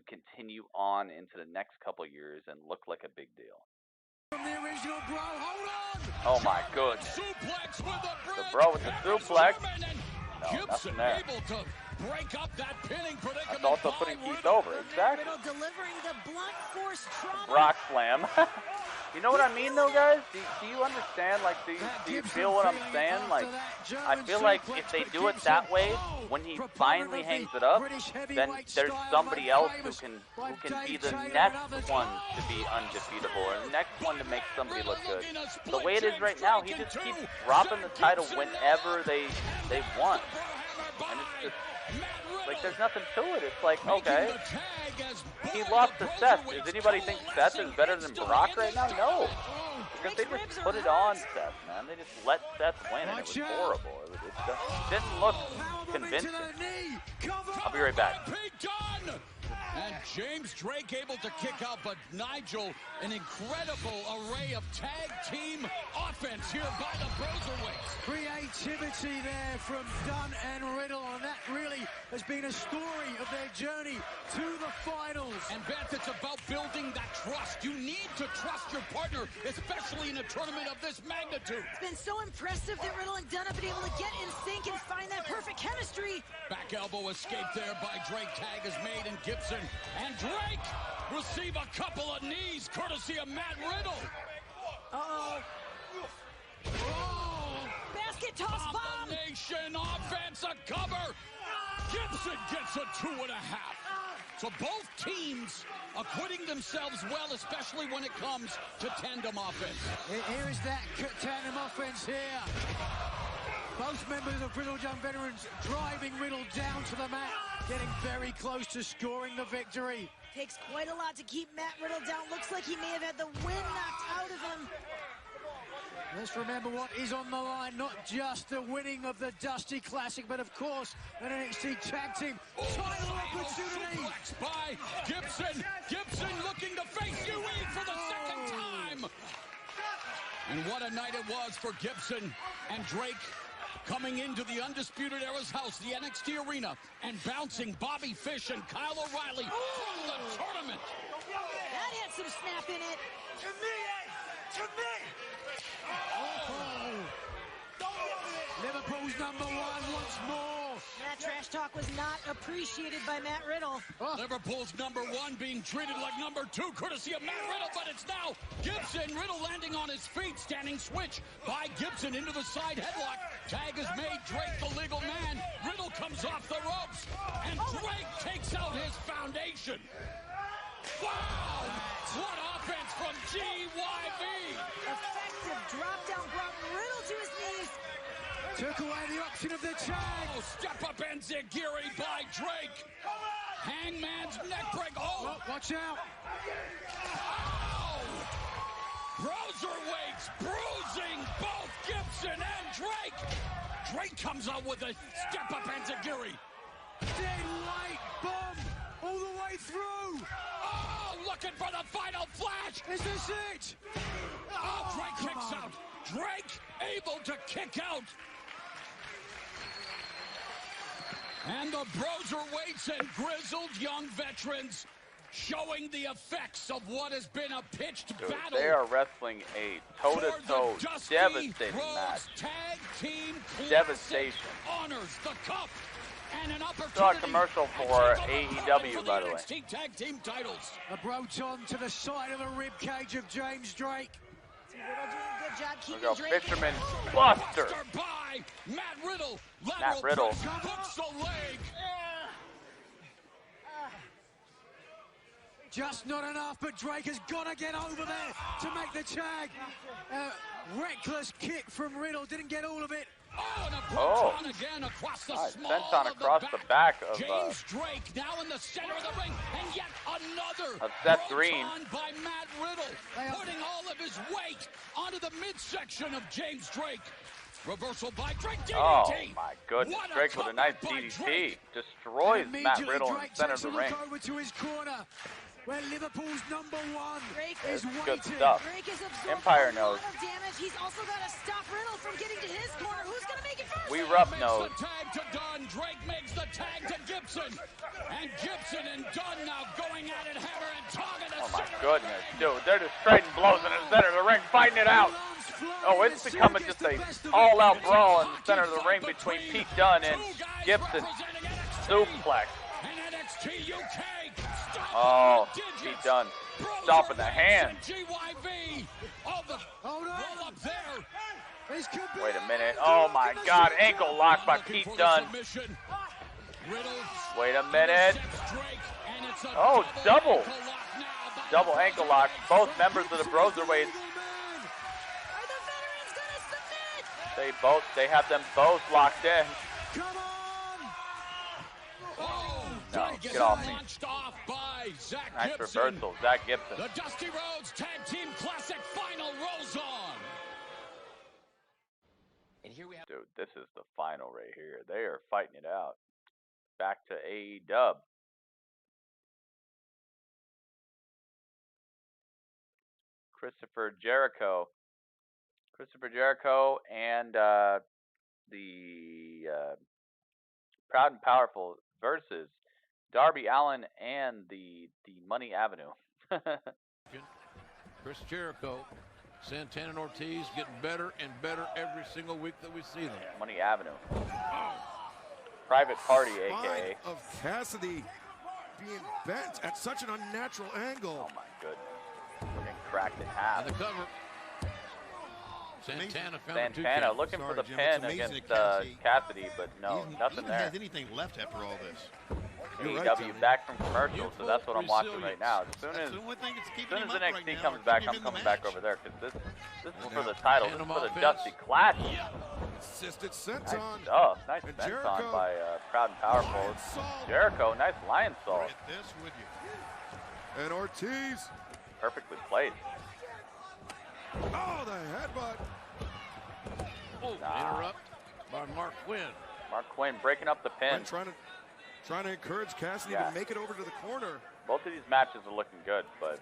continue on into the next couple years and look like a big deal. From the original bro, hold on! Oh my goodness. The bro with the suplex. No, nothing there. Break up that pinning predicament. That's also putting Keith over, exactly. Delivering the blunt force trauma. Brock slam. You know what I mean, though, guys? Do you understand? Like, do you feel what I'm saying? Like, I feel like if they do it that way, when he finally hangs it up, then there's somebody else who can be the next one to be undefeatable, or the next one to make somebody look good. The way it is right now, he just keeps dropping the title whenever they want, and it's just like there's nothing to it. It's like, okay, he lost to Seth. Does anybody think Seth is better than Brock right now? No. Because they just put it on Seth, man. They just let Seth win, and it was horrible. It didn't look convincing. I'll be right back. And James Drake able to kick out, but Nigel, an incredible array of tag team offense here by the Broserweights. Creativity there from Dunn and Riddle, and that really has been a story of their journey to the finals. And Beth, it's about building that trust. You need to trust your partner, especially in a tournament of this magnitude. It's been so impressive that Riddle and Dunn have been able to get in sync and find that perfect chemistry. Back elbow escape there by Drake. Tag is made, and Gibson and Drake receive a couple of knees courtesy of Matt Riddle. Uh-oh. Oh! Basket toss bomb! Combination offense, a cover! Gibson gets a 2.5. So both teams acquitting themselves well, especially when it comes to tandem offense. Here is that tandem offense here. Both members of Riddle Young Veterans driving Riddle down to the mat, getting very close to scoring the victory. Takes quite a lot to keep Matt Riddle down. Looks like he may have had the wind knocked out of him. Let's remember what is on the line, not just the winning of the Dusty Classic, but of course an NXT Tag Team title opportunity. Suplex by Gibson. Gibson looking to face UE for the second time. And what a night it was for Gibson and Drake coming into the Undisputed Era's house, the NXT arena, and bouncing Bobby Fish and Kyle O'Reilly from the tournament. That had some snap in it. To me, to me. Liverpool's number one once more. That trash talk was not appreciated by Matt Riddle. Liverpool's number one being treated like number two, courtesy of Matt Riddle, but it's now Gibson. Riddle landing on his feet, standing switch by Gibson into the side headlock. Tag has made Drake the legal man. Riddle comes off the ropes, and Drake takes out his foundation. Wow! What offense from 𝗚𝗏𝗏! Effective drop down brought Riddle to his knees. Took away the option of the tag. Oh, step up enziguri by Drake. Hangman's neck break. Oh, watch out. Oh! Cruiserweights bruising both Gibson and Drake. Drake comes out with a step up enziguri. Dead light bomb all the way through. Oh, looking for the final flash. Is this it? Oh, Drake kicks out. Drake able to kick out. And the Broserweights and grizzled young veterans showing the effects of what has been a pitched battle. They are wrestling a toe-to-toe devastating match. Tag team Devastation. Honors the cup and an opportunity. Saw a commercial for AEW, by the way. NXT tag team titles. A Broton to the side of the rib cage of James Drake. Riddle doing a good job keeping Look, Drake. Fisherman Buster. By Matt Riddle. Matt Riddle. Hooks the leg. Just not enough, but Drake has got to get over there to make the tag. Reckless kick from Riddle, didn't get all of it. Oh, and a Broton again across the small senton of across the back of James Drake now in the center of the ring, and yet another of Seth Green by Matt Riddle, putting all of his weight onto the midsection of James Drake. Reversal by Drake. DDT. Oh my goodness, Drake with a nice DDT destroys Matt Riddle in the center of the ring. Over to his corner, where Liverpool's number one is good waiting. stuff. Drake is absorbing Empire a knows. lot of damage. He's also got to stop Riddle from getting to his corner. Who's going to make it first? We rough nose. The tag to Dunn. Drake makes the tag to Gibson. And Gibson and Dunn now going at it hammer and tongue in the Oh my center. goodness, dude, they're just trading blows in the center of the ring, fighting it out. Oh, it's becoming just a all-out brawl in the center of the ring between Pete Dunne and Gibson. Suplex. And NXT UK. Oh, Pete Dunne stomping the hand. GYV. Oh, the roll up there. Wait a minute. Oh my God, ankle lock by Pete Dunne. Wait a minute. Oh, double ankle lock. Both members of the Broserweights. They have them both locked in. No, get off me. Nice reversal, Zach Gibson. The Dusty Rhodes Tag Team Classic final rolls on. And here we have. Dude, this is the final right here. They are fighting it out. Back to AEW. Christopher Jericho and the Proud and Powerful versus Darby Allin and the Money Avenue. Chris Jericho, Santana and Ortiz getting better and better every single week that we see them. Money Avenue. Private Party, a.k.a. Of Cassidy being bent at such an unnatural angle. Oh my goodness. We're getting cracked in half. And the cover. Santana looking for the pin against Cassidy, but no, nothing there. Has anything left after all this? AEW back from commercial, so that's what I'm watching right now. As soon as NXT comes back, I'm coming back over there because this is for the title. This is for the Dusty Classic. Assisted Nice senton. stuff. Nice senton by Proud and Powerful. Jericho, nice lion salt. And Ortiz. Perfectly placed. Oh, the headbutt. Oh, interrupt by Mark Quinn. Mark Quinn breaking up the pin. Trying to Trying to encourage Cassidy to make it over to the corner. Both of these matches are looking good, but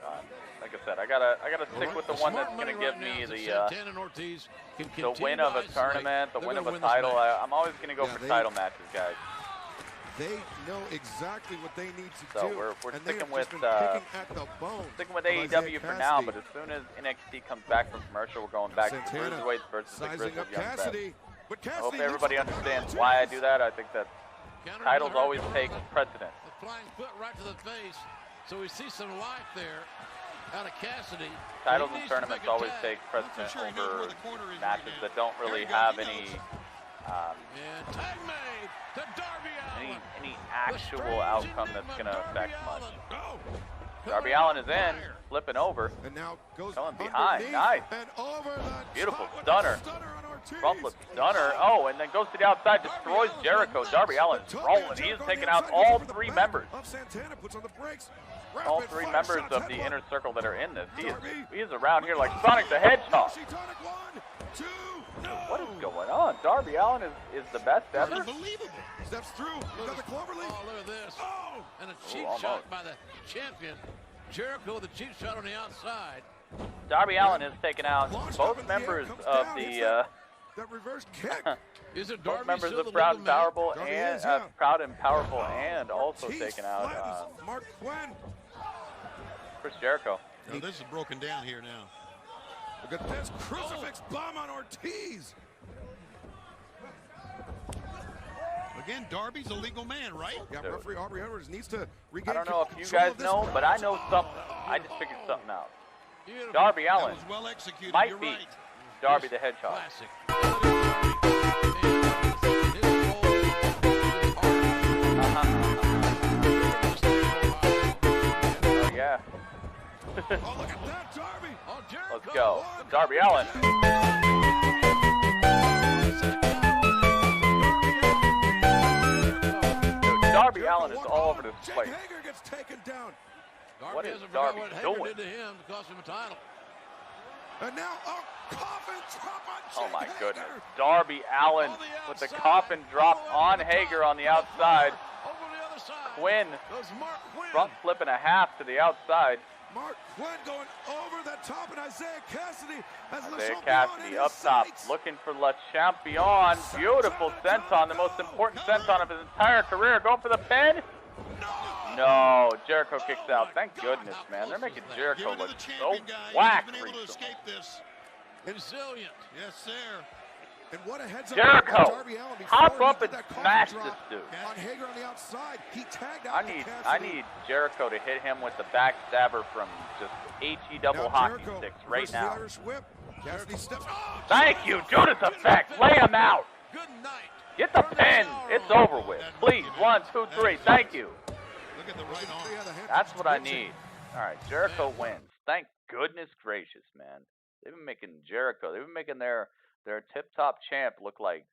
like I said, I gotta stick with the one that's gonna give me the win of a tournament, the win of a title. I'm always gonna go for title matches, guys. They know exactly what they need to So do. we're sticking with sticking with AEW for now, but as soon as NXT comes back from commercial, we're going back to Cruiserweights versus the Grizzled Young Vets. I hope everybody understands why I do that. I think that titles always take precedence. The flying foot right to the face. So we see some life there out of Cassidy. Titles and tournaments always take precedence over matches that don't really have any any actual outcome that's going to affect much. Darby Allin is in, flipping over, and now goes coming behind. Nice. Beautiful stunner. Front flip stunner. Oh, and then goes to the outside, destroys Jericho. Darby Allin's rolling. He is taking out all three members. All three members of the inner circle that are in this. He is around here like Sonic the Hedgehog. What is going on? Darby Allin is the best ever? Unbelievable. Steps through. Got the Cloverleaf. Oh, look at this. And a cheap shot by the champion. Jericho with a cheap shot on the outside. Darby Allin has taken out both members of the that reverse kick. Is it both members of Proud and Powerful and Proud and Powerful, and also taken out Mark Quinn. Chris Jericho. No, this is broken down here now. Look at this crucifix bomb on Ortiz. Again, Darby's a legal man, right? Yeah, referee Aubrey Edwards needs to regain I don't know if you guys know, but I know something. I just figured something out. Darby Allin well executed. might be Darby the Hedgehog. Oh, yeah. Oh, look at that, Darby. Let's go. Darby Allin. Dude, Darby Allin is all over this place. Hager gets taken down. What is Darby doing? Did to him to cost him a title. And now a coffin drop on Oh my Hager. goodness. Darby Allin with the coffin drop on Hager on the outside. Quinn front flipping a half to the outside. Mark Quinn going over the top, and Isaiah Cassidy up top, looking for Le Champion. Beautiful senton, the most important senton of his entire career. Going for the pin. No, Jericho kicks out. Thank goodness, man. They're making Jericho look so whack recently. Resilient. Yes, sir. And what a heads up Jericho, Darby Allin hop up and smash this dude. On Hager on the outside, he tagged out I need Jericho to hit him with the backstabber from just HE double hockey sticks right now. Thank you, Judas Effect. Lay him out. Good night. Get the pin. It's over with. Please, 1, 2, 3. Thank you. Look at the right arm. That's what I need. All right, Jericho wins. Thank goodness gracious, man. They've been making Jericho. They've been making their tip-top champ look like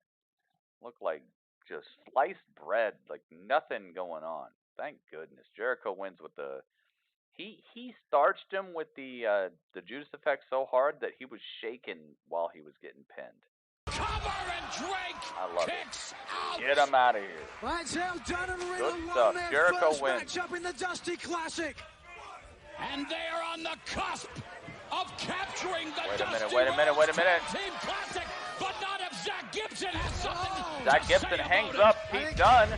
just sliced bread, like nothing going on. Thank goodness. Jericho wins with the he starched him with the Judas Effect so hard that he was shaking while he was getting pinned. Cover and Drake I love kicks it. out. Get him out of here. That's how Dunn and Riddle Good won stuff. their Jericho first wins. matchup in the Dusty Classic. And they are on the cusp of capturing the Wait a minute. Team Classic, but not if Zach Gibson has something. Zach Gibson hangs up. Pete Dunne.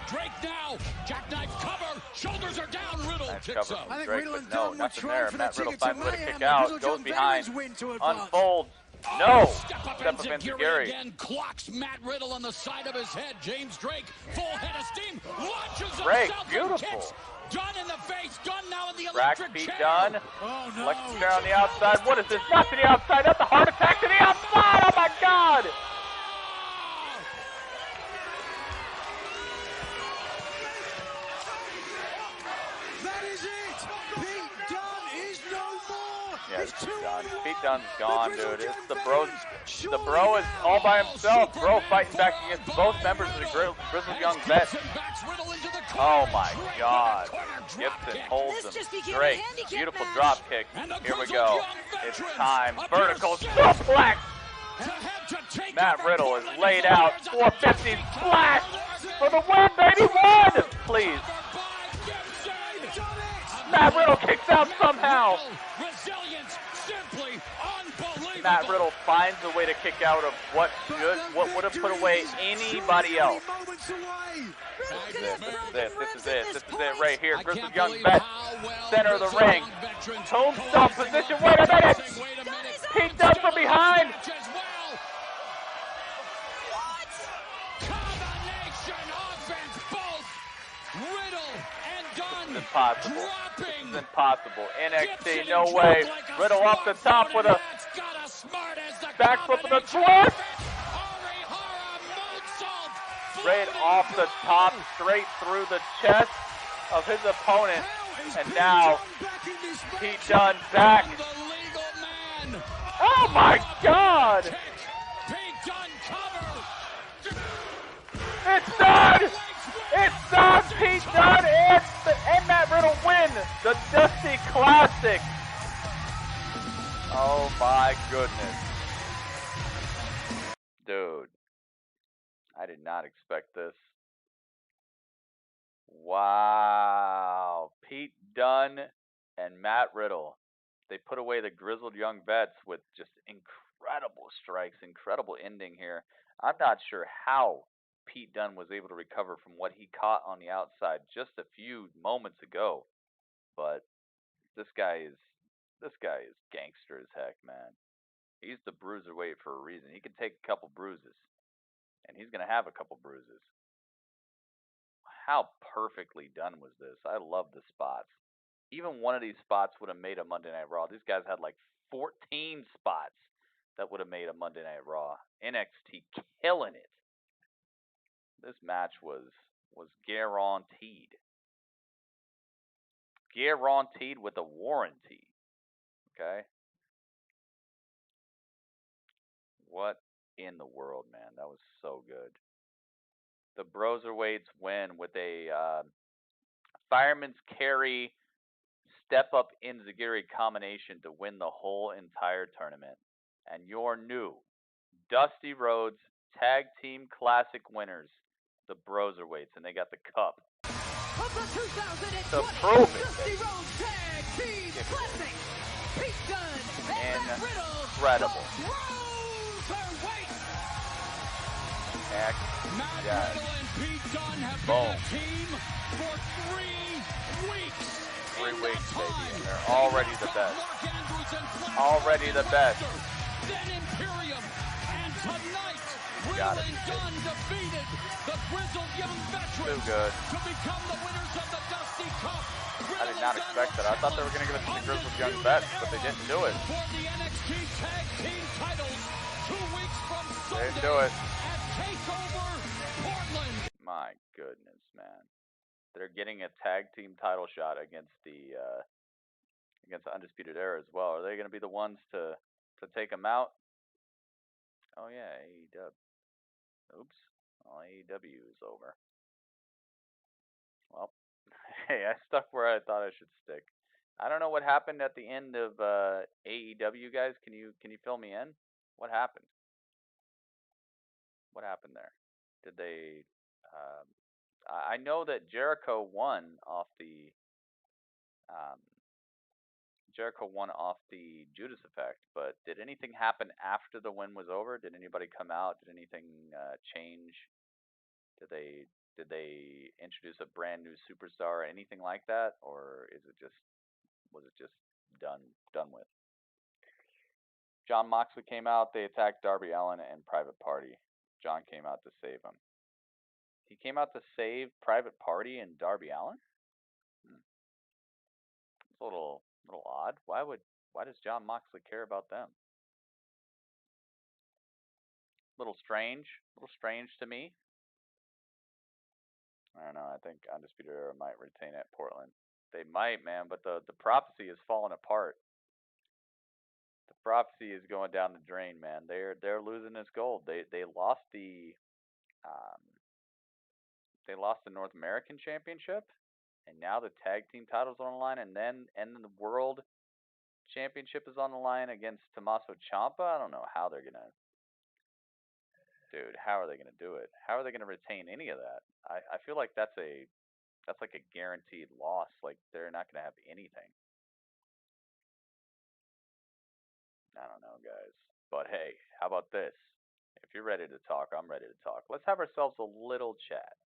Drake now, jackknife cover, shoulders are down, Riddle Nice kicks cover up. from I think Drake, Riddle but and no, Dunn were nothing trying there. for Matt the Riddle ticket to finds a way to Mayhem, kick the out, Grizzled goes Young behind, Veterans win to advance. unfolds. Oh, No! Step up Step up Enziguri Enziguri. again, clocks Matt Riddle on the side of his head. James Drake, full head of steam, launches Drake, himself beautiful. and kicks. Dunn in the face, Dunn now in the Crack electric Pete chair. Dunne. Oh, no. Electric chair on the outside. What is this? Not to the outside. That's a heart attack to the outside. Oh my God! That is it. Pete Dunne is no more. Yeah, It's Pete 2-on-1. Dunne. Pete Dunne's gone, dude. It's the bro. Veterans. The bro is all by himself. Bro fighting back against both members of the Grizzled Young Vets. Oh my God. Gibson holds This him. just became a Drake, handicap beautiful match. drop kick. Here we go. It's time. Vertical suplex. Matt Riddle is laid out. 450 splash for the win, baby. One. finds a way to kick out of what would have put away anybody else. This is it right here. Grizzled Young Vet, center of the ring. Tombstone position. Wait a minute. Pete Dunne from behind. Impossible. This is impossible. NXT, no way. Riddle off the top with a backflip and a twist. Straight off the top, straight through the chest of his opponent. And now, Pete Dunne back. Oh my God! It's done! It's done! Pete Dunne and Matt Riddle win the Dusty Classic. Oh my goodness. Dude, I did not expect this. Wow. Pete Dunne and Matt Riddle. They put away the Grizzled Young Vets with just incredible strikes, incredible ending here. I'm not sure how Pete Dunne was able to recover from what he caught on the outside just a few moments ago. But this guy is gangster as heck, man. He's the bruiserweight for a reason. He can take a couple bruises, and he's going to have a couple bruises. How perfectly done was this? I love the spots. Even one of these spots would have made a Monday Night Raw. These guys had like 14 spots that would have made a Monday Night Raw. NXT killing it. This match was guaranteed. Guaranteed with a warranty. Okay? What in the world, man? That was so good. The Broserweights win with a fireman's carry step-up enziguri combination to win the whole entire tournament. And your new Dusty Rhodes Tag Team Classic winners, the Broserweights, and they got the cup. To prove it. Dusty Rhodes Tag Team Classic. Pete Dunne and incredible. Heck, yes. Boom. 3 weeks, baby, and they're already the best. Already the best. Got it. Too good. I did not expect that. I thought they were going to give it to the Grizzled Young Vets, but they didn't do it. They didn't do it. My goodness, man. They're getting a tag team title shot against the Undisputed Era as well. Are they going to be the ones to take them out? Oh yeah, AEW. Oops. Well, AEW is over. Well, hey, I stuck where I thought I should stick. I don't know what happened at the end of AEW, guys. Can you fill me in? What happened? What happened there? Did they? I know that Jericho won off the Judas Effect, but did anything happen after the win was over? Did anybody come out? Did anything change? Did they introduce a brand new superstar or anything like that, or was it just done with? Jon Moxley came out. They attacked Darby Allin and Private Party. John came out to save him. He came out to save Private Party and Darby Allin? It's a little odd. Why does Jon Moxley care about them? Little strange to me. I don't know. I think Undisputed Era might retain at Portland. They might, man, but the prophecy is falling apart. The prophecy is going down the drain, man. They're losing this gold. They lost the North American Championship, and now the tag team title's on the line, and then the World Championship is on the line against Tommaso Ciampa. I don't know how they're gonna. Dude, how are they gonna do it? How are they gonna retain any of that? I feel like that's like a guaranteed loss. Like they're not gonna have anything. I don't know, guys. But hey, how about this? If you're ready to talk, I'm ready to talk. Let's have ourselves a little chat.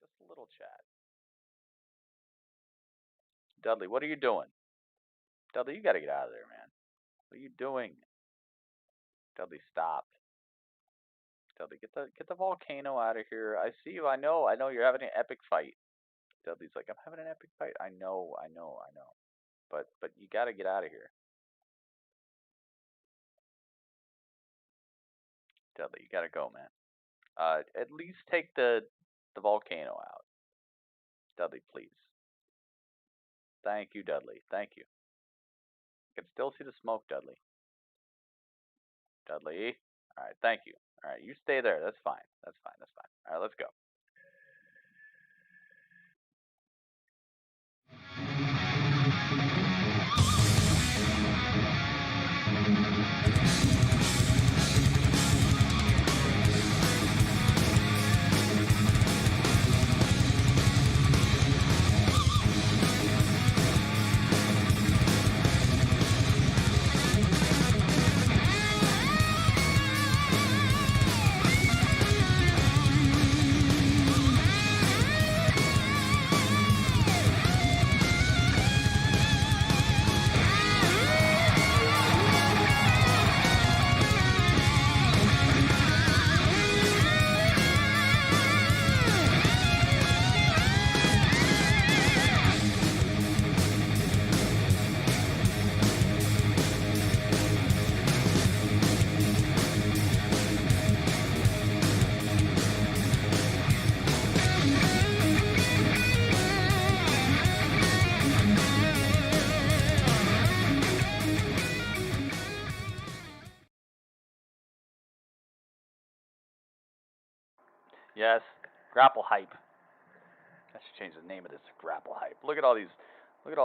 Just a little chat. Dudley, what are you doing? Dudley, you got to get out of there, man. What are you doing? Dudley, stop. Dudley, get the volcano out of here. I see you. I know you're having an epic fight. Dudley's like, I'm having an epic fight. I know. But you got to get out of here. Dudley, you got to go, man. At least take the volcano out. Dudley, please. Thank you, Dudley. Thank you. I can still see the smoke, Dudley. Dudley. All right, thank you. All right, you stay there. That's fine. That's fine. All right, let's go. Yes, Grapple Hype. I should change the name of this to Grapple Hype. Look at all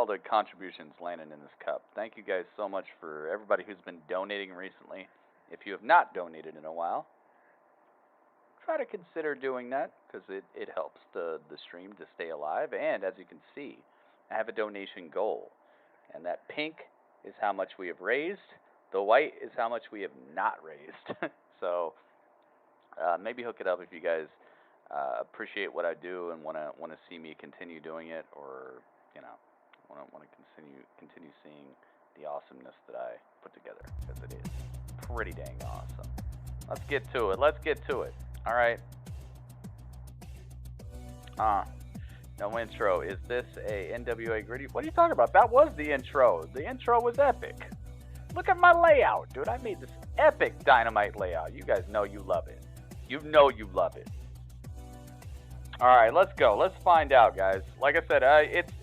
the contributions landing in this cup. Thank you guys so much for everybody who's been donating recently. If you have not donated in a while, try to consider doing that because it helps the stream to stay alive. And as you can see, I have a donation goal. And that pink is how much we have raised. The white is how much we have not raised. So maybe hook it up if you guys appreciate what I do and want to see me continue doing it, or want to continue seeing the awesomeness that I put together, because it is pretty dang awesome. Let's get to it. All right. No intro. Is this a NWA gritty? What are you talking about? That was the intro. The intro was epic. Look at my layout, dude. I made this epic Dynamite layout. You guys know you love it. You know you love it. All right, let's go. Let's find out, guys. Like I said,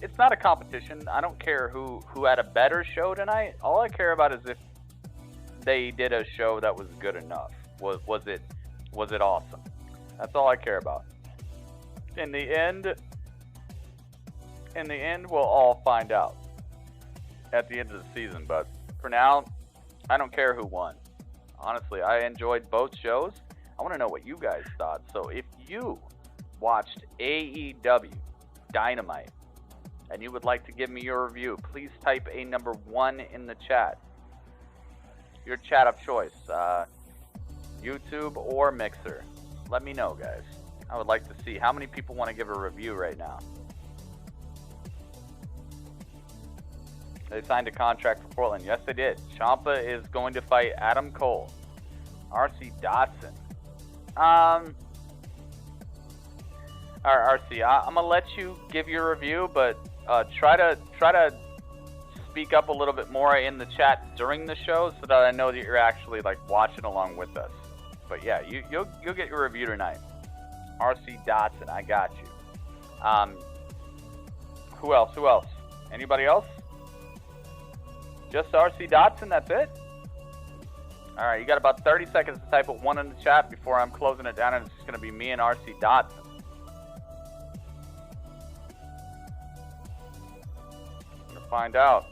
it's not a competition. I don't care who had a better show tonight. All I care about is if they did a show that was good enough. Was it awesome? That's all I care about. In the end, we'll all find out at the end of the season. But for now, I don't care who won. Honestly, I enjoyed both shows. I want to know what you guys thought. So if you watched AEW Dynamite and you would like to give me your review, please type a number 1 in the chat. Your chat of choice, YouTube or Mixer. Let me know, guys. I would like to see how many people want to give a review right now. They signed a contract for Portland. Yes, they did. Ciampa is going to fight Adam Cole. RC Dotson. Alright, RC, I'm gonna let you give your review, but try to speak up a little bit more in the chat during the show so that I know that you're actually like watching along with us. But yeah, you'll get your review tonight. RC Dotson, I got you. Who else? Anybody else? Just RC Dotson, that's it? Alright, you got about 30 seconds to type 1 in the chat before I'm closing it down, and it's just going to be me and RC Dotson. We're going to find out.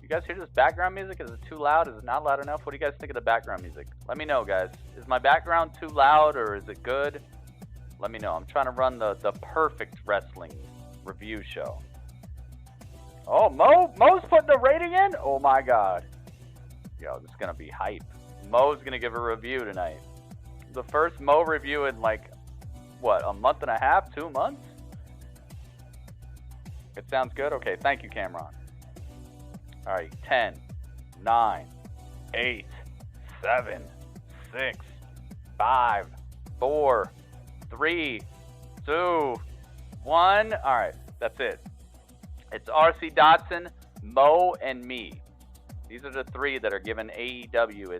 You guys hear this background music? Is it too loud? Is it not loud enough? What do you guys think of the background music? Let me know, guys. Is my background too loud, or is it good? Let me know. I'm trying to run the perfect wrestling review show. Oh, Mo's putting the rating in? Oh my god. Yo, this is gonna be hype. Mo's gonna give a review tonight. The first Mo review in like, what, a month and a half, 2 months? It sounds good? Okay, thank you, Cameron. Alright, 10, 9, 8, 7, 6, 5, 4, 3, 2, 1. Alright, that's it. It's RC Dotson, Mo, and me. These are the three that are given AEW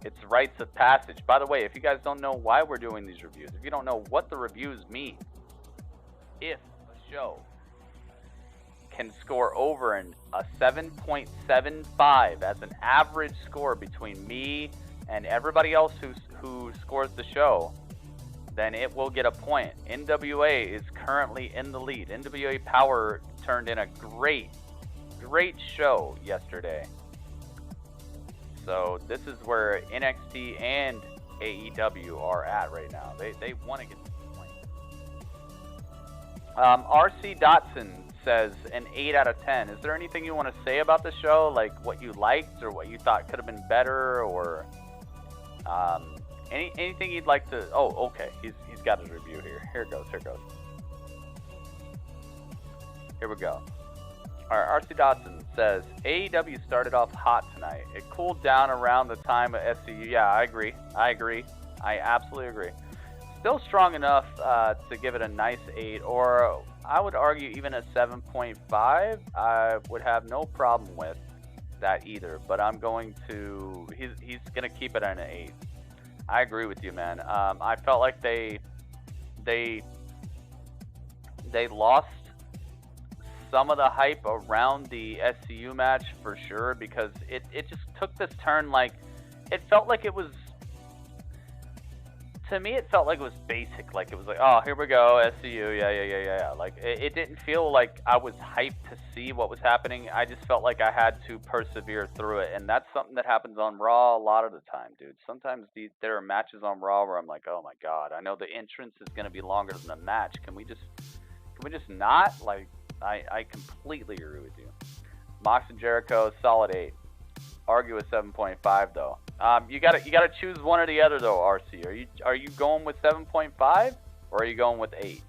its rites of passage. By the way, if you guys don't know why we're doing these reviews, if you don't know what the reviews mean, if a show can score over a 7.75 as an average score between me and everybody else who scores the show, then it will get a point. NWA is currently in the lead. NWA Power turned in a great show yesterday. So this is where NXT and AEW are at right now. They want to get to the point. RC Dotson says an 8 out of 10. Is there anything you want to say about the show? Like what you liked or what you thought could have been better, or anything you'd like to... Oh, okay. He's got his review here. Here it goes. Here we go. Alright, RC Dotson says, AEW started off hot tonight. It cooled down around the time of SCU. Yeah, I agree. I absolutely agree. Still strong enough to give it a nice 8, or I would argue even a 7.5. I would have no problem with that either, but I'm going to... He's going to keep it at an 8. I agree with you, man. I felt like they lost some of the hype around the SCU match for sure, because it just took this turn. Like, it felt like it was, to me, it felt like it was basic. Like, it was like, oh, here we go, SCU, yeah. Like, it didn't feel like I was hyped to see what was happening. I just felt like I had to persevere through it, and that's something that happens on Raw a lot of the time, dude. Sometimes there are matches on Raw where I'm like, oh my god, I know the entrance is going to be longer than the match. Can we just not? Like, I completely agree with you. Mox and Jericho, solid 8. Argue a 7.5 though. You gotta choose one or the other though, RC. Are you going with 7.5 or are you going with 8?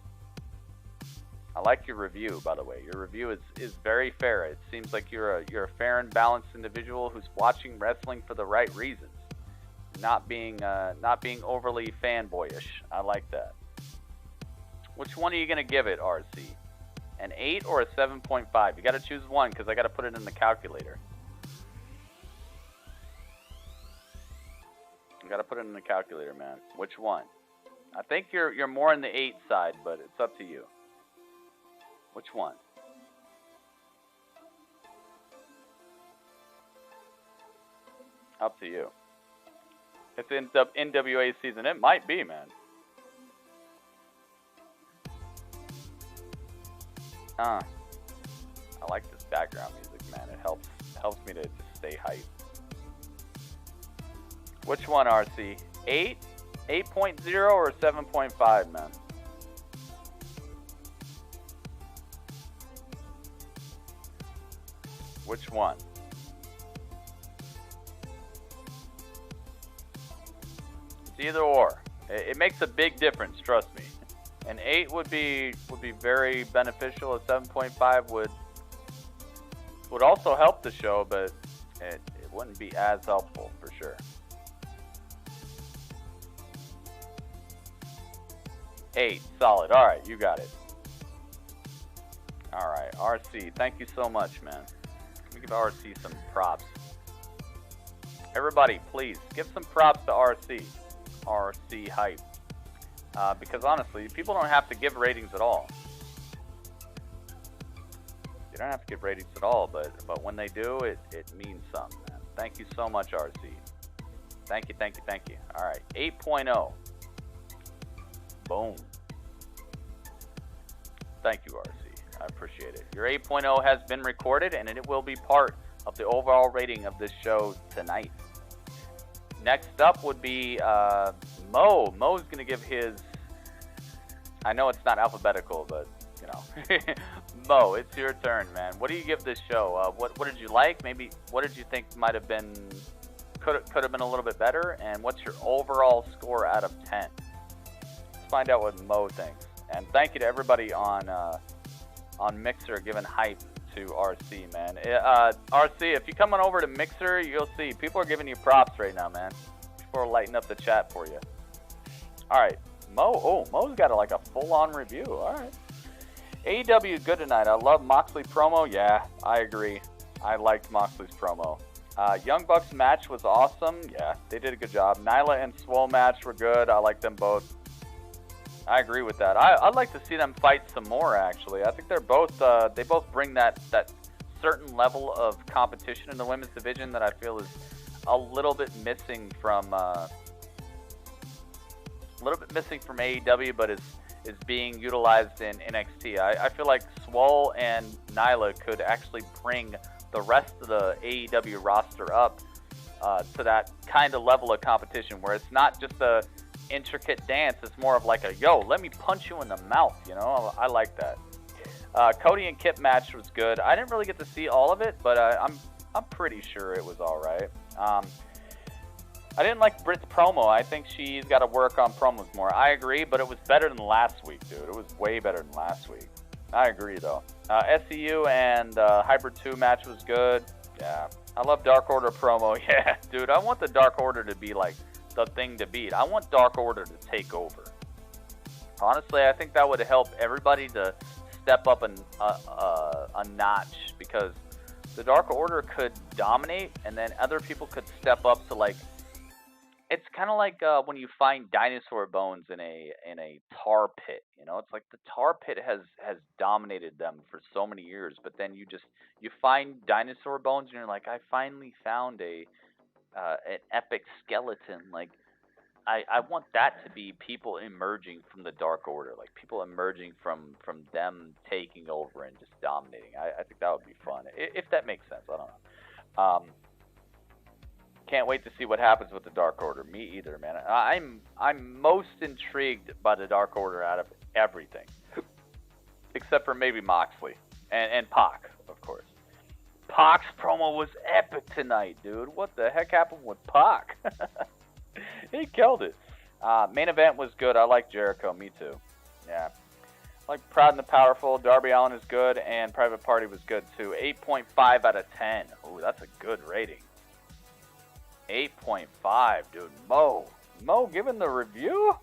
I like your review, by the way. Your review is very fair. It seems like you're a fair and balanced individual who's watching wrestling for the right reasons, not being overly fanboyish. I like that. Which one are you gonna give it, RC? An 8 or a 7.5? You got to choose one because I got to put it in the calculator. You got to put it in the calculator, man. Which one? I think you're more on the 8 side, but it's up to you. Which one? Up to you. It's in the NWA season. It might be, man. I like this background music, man. It helps me to just stay hyped. Which one, RC? 8, 8.0, or 7.5, man? Which one? It's either or. It makes a big difference, trust me. An 8 would be very beneficial. A 7.5 would also help the show, but it wouldn't be as helpful for sure. 8, solid. All right, you got it. All right, RC, thank you so much, man. Let me give RC some props. Everybody, please give some props to RC. RC hype. Because honestly, people don't have to give ratings at all. You don't have to give ratings at all, but when they do, it means something, man. Thank you so much, RC. Thank you. All right, 8.0. Boom. Thank you, RC. I appreciate it. Your 8.0 has been recorded, and it will be part of the overall rating of this show tonight. Next up would be Mo. Mo's going to give his... I know it's not alphabetical, but, you know. Mo, it's your turn, man. What do you give this show? What did you like? Maybe what did you think might have been could have been a little bit better? And what's your overall score out of 10? Let's find out what Mo thinks. And thank you to everybody on Mixer giving hype to RC, man. RC, if you come on over to Mixer, you'll see people are giving you props right now, man. People are lighting up the chat for you. All right, Mo. Oh, Mo's got like a full-on review. All right. AEW good tonight. I love Moxley promo. Yeah, I agree. I liked Moxley's promo. Young Bucks match was awesome. Yeah, they did a good job. Nyla and Swole match were good. I like them both. I agree with that. I'd like to see them fight some more, actually. I think they're both, they both bring that certain level of competition in the women's division that I feel is a little bit missing from AEW, but is being utilized in NXT. I feel like Swole and Nyla could actually bring the rest of the AEW roster up to that kind of level of competition where it's not just a intricate dance. It's more of like a, yo, let me punch you in the mouth, you know? I like that. Cody and Kip match was good. I didn't really get to see all of it, but I'm pretty sure it was all right. I didn't like Britt's promo. I think she's got to work on promos more. I agree, but it was better than last week, dude. It was way better than last week. I agree, though. SCU and Hybrid 2 match was good. Yeah. I love Dark Order promo. Yeah, dude, I want the Dark Order to be like the thing to beat. I want Dark Order to take over. Honestly, I think that would help everybody to step up a notch, because the Dark Order could dominate, and then other people could step up to, like, it's kind of like when you find dinosaur bones in a tar pit. You know, it's like the tar pit has dominated them for so many years, but then you find dinosaur bones, and you're like, I finally found an epic skeleton. Like, I want that to be people emerging from the Dark Order, like people emerging from them taking over and just dominating. I think that would be fun, if that makes sense. I don't know. Can't wait to see what happens with the Dark Order. Me either, man. I'm most intrigued by the Dark Order out of everything, except for maybe Moxley and Pac, of course. Pac's promo was epic tonight, dude. What the heck happened with Pac? He killed it. Main event was good. I like Jericho. Me too. Yeah. I like Proud and the Powerful. Darby Allin is good, and Private Party was good too. 8.5 out of 10. Ooh, that's a good rating. 8.5, dude. Mo giving the review?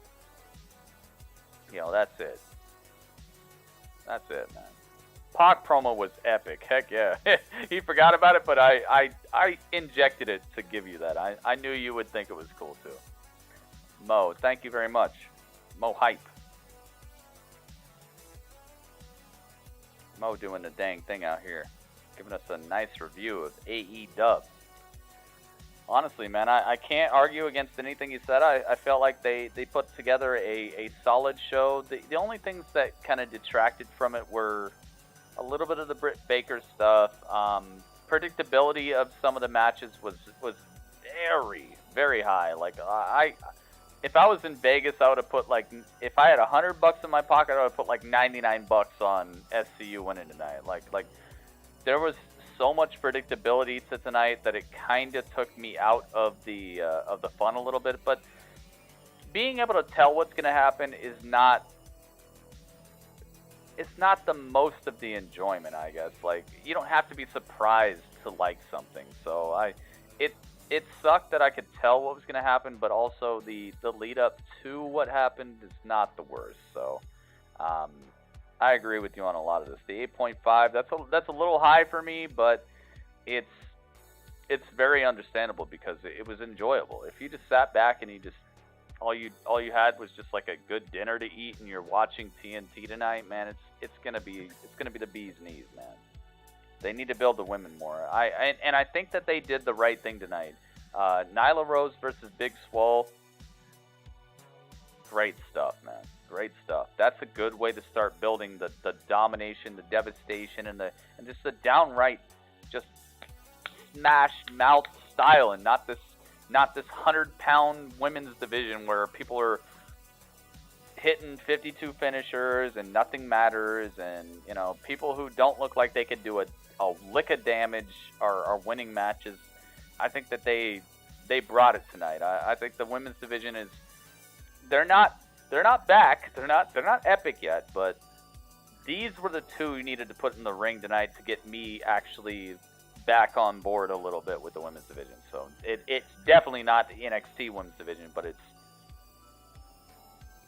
You know, that's it. That's it, man. Pac promo was epic. Heck yeah. He forgot about it, but I injected it to give you that. I knew you would think it was cool too. Mo, thank you very much. Mo hype. Mo doing the dang thing out here. Giving us a nice review of AEW. Honestly, man, I can't argue against anything he said. I felt like they put together a solid show. The only things that kind of detracted from it were a little bit of the Britt Baker stuff. Predictability of some of the matches was very, very high. Like, if I was in Vegas, I would have put, like, if I had $100 in my pocket, I would have put like $99 on SCU winning tonight. Like there was so much predictability to tonight that it kind of took me out of the fun a little bit. But being able to tell what's going to happen is not the most of the enjoyment, I guess. Like, you don't have to be surprised to like something. So it sucked that I could tell what was going to happen, but also the lead up to what happened is not the worst. So I agree with you on a lot of this. The 8.5, that's a little high for me, but it's very understandable because it was enjoyable. If you just sat back and you just all you had was just like a good dinner to eat and you're watching TNT tonight, man, it's gonna be the bee's knees, man. They need to build the women more. I think that they did the right thing tonight. Nyla Rose versus Big Swole. Great stuff, man. Great stuff. That's a good way to start building the domination, the devastation, and just the downright just smash mouth style, and not this 100-pound women's division where people are. hitting 52 finishers and nothing matters, and you know, people who don't look like they could do a lick of damage are winning matches. I think that they brought it tonight. I think the women's division is they're not back. They're not epic yet, but these were the two you needed to put in the ring tonight to get me actually back on board a little bit with the women's division. So it's definitely not the NXT women's division, but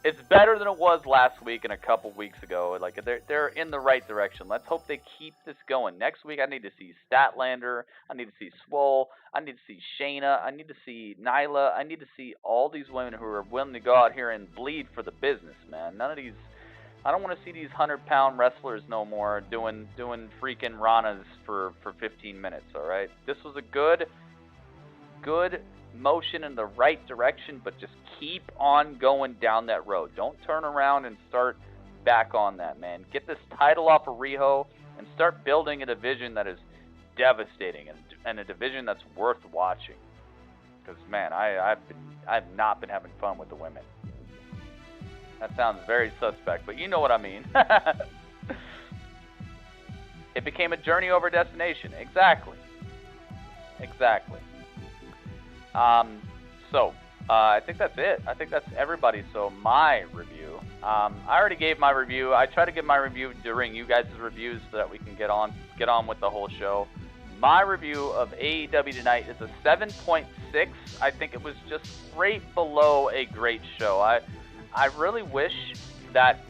it's better than it was last week and a couple weeks ago. Like they're in the right direction. Let's hope they keep this going. Next week I need to see Statlander. I need to see Swole. I need to see Shayna. I need to see Nyla. I need to see all these women who are willing to go out here and bleed for the business, man. None of these. I don't want to see these 100-pound wrestlers no more doing freaking Ranas for 15 minutes. All right, this was a good motion in the right direction, but just keep on going down that road. Don't turn around and start back on that, man. Get this title off of Riho and start building a division that is devastating and a division that's worth watching. Because man, I've not been having fun with the women. That sounds very suspect, but you know what I mean. It became a journey over a destination. Exactly. I think that's it. I think that's everybody. So my review. I already gave my review. I try to give my review during you guys' reviews so that we can get on with the whole show. My review of AEW tonight is a 7.6. I think it was just right below a great show. I really wish that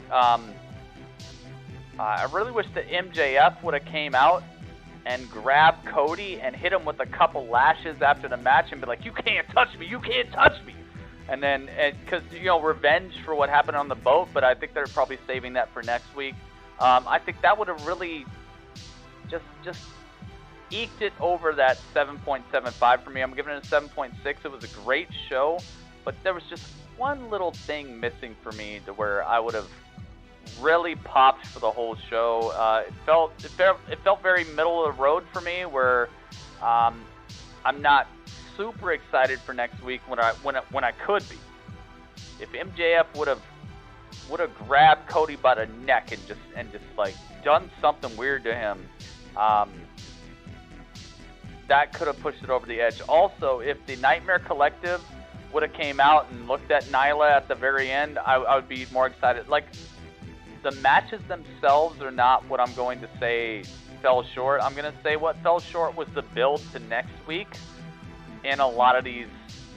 MJF would have came out and grabbed Cody and hit him with a couple lashes after the match and be like, "You can't touch me, you can't touch me." And then, because revenge for what happened on the boat, but I think they're probably saving that for next week. I think that would have really just eked it over that 7.75 for me. I'm giving it a 7.6. It was a great show, but there was just one little thing missing for me to where I would have really popped for the whole show. It felt very middle of the road for me, where I'm not super excited for next week when I could be. If MJF would have grabbed Cody by the neck and just like done something weird to him, that could have pushed it over the edge. Also, if the Nightmare Collective would have came out and looked at Nyla at the very end, I would be more excited. Like, the matches themselves are not what I'm going to say fell short. I'm going to say what fell short was the build to next week in a lot of these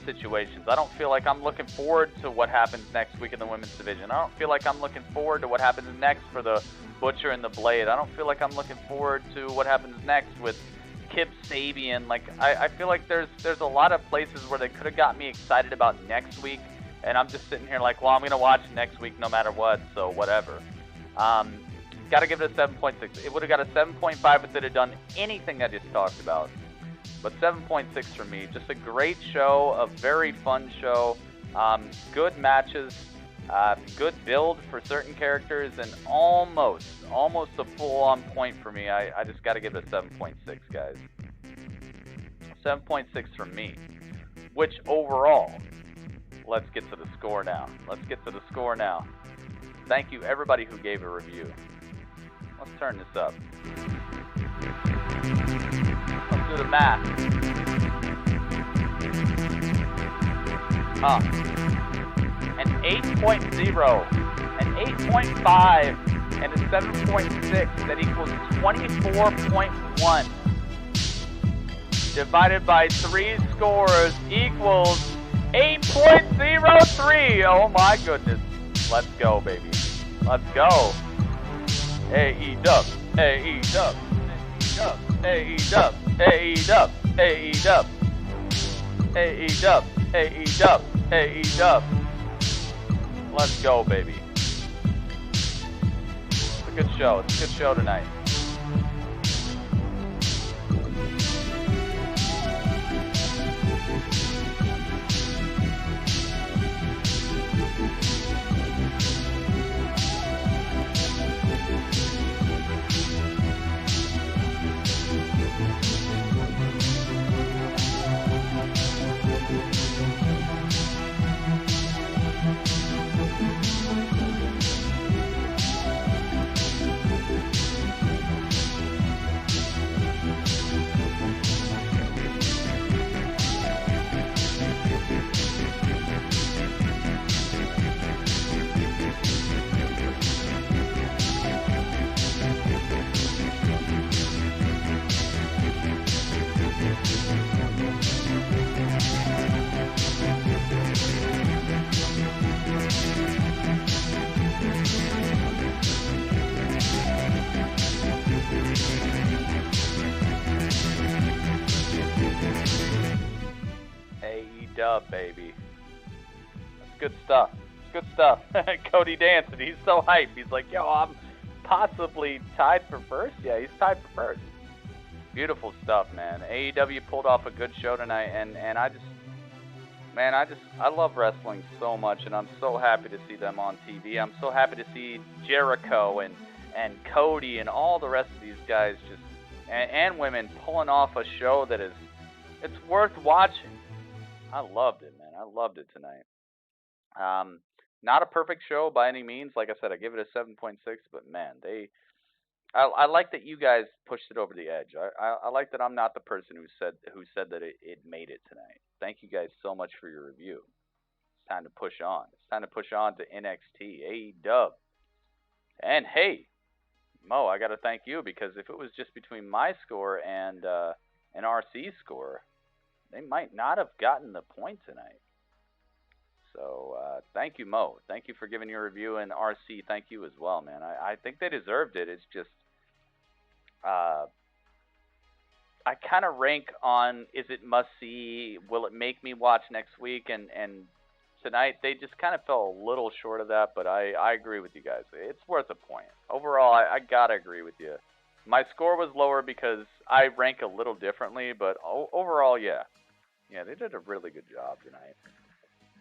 situations. I don't feel like I'm looking forward to what happens next week in the women's division. I don't feel like I'm looking forward to what happens next for the Butcher and the Blade. I don't feel like I'm looking forward to what happens next with Kip Sabian. Like, I feel like there's a lot of places where they could have got me excited about next week, and I'm just sitting here like, well, I'm going to watch next week no matter what, so whatever. Got to give it a 7.6. It would have got a 7.5 if it had done anything I just talked about. But 7.6 for me. Just a great show, a very fun show. Good matches, good build for certain characters, and almost a full-on point for me. I just got to give it a 7.6, guys. 7.6 from me. Which overall, let's get to the score now. Thank you, everybody who gave a review. Let's turn this up. Let's do the math. An 8.0, an 8.5, and a 7.6 that equals 24.1. Divided by 3 scores equals 8.03. Oh my goodness. Let's go, baby. Let's go. AEW, AEW, AEW, AEW, AEW, AEW, AEW, AEW. Let's go, baby. It's a good show. It's a good show tonight. dub, baby. That's good stuff. Good stuff. Cody dancing. He's so hyped. He's like, yo, I'm possibly tied for first. Yeah, he's tied for first. Beautiful stuff, man. AEW pulled off a good show tonight, and I love wrestling so much, and I'm so happy to see them on TV. I'm so happy to see Jericho and Cody and all the rest of these guys just and women pulling off a show that it's worth watching. I loved it, man. I loved it tonight. Not a perfect show by any means. Like I said, I give it a 7.6, but man, I like that you guys pushed it over the edge. I like that I'm not the person who said that it made it tonight. Thank you guys so much for your review. It's time to push on. It's time to push on to NXT, AEW. And hey, Mo, I got to thank you, because if it was just between my score and an RC score, they might not have gotten the point tonight. So thank you, Mo. Thank you for giving your review, and RC, thank you as well, man. I think they deserved it. It's just I kind of rank on, is it must-see, will it make me watch next week, and tonight they just kind of fell a little short of that, but I agree with you guys. It's worth a point. Overall, I got to agree with you. My score was lower because I rank a little differently, but overall, yeah. Yeah, they did a really good job tonight.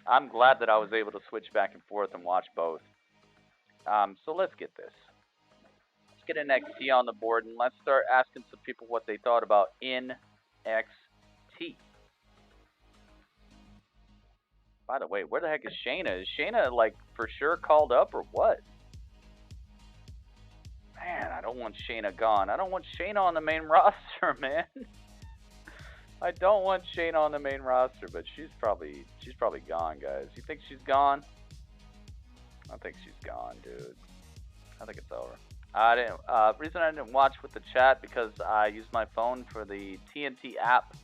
I'm glad that I was able to switch back and forth and watch both. So let's get this. Let's get NXT on the board, and let's start asking some people what they thought about NXT. By the way, where the heck is Shayna? Is Shayna, like, for sure called up or what? Man, I don't want Shayna gone. I don't want Shayna on the main roster, man. I don't want Shayna on the main roster, but she's probably gone, guys. You think she's gone? I think she's gone, dude. I think it's over. Reason I didn't watch with the chat, because I used my phone for the TNT app.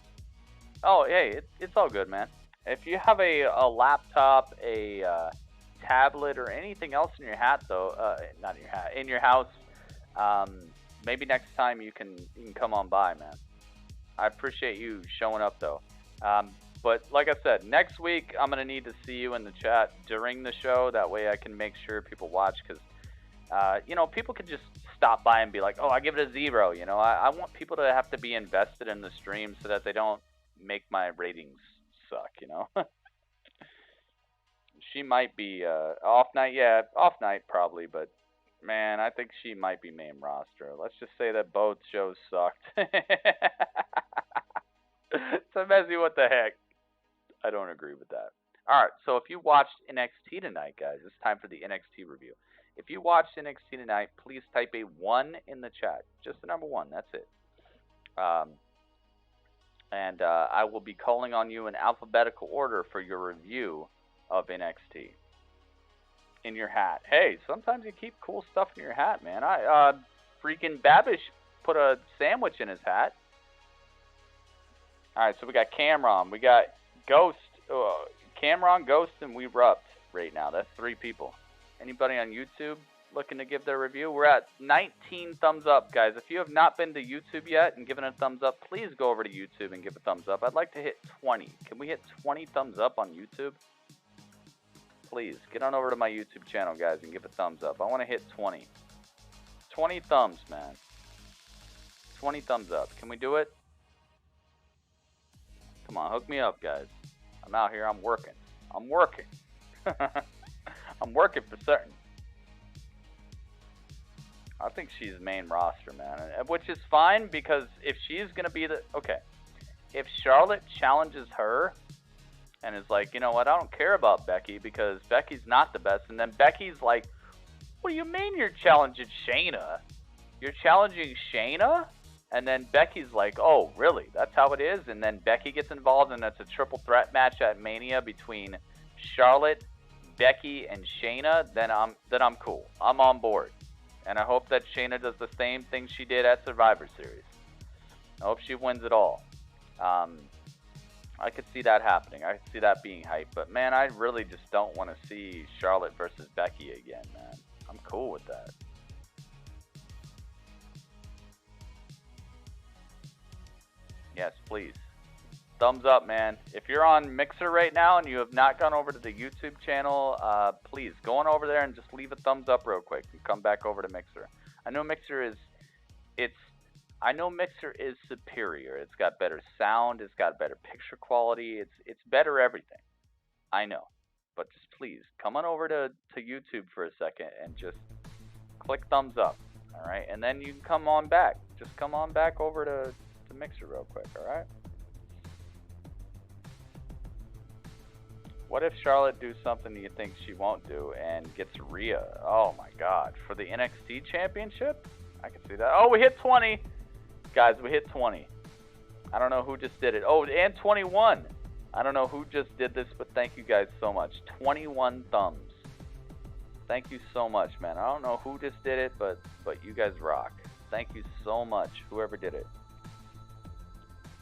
Oh, hey, it's all good, man. If you have a laptop, a tablet, or anything else in your hat, though, not in your hat, in your house, maybe next time you can come on by, man. I appreciate you showing up, though. But like I said, next week I'm going to need to see you in the chat during the show. That way I can make sure people watch, because, you know, people can just stop by and be like, oh, I give it a 0. You know, I want people to have to be invested in the stream so that they don't make my ratings suck, you know. She might be off night. Yeah, off night probably, but man, I think she might be main roster. Let's just say that both shows sucked. Temezi, what the heck? I don't agree with that. Alright, so if you watched NXT tonight, guys, it's time for the NXT review. If you watched NXT tonight, please type a 1 in the chat. Just the number 1, that's it. And I will be calling on you in alphabetical order for your review of NXT. In your hat. Hey, sometimes you keep cool stuff in your hat, man. Freaking Babish put a sandwich in his hat. Alright, so we got Cameron, we got Ghost, Cameron, Ghost, and We Rupt right now. That's 3 people. Anybody on YouTube looking to give their review? We're at 19 thumbs up, guys. If you have not been to YouTube yet and given a thumbs up, please go over to YouTube and give a thumbs up. I'd like to hit 20. Can we hit 20 thumbs up on YouTube? Please, get on over to my YouTube channel, guys, and give a thumbs up. I want to hit 20. 20 thumbs, man. 20 thumbs up. Can we do it? Come on, hook me up, guys. I'm out here. I'm working. I'm working. I'm working for certain. I think she's main roster, man. Which is fine, because if she's going to be the... Okay. If Charlotte challenges her and is like, you know what, I don't care about Becky because Becky's not the best. And then Becky's like, what do you mean you're challenging Shayna? You're challenging Shayna? And then Becky's like, oh, really? That's how it is? And then Becky gets involved, and that's a triple threat match at Mania between Charlotte, Becky, and Shayna. Then I'm cool. I'm on board. And I hope that Shayna does the same thing she did at Survivor Series. I hope she wins it all. I could see that happening. I could see that being hype. But, man, I really just don't want to see Charlotte versus Becky again, man. I'm cool with that. Yes, please. Thumbs up, man. If you're on Mixer right now and you have not gone over to the YouTube channel, please go on over there and just leave a thumbs up real quick and come back over to Mixer. I know Mixer is superior. It's got better sound, it's got better picture quality, it's better everything. I know. But just please come on over to YouTube for a second and just click thumbs up. Alright? And then you can come on back. Just come on back over to Mixer real quick, alright? What if Charlotte do something you think she won't do and gets Rhea? Oh my god. For the NXT Championship? I can see that. Oh, we hit 20. Guys, we hit 20. I don't know who just did it. Oh, and 21. I don't know who just did this, but thank you guys so much. 21 thumbs. Thank you so much, man. I don't know who just did it, but you guys rock. Thank you so much, whoever did it.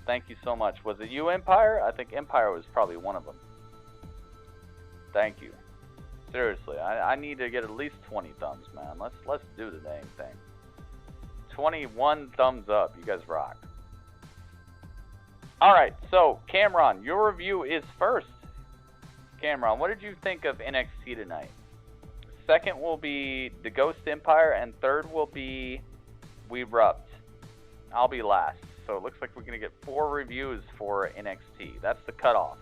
Thank you so much. Was it you, Empire? I think Empire was probably one of them. Thank you. Seriously, I need to get at least 20 thumbs, man. Let's do the dang thing. 21 thumbs up. You guys rock. Alright, so Cameron, your review is first. Cameron, what did you think of NXT tonight? Second will be the Ghost Empire, and third will be 𝗵𝗏𝗏. I'll be last. So it looks like we're going to get 4 reviews for NXT. That's the cutoff.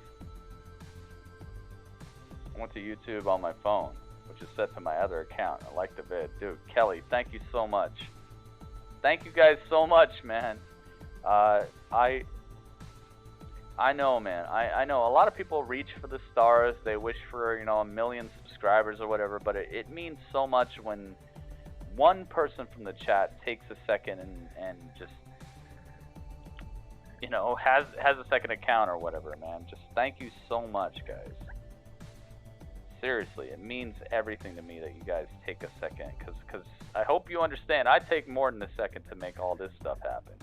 I went to YouTube on my phone, which is set to my other account. I like the vid. Dude, Kelly, thank you so much. Thank you guys so much, man. I know, man. I know a lot of people reach for the stars. They wish for, 1 million subscribers or whatever, but it means so much when one person from the chat takes a second and just, has a second account or whatever, man. Just thank you so much, guys. Seriously, it means everything to me that you guys take a second, because I hope you understand, I take more than a second to make all this stuff happen.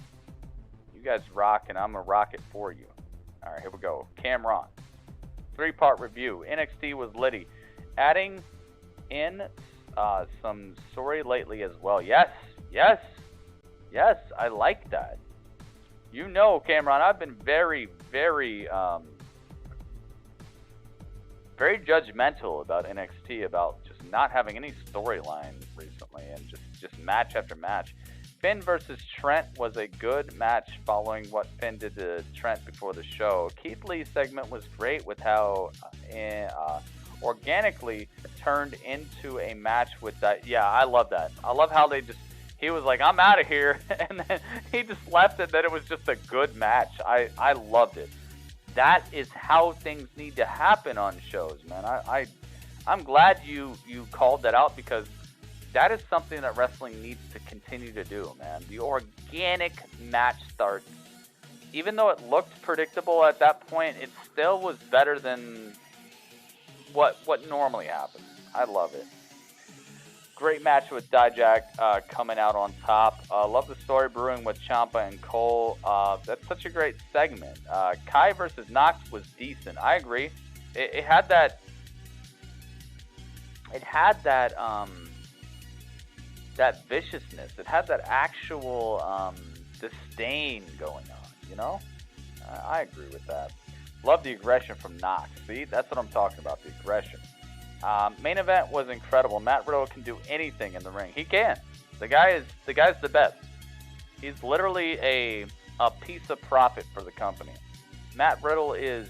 You guys rock, and I'm going to rock it for you. Alright, here we go. Cameron. 3-part review. NXT was litty. Adding in some story lately as well. Yes, I like that. Cameron, I've been very, very judgmental about NXT, about just not having any storyline recently, and just match after match. Finn versus Trent was a good match following what Finn did to Trent before the show. Keith Lee's segment was great with how organically turned into a match with that. Yeah, I love that. I love how he was like, I'm out of here, and then he just left it, that it was just a good match. I loved it. That is how things need to happen on shows, man. I'm glad you called that out, because that is something that wrestling needs to continue to do, man. The organic match starts. Even though it looked predictable at that point, it still was better than what normally happens. I love it. Great match with Dijak coming out on top. Love the story brewing with Ciampa and Cole. That's such a great segment. Kai versus Knox was decent. I agree. It had that. That viciousness. It had that actual disdain going on. I agree with that. Love the aggression from Knox. See, that's what I'm talking about. The aggression. Main event was incredible. Matt Riddle can do anything in the ring. He can. The guy's the best. He's literally a piece of profit for the company. Matt Riddle is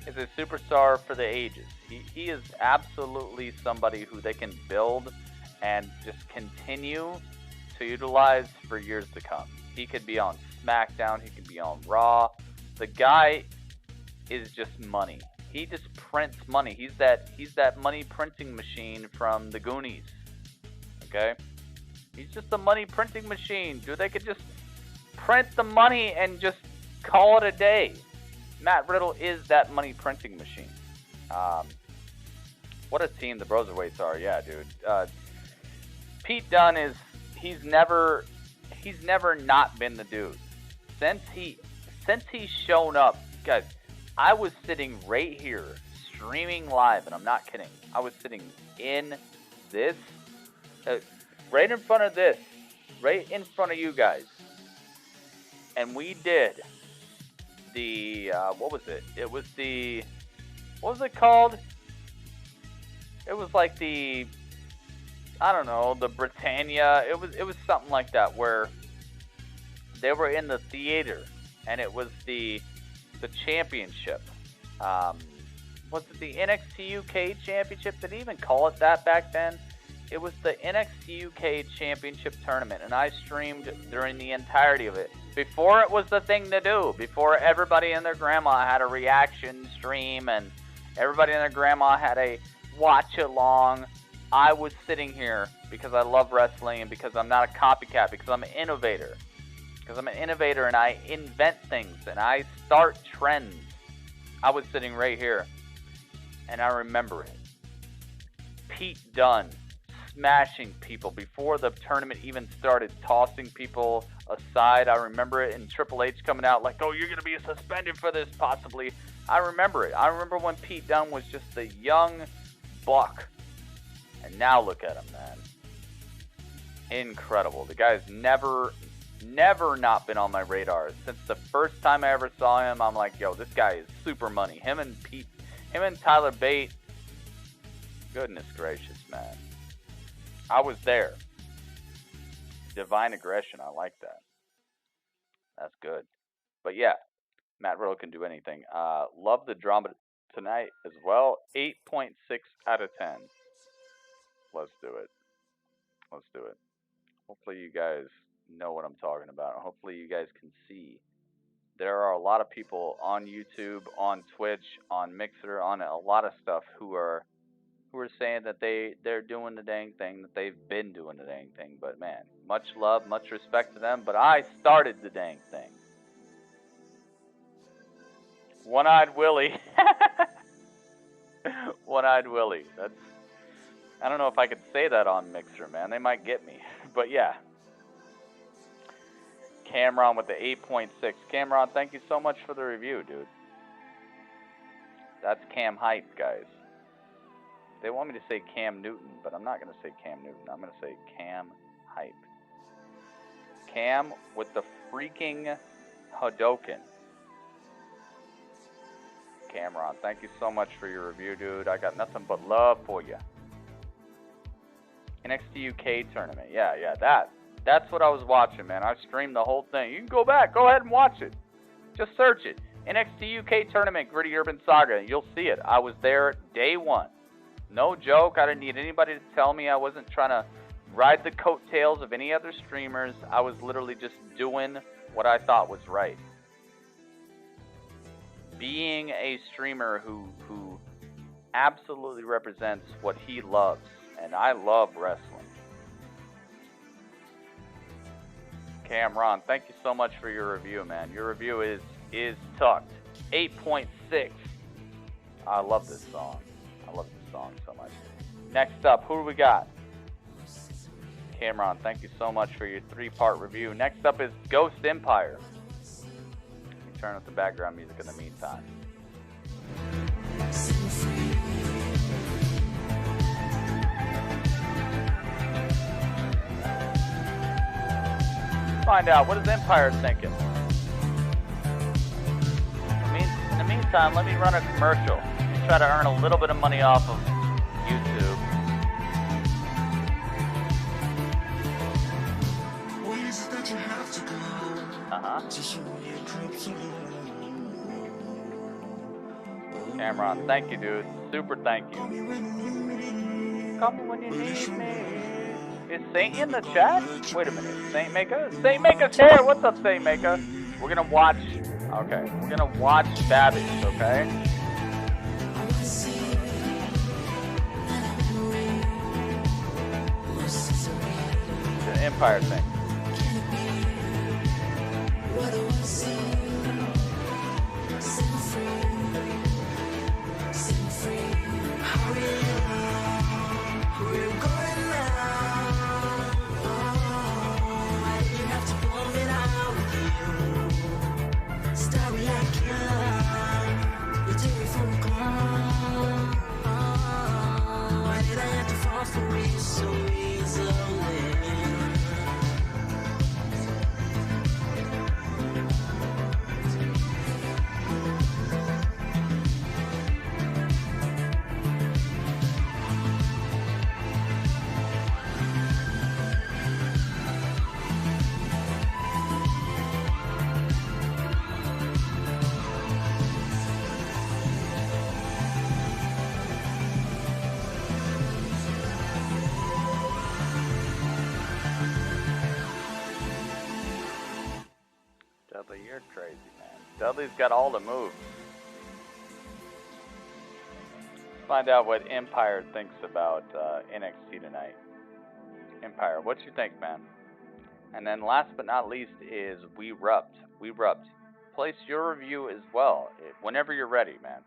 a superstar for the ages. He is absolutely somebody who they can build and just continue to utilize for years to come. He could be on SmackDown. He could be on Raw. The guy is just money. He just prints money. He's that money printing machine from the Goonies. Okay? He's just a money printing machine. Dude, they could just print the money and just call it a day. Matt Riddle is that money printing machine. What a team the Broserweights are. Yeah, dude. Pete Dunne he's never not been the dude. Since he's shown up, guys, I was sitting right here streaming live, and I'm not kidding. I was sitting in this, right in front of this, right in front of you guys, and we did the what was it? It was the, what was it called? It was like the, I don't know, the Britannia. It was something like that, where they were in the theater, and it was the championship. Was it the NXT UK Championship? Did they even call it that back then? It was the NXT UK Championship Tournament, and I streamed during the entirety of it. Before it was the thing to do, before everybody and their grandma had a reaction stream, and everybody and their grandma had a watch-along, I was sitting here because I love wrestling and because I'm not a copycat, because I'm an innovator. Because I'm an innovator and I invent things and I start trends. I was sitting right here and I remember it. Pete Dunne smashing people before the tournament even started, tossing people aside. I remember it, and Triple H coming out like, oh, you're going to be suspended for this possibly. I remember it. I remember when Pete Dunne was just a young buck. And now look at him, man. Incredible. The guy's never not been on my radar. Since the first time I ever saw him, I'm like, yo, this guy is super money. Him and Tyler Bate, goodness gracious, man. I was there. Divine aggression, I like that. That's good. But yeah, Matt Riddle can do anything. Love the drama tonight as well. 8.6 out of 10. Let's do it. Let's do it. Hopefully you guys know what I'm talking about. Hopefully you guys can see. There are a lot of people on YouTube, on Twitch, on Mixer, on a lot of stuff who are saying that they're doing the dang thing, that they've been doing the dang thing. But man, much love, much respect to them. But I started the dang thing. One-Eyed Willie. One-Eyed Willie. That's, I don't know if I could say that on Mixer, man. They might get me. But yeah. Cameron with the 8.6. Cameron, thank you so much for the review, dude. That's Cam Hype, guys. They want me to say Cam Newton, but I'm not going to say Cam Newton. I'm going to say Cam Hype. Cam with the freaking Hadouken. Cameron, thank you so much for your review, dude. I got nothing but love for you. NXT UK tournament. Yeah, that's what I was watching, man. I streamed the whole thing. You can go back. Go ahead and watch it. Just search it. NXT UK tournament, 𝗷𝗬𝗡 Saga. And you'll see it. I was there day one. No joke. I didn't need anybody to tell me. I wasn't trying to ride the coattails of any other streamers. I was literally just doing what I thought was right. Being a streamer who absolutely represents what he loves. And I love wrestling. Cameron, thank you so much for your review, man. Your review is tucked. 8.6. I love this song. I love this song so much. Next up, who do we got? Cameron, thank you so much for your 3-part review. Next up is Ghost Empire. Let me turn up the background music in the meantime. Find out, what is Empire thinking? In the meantime, let me run a commercial. Try to earn a little bit of money off of YouTube. Cameron, thank you, dude. Super thank you. Call me when you need me. Is Saint in the chat? Wait a minute. Saint Maker? Saint Maker's here. What's up, Saint Maker? We're gonna watch. Okay. We're gonna watch Babbage, okay? The Empire thing. You're crazy, man. Dudley's got all the moves. Let's find out what Empire thinks about NXT tonight. Empire, what you think, man? And then last but not least is 𝗍𝗏. Place your review as well, whenever you're ready, man.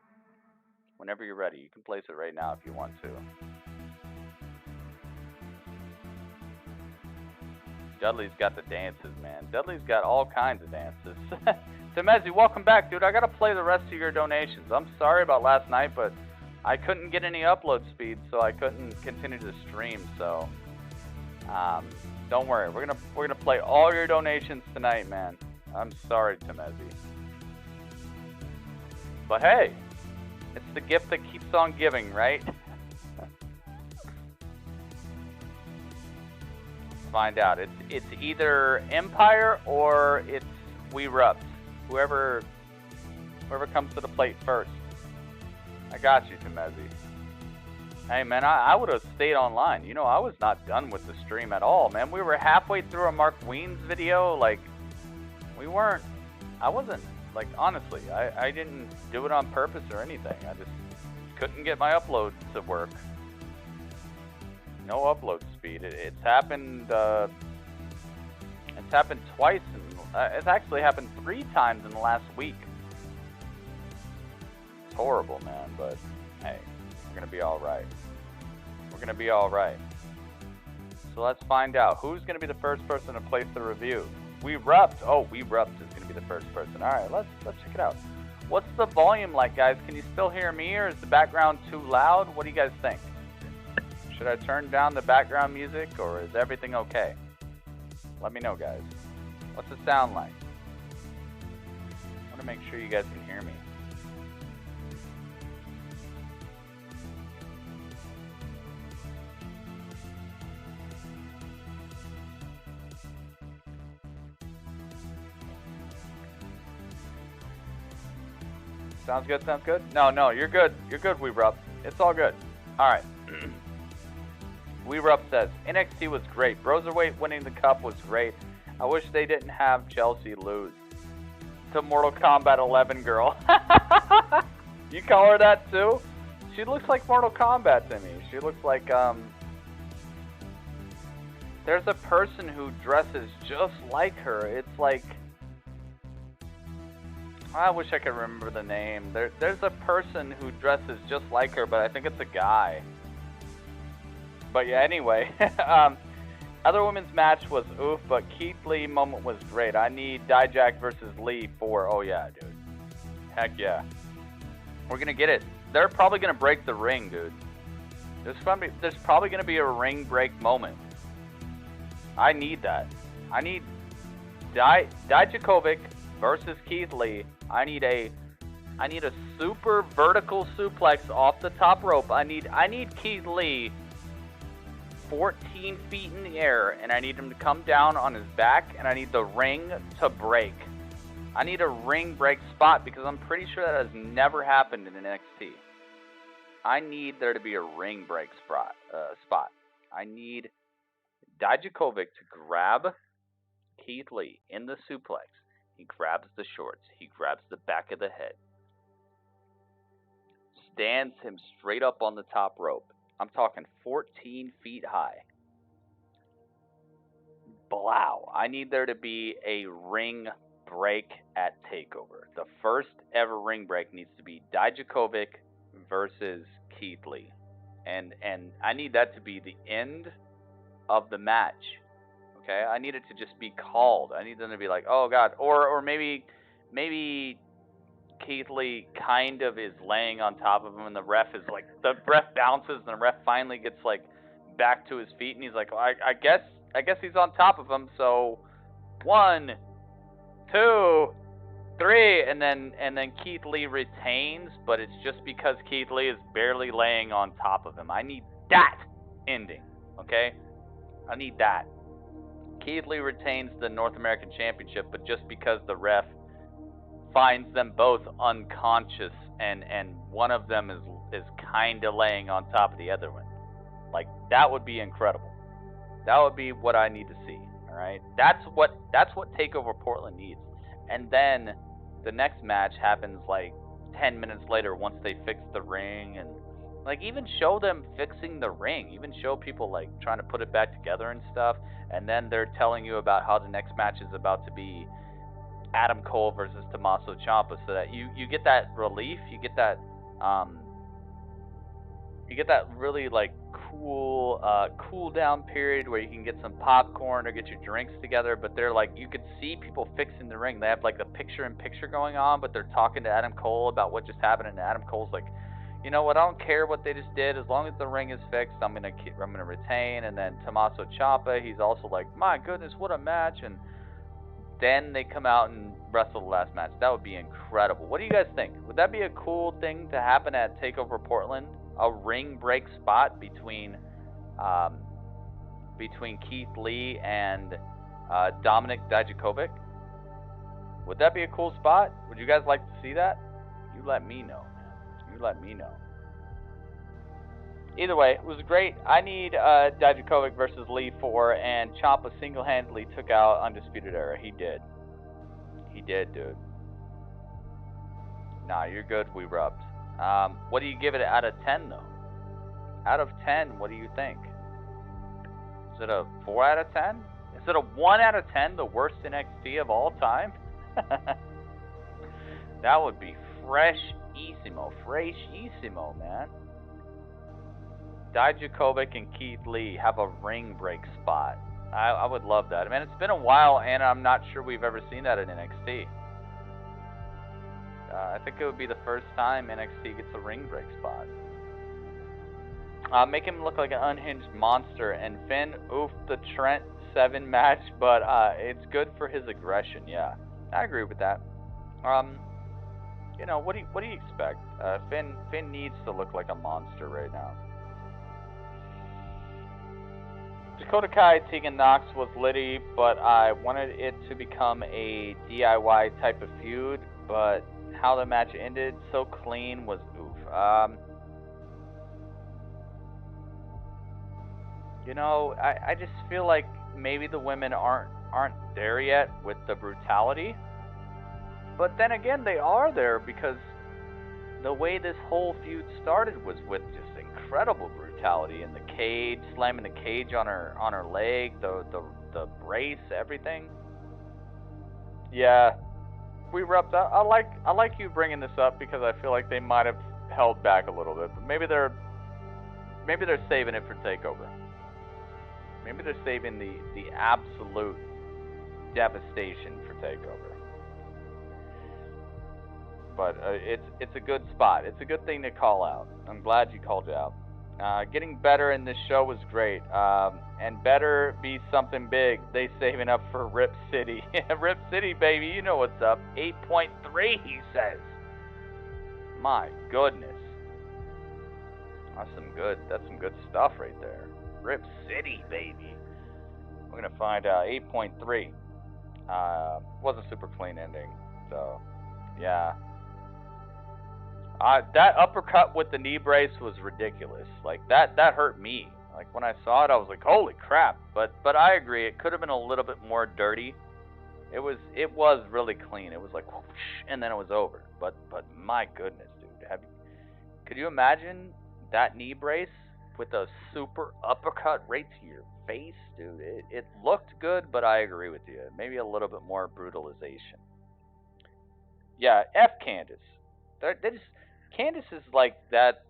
Whenever you're ready. You can place it right now if you want to. Dudley's got the dances, man. Dudley's got all kinds of dances. Temezi, welcome back, dude. I gotta play the rest of your donations. I'm sorry about last night, but I couldn't get any upload speed, so I couldn't continue to stream. So, don't worry. We're gonna play all your donations tonight, man. I'm sorry, Temezi. But hey, it's the gift that keeps on giving, right? Find out. It's either Empire or it's 𝗍𝗏. Whoever comes to the plate first. I got you, Temezi. Hey man, I would have stayed online. You know, I was not done with the stream at all, man. We were halfway through a Mark Wiens video. Like, I wasn't, like, honestly, I didn't do it on purpose or anything. I just couldn't get my upload to work. No upload speed. It's happened twice. It's actually happened 3 times in the last week. It's horrible, man, but hey, we're going to be all right. We're going to be all right. So let's find out who's going to be the first person to place the review. 𝗍𝗏. Oh, 𝗍𝗏 is going to be the first person. All right, let's check it out. What's the volume like, guys? Can you still hear me, or is the background too loud? What do you guys think? Should I turn down the background music, or is everything okay? Let me know, guys. What's it sound like? I want to make sure you guys can hear me. Sounds good, sounds good? No, you're good. You're good, 𝗍𝗏. It's all good. All right. 𝗍𝗏 says, NXT was great. Broserweight winning the cup was great. I wish they didn't have Chelsea lose to Mortal Kombat 11 girl. You call her that too? She looks like Mortal Kombat to me. She looks like, there's a person who dresses just like her. It's like, I wish I could remember the name. There's a person who dresses just like her, but I think it's a guy. But yeah, anyway. Other women's match was oof, but Keith Lee moment was great. I need Dijak versus Lee for, oh yeah, dude. Heck yeah. We're going to get it. They're probably going to break the ring, dude. There's probably going to be a ring break moment. I need that. I need Dijakovic versus Keith Lee. I need a super vertical suplex off the top rope. I need Keith Lee 14 feet in the air, and I need him to come down on his back, and I need the ring to break. I need a ring break spot because I'm pretty sure that has never happened in NXT. I need there to be a ring break spot. I need Dijakovic to grab Keith Lee in the suplex. He grabs the shorts. He grabs the back of the head. Stands him straight up on the top rope. I'm talking 14 feet high. Blow. I need there to be a ring break at TakeOver. The first ever ring break needs to be Dijakovic versus Keith Lee. And I need that to be the end of the match. Okay? I need it to just be called. I need them to be like, oh god. Or maybe Keith Lee kind of is laying on top of him, and the ref bounces, and the ref finally gets like back to his feet, and he's like, well, I guess he's on top of him. So 1, 2, 3, and then Keith Lee retains, but it's just because Keith Lee is barely laying on top of him. I need that ending. Okay, I need that. Keith Lee retains the North American Championship, but just because the ref finds them both unconscious, and one of them is kind of laying on top of the other one. Like, that would be incredible. That would be what I need to see. All right, that's what TakeOver Portland needs. and then the next match happens like 10 minutes later once they fix the ring, and like even show them fixing the ring, even show people like trying to put it back together and stuff, and then they're telling you about how the next match is about to be Adam Cole versus Tommaso Ciampa, so that you get that relief, you get that really like cool down period where you can get some popcorn or get your drinks together. But they're like, you could see people fixing the ring. They have like a picture-in-picture going on, but they're talking to Adam Cole about what just happened, and Adam Cole's like, you know what, I don't care what they just did, as long as the ring is fixed, I'm gonna retain. And then Tommaso Ciampa, he's also like, my goodness, what a match. And then they come out and wrestle the last match. That would be incredible. What do you guys think? Would that be a cool thing to happen at TakeOver Portland? A ring break spot between Keith Lee and Dominik Dijakovic? Would that be a cool spot? Would you guys like to see that? You let me know, man. You let me know. Either way, it was great. I need Dijakovic versus Lee 4, and Ciampa single-handedly took out Undisputed Era. He did. He did, dude. Nah, you're good. We rubbed. What do you give it out of 10, though? Out of 10, what do you think? Is it a 4 out of 10? Is it a 1 out of 10, the worst NXT of all time? That would be fresh-issimo, man. Dijakovic and Keith Lee have a ring break spot. I would love that. I mean, it's been a while, and I'm not sure we've ever seen that in NXT. I think it would be the first time NXT gets a ring break spot. Make him look like an unhinged monster. And Finn, oof, the Trent 7 match, but it's good for his aggression. Yeah, I agree with that. You know, what do you expect? Finn needs to look like a monster right now. Dakota Kai, Tegan Knox was litty, but I wanted it to become a DIY type of feud, but how the match ended so clean was oof. You know, I just feel like maybe the women aren't there yet with the brutality, but then again they are there, because the way this whole feud started was with just incredible brutality in the cage, slamming the cage on her leg, the brace, everything. Yeah. We rubbed up. I like you bringing this up, because I feel like they might have held back a little bit, but maybe they're saving it for TakeOver. Maybe they're saving the absolute devastation for TakeOver. But it's a good spot. It's a good thing to call out. I'm glad you called it out. Getting better in this show was great. And better be something big. They saving up for Rip City. Rip City, baby, you know what's up. 8.3, he says. My goodness. That's some good stuff right there. Rip City, baby. We're gonna find out. 8.3. Wasn't super clean ending. So, yeah. That uppercut with the knee brace was ridiculous. Like, that hurt me. Like, when I saw it, I was like, holy crap. But I agree, it could have been a little bit more dirty. It was really clean. It was like, whoosh, and then it was over. But my goodness, dude. Could you imagine that knee brace with a super uppercut right to your face, dude? It looked good, but I agree with you. Maybe a little bit more brutalization. Yeah, F Candace. Candace is like that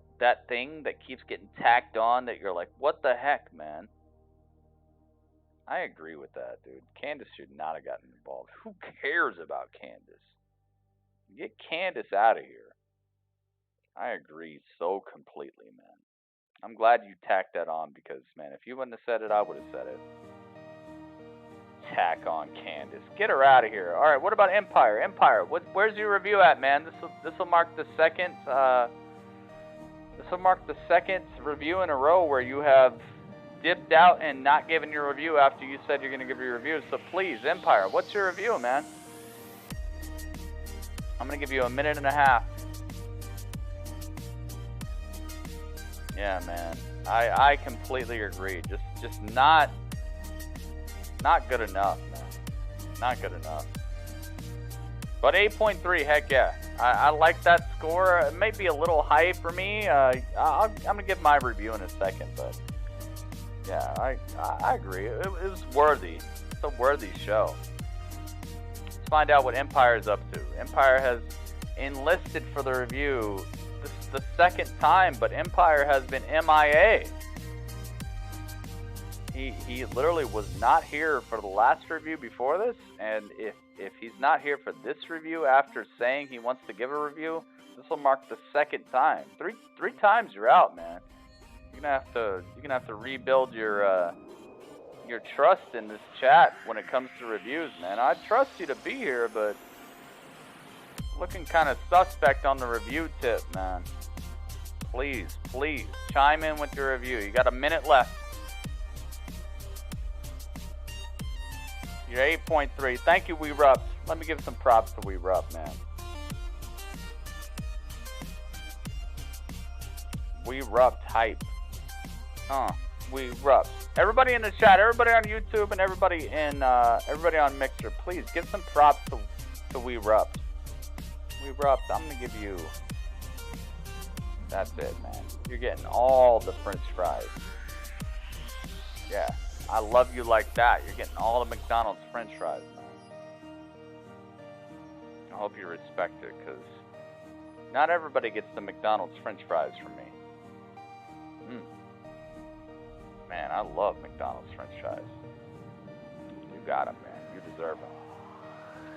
thing that keeps getting tacked on that you're like, what the heck, man? I agree with that, dude. Candace should not have gotten involved. Who cares about Candace? Get Candace out of here. I agree so completely, man. I'm glad you tacked that on, because, man, if you wouldn't have said it, I would have said it. Tack on Candace. Get her out of here. All right, what about Empire? Empire, where's your review at, man? This will mark the second. This will mark the second review in a row where you have dipped out and not given your review after you said you're going to give your review. So please, Empire, what's your review, man? I'm going to give you a minute and a half. Yeah, man. I completely agree. Just not good enough, man. Not good enough. But 8.3, heck yeah. I like that score. It may be a little high for me. I'm going to give my review in a second, but yeah, I agree. It was worthy. It's a worthy show. Let's find out what Empire is up to. Empire has enlisted for the review. This is the second time, but Empire has been MIA. He literally was not here for the last review before this, and if he's not here for this review after saying he wants to give a review, this will mark the second time. Three times you're out, man. You're gonna have to rebuild your trust in this chat when it comes to reviews, man. I trust you to be here, but looking kind of suspect on the review tip, man. Please chime in with your review. You got a minute left. You're 8.3. Thank you, 𝗚𝗏. Let me give some props to 𝗚𝗏, man. 𝗚𝗏 hype. 𝗚𝗏. Everybody in the chat, everybody on YouTube, and everybody on Mixer, please give some props to 𝗚𝗏. 𝗚𝗏, I'm gonna give you. That's it, man. You're getting all the French fries. Yeah. I love you like that. You're getting all the McDonald's French fries, man. I hope you respect it, because not everybody gets the McDonald's French fries from me. Man, I love McDonald's French fries. You got them, man. You deserve them.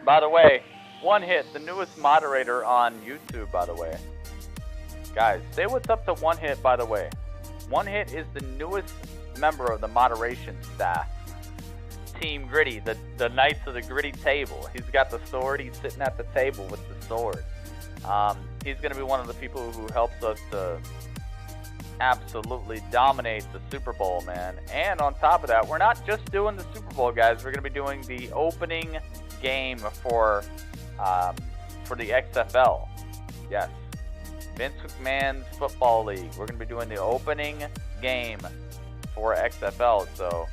By the way, One Hit, the newest moderator on YouTube, by the way. Guys, say what's up to One Hit, by the way. One Hit is the newest member of the moderation staff. Team Gritty, the Knights of the Gritty table. He's got the sword. He's sitting at the table with the sword. He's going to be one of the people who helps us to absolutely dominate the Super Bowl, man. And on top of that, we're not just doing the Super Bowl, guys. We're going to be doing the opening game for the XFL. Yes. Vince McMahon's Football League. We're going to be doing the opening game for XFL, so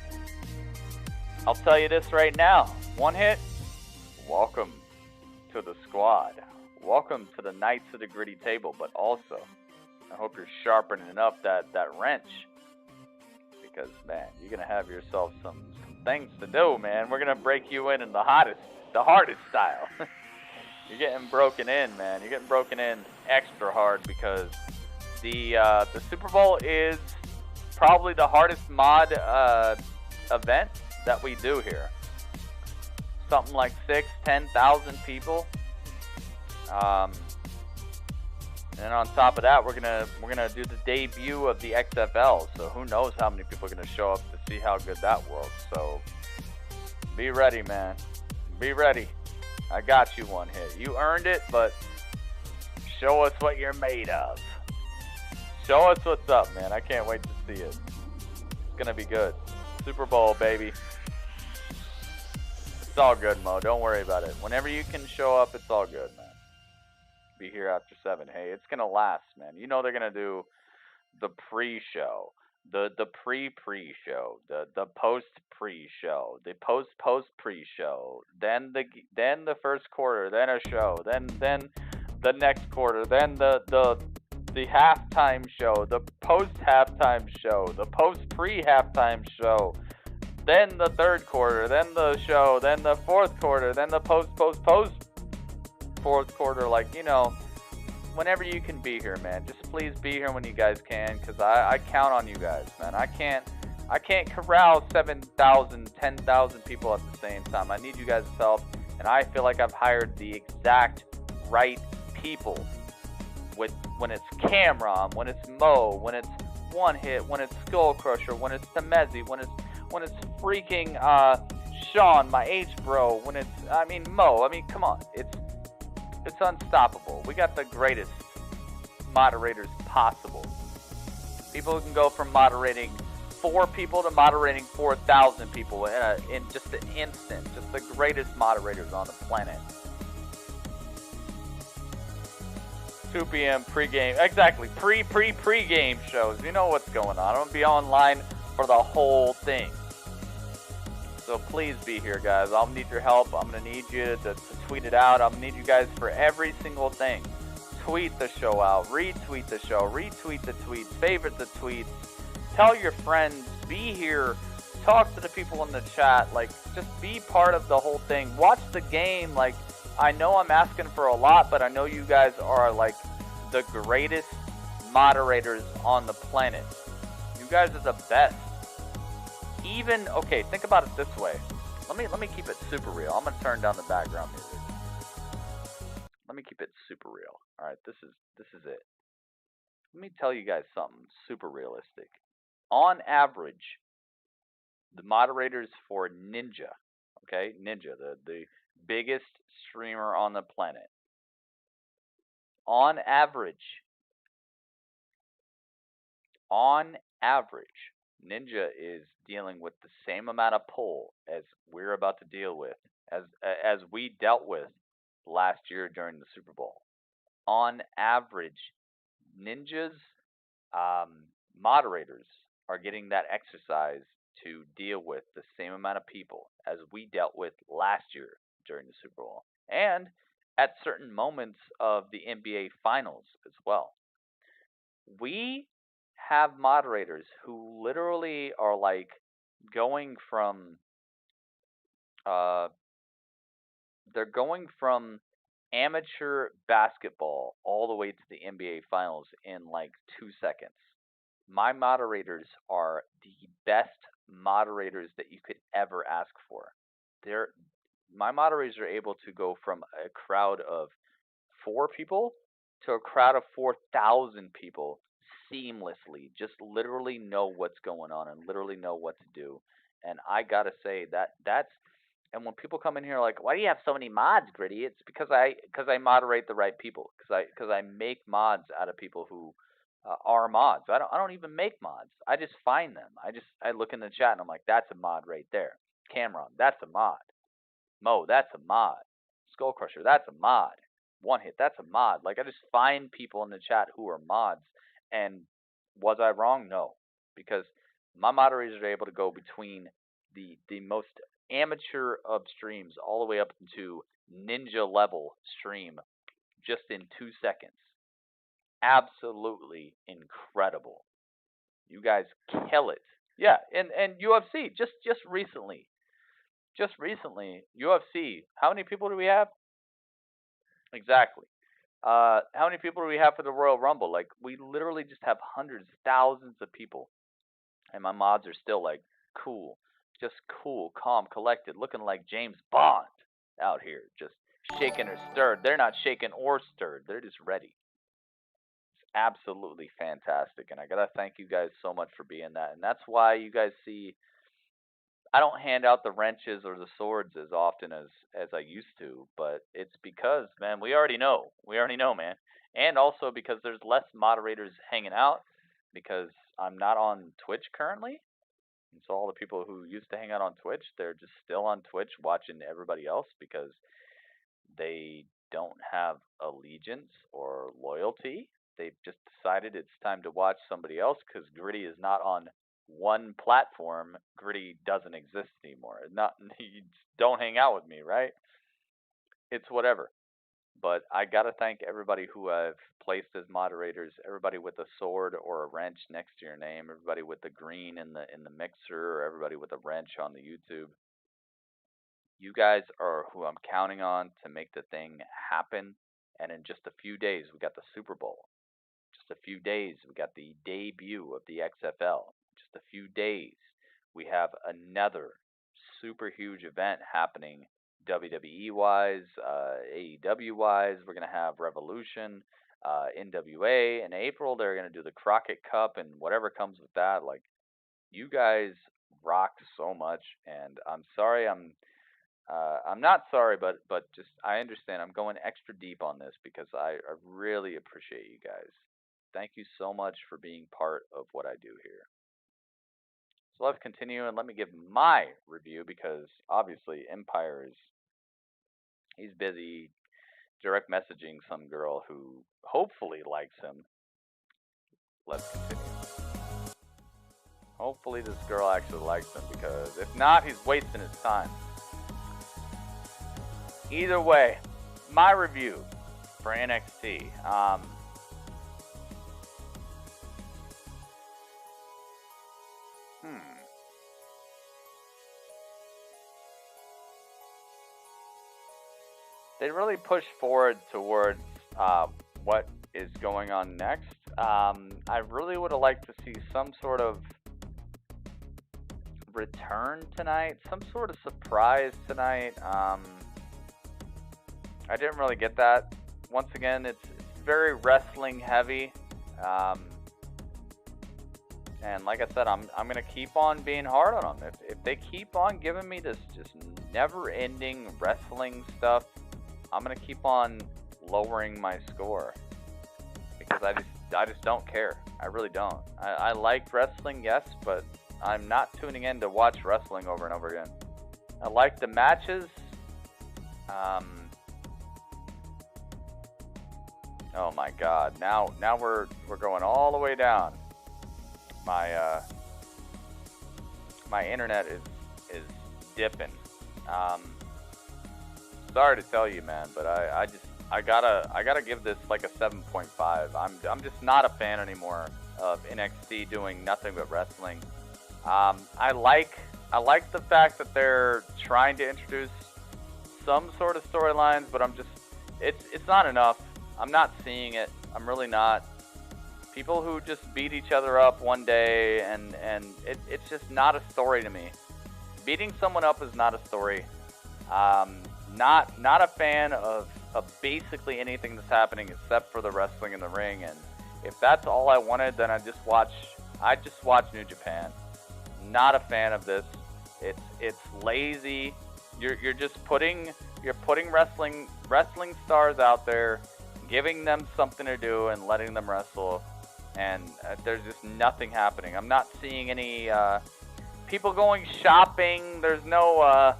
I'll tell you this right now. One Hit, welcome to the squad. Welcome to the Knights of the Gritty table, but also, I hope you're sharpening up that wrench, because, man, you're going to have yourself some things to do, man. We're going to break you in the hardest style. You're getting broken in, man. You're getting broken in extra hard, because the Super Bowl is probably the hardest mod event that we do here. Something like 10,000 people. And on top of that, we're gonna do the debut of the XFL. So who knows how many people are gonna show up to see how good that works. So be ready, man. Be ready. I got you, One Hit. You earned it, but show us what you're made of. Show us what's up, man. I can't wait to see it. It's going to be good. Super Bowl, baby. It's all good, Mo. Don't worry about it. Whenever you can show up, it's all good, man. Be here after 7. Hey, it's going to last, man. You know they're going to do the pre-show, the pre-pre-show, the post-pre-show, the post-pre-show, then the first quarter, then a show, then the next quarter, then the halftime show, the post-halftime show, the post-pre-halftime show, then the third quarter, then the show, then the fourth quarter, then the post-fourth quarter. Like, you know, whenever you can be here, man, just please be here when you guys can, because I count on you guys, man. I can't corral 7,000, 10,000 people at the same time. I need you guys' help, and I feel like I've hired the exact right people. When it's Cameron, when it's Mo, when it's One Hit, when it's Skull Crusher, when it's Temezi, when it's freaking Sean, my H bro, when it's Mo. Come on, it's unstoppable. We got the greatest moderators possible. People who can go from moderating 4 people to moderating 4,000 people in just an instant. Just the greatest moderators on the planet. 2 p.m. pregame, exactly, pregame shows. You know what's going on. I'm going to be online for the whole thing. So please be here, guys. I'll need your help. I'm going to need you to tweet it out. I'm going to need you guys for every single thing. Tweet the show out. Retweet the show. Retweet the tweets. Favorite the tweets. Tell your friends. Be here. Talk to the people in the chat. Like, just be part of the whole thing. Watch the game. Like, I know I'm asking for a lot, but I know you guys are, like, the greatest moderators on the planet. You guys are the best. Even, okay, think about it this way. Let me keep it super real. I'm gonna turn down the background music. Let me keep it super real. All right, this is it. Let me tell you guys something super realistic. On average, the moderators for Ninja, okay, Ninja, the biggest streamer on the planet. On average, Ninja is dealing with the same amount of pull as we're about to deal with, as we dealt with last year during the Super Bowl. On average, Ninja's moderators are getting that exercise to deal with the same amount of people as we dealt with last year during the Super Bowl, and at certain moments of the NBA Finals as well. We have moderators who literally are like going from they're going from amateur basketball all the way to the NBA Finals in like 2 seconds. My moderators are the best moderators that you could ever ask for. My moderators are able to go from a crowd of 4 people to a crowd of 4,000 people seamlessly. Just literally know what's going on and literally know what to do. And I gotta say that's. And when people come in here like, why do you have so many mods, Gritty? It's because I moderate the right people. Because I make mods out of people who are mods. I don't even make mods. I just find them. I look in the chat and I'm like, that's a mod right there. Cameron, that's a mod. Mo, that's a mod. Skull Crusher, that's a mod. One Hit, that's a mod. Like, I just find people in the chat who are mods. And was I wrong? No. Because my moderators are able to go between the most amateur of streams all the way up into ninja level stream just in 2 seconds. Absolutely incredible. You guys kill it. Yeah, and UFC just recently. Just recently, UFC. How many people do we have? Exactly. How many people do we have for the Royal Rumble? Like, we literally just have hundreds, thousands of people. And my mods are still like, cool. Just cool, calm, collected, looking like James Bond out here. Just shaken or stirred. They're not shaken or stirred. They're just ready. It's absolutely fantastic. And I got to thank you guys so much for being that. And that's why you guys see, I don't hand out the wrenches or the swords as often as I used to. But it's because, man, we already know. We already know, man. And also because there's less moderators hanging out. Because I'm not on Twitch currently. And so all the people who used to hang out on Twitch, they're just still on Twitch watching everybody else because they don't have allegiance or loyalty. They've just decided it's time to watch somebody else because Gritty is not on one platform. Gritty doesn't exist anymore. You don't hang out with me, right? It's whatever. But I gotta thank everybody who I've placed as moderators. Everybody with a sword or a wrench next to your name. Everybody with the green in the mixer, or everybody with a wrench on the YouTube. You guys are who I'm counting on to make the thing happen. And in just a few days, we got the Super Bowl. Just a few days, we got the debut of the XFL. Just a few days, we have another super huge event happening. WWE-wise, AEW-wise, we're going to have Revolution, NWA. In April, they're going to do the Crockett Cup and whatever comes with that. Like, you guys rock so much, and I'm sorry, I'm not sorry, but just, I understand. I'm going extra deep on this because I really appreciate you guys. Thank you so much for being part of what I do here. So let's continue, and let me give my review because obviously Empire he's busy direct messaging some girl who hopefully likes him. Let's continue. Hopefully this girl actually likes him, because if not, he's wasting his time. Either way, my review for NXT. They really push forward towards what is going on next. I really would have liked to see some sort of return tonight, some sort of surprise tonight. I didn't really get that. Once again, it's very wrestling heavy. And like I said, I'm gonna keep on being hard on them. If they keep on giving me this just never-ending wrestling stuff, I'm gonna keep on lowering my score, because I just don't care. I really don't. I like wrestling, yes, but I'm not tuning in to watch wrestling over and over again. I like the matches. Oh my God! Now we're going all the way down. My internet is dipping. Sorry to tell you, man, but I gotta give this like a 7.5. I'm just not a fan anymore of NXT doing nothing but wrestling. I like the fact that they're trying to introduce some sort of storylines, but it's not enough. I'm not seeing it. I'm really not. People who just beat each other up one day and it's just not a story to me. Beating someone up is not a story. Not a fan of basically anything that's happening except for the wrestling in the ring, and if that's all I wanted, then I just watch New Japan. Not a fan of this. It's lazy. You're just putting wrestling stars out there, giving them something to do and letting them wrestle, and there's just nothing happening. I'm not seeing any people going shopping. There's no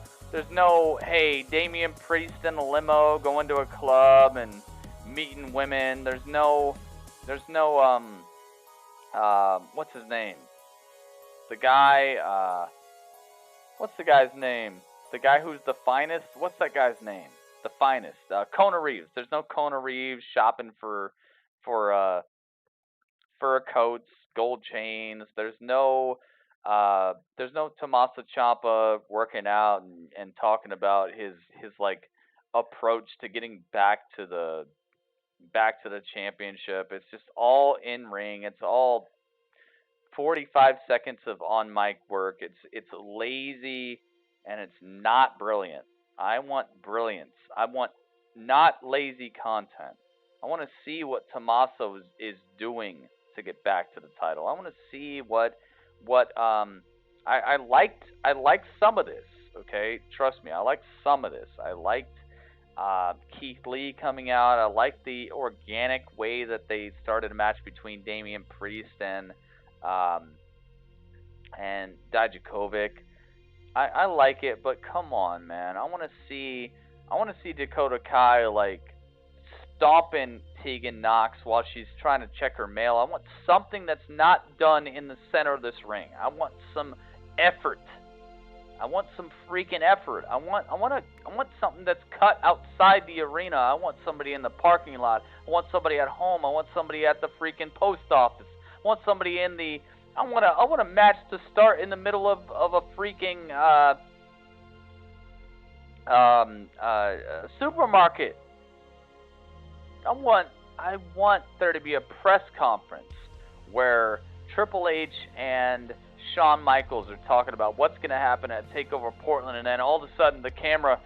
hey, Damian Priest in a limo going to a club and meeting women. There's no what's his name? The guy, what's the guy's name? The guy who's the finest? What's that guy's name? The finest. Kona Reeves. There's no Kona Reeves shopping for fur coats, gold chains. There's no Tommaso Ciampa working out and talking about his like approach to getting back to the championship. It's just all in ring. It's all 45 seconds of on mic work. It's lazy and it's not brilliant. I want brilliance. I want not lazy content. I want to see what Tommaso is doing to get back to the title. I want to see what I liked some of this, okay? Trust me, I liked some of this. I liked Keith Lee coming out. I liked the organic way that they started a match between Damian Priest and Dijakovic. I like it, but come on, man. I want to see Dakota Kai like stomping Tegan Knox while she's trying to check her mail. I want something that's not done in the center of this ring. I want some effort. I want some freaking effort. I want something that's cut outside the arena. I want somebody in the parking lot. I want somebody at home. I want somebody at the freaking post office. I want somebody in the I want a match to start in the middle of a freaking supermarket. I want there to be a press conference where Triple H and Shawn Michaels are talking about what's going to happen at TakeOver Portland, and then all of a sudden the camera's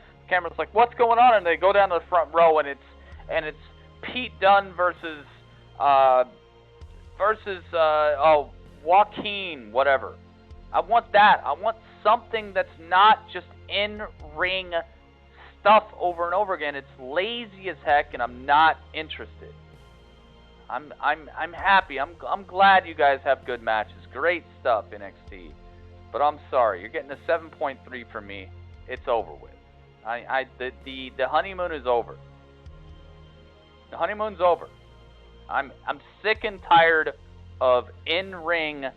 like, what's going on? And they go down to the front row, and it's Pete Dunne versus Joaquin, whatever. I want that. I want something that's not just in-ring stuff over and over again. It's lazy as heck, and I'm not interested. I'm happy. I'm glad you guys have good matches. Great stuff, NXT. But I'm sorry, you're getting a 7.3 for me. It's over with. The honeymoon is over. The honeymoon's over. I'm sick and tired of in-ring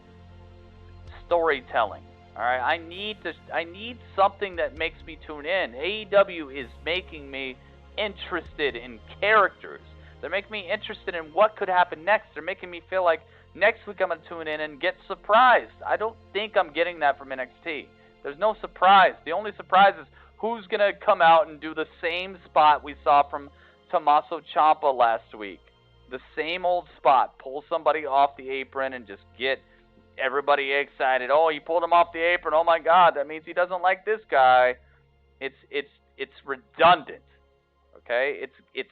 storytelling. All right, I need something that makes me tune in. AEW is making me interested in characters. They're making me interested in what could happen next. They're making me feel like next week I'm going to tune in and get surprised. I don't think I'm getting that from NXT. There's no surprise. The only surprise is who's going to come out and do the same spot we saw from Tommaso Ciampa last week. The same old spot. Pull somebody off the apron and just get everybody excited. Oh, he pulled him off the apron. Oh my God, that means he doesn't like this guy. It's redundant. Okay? It's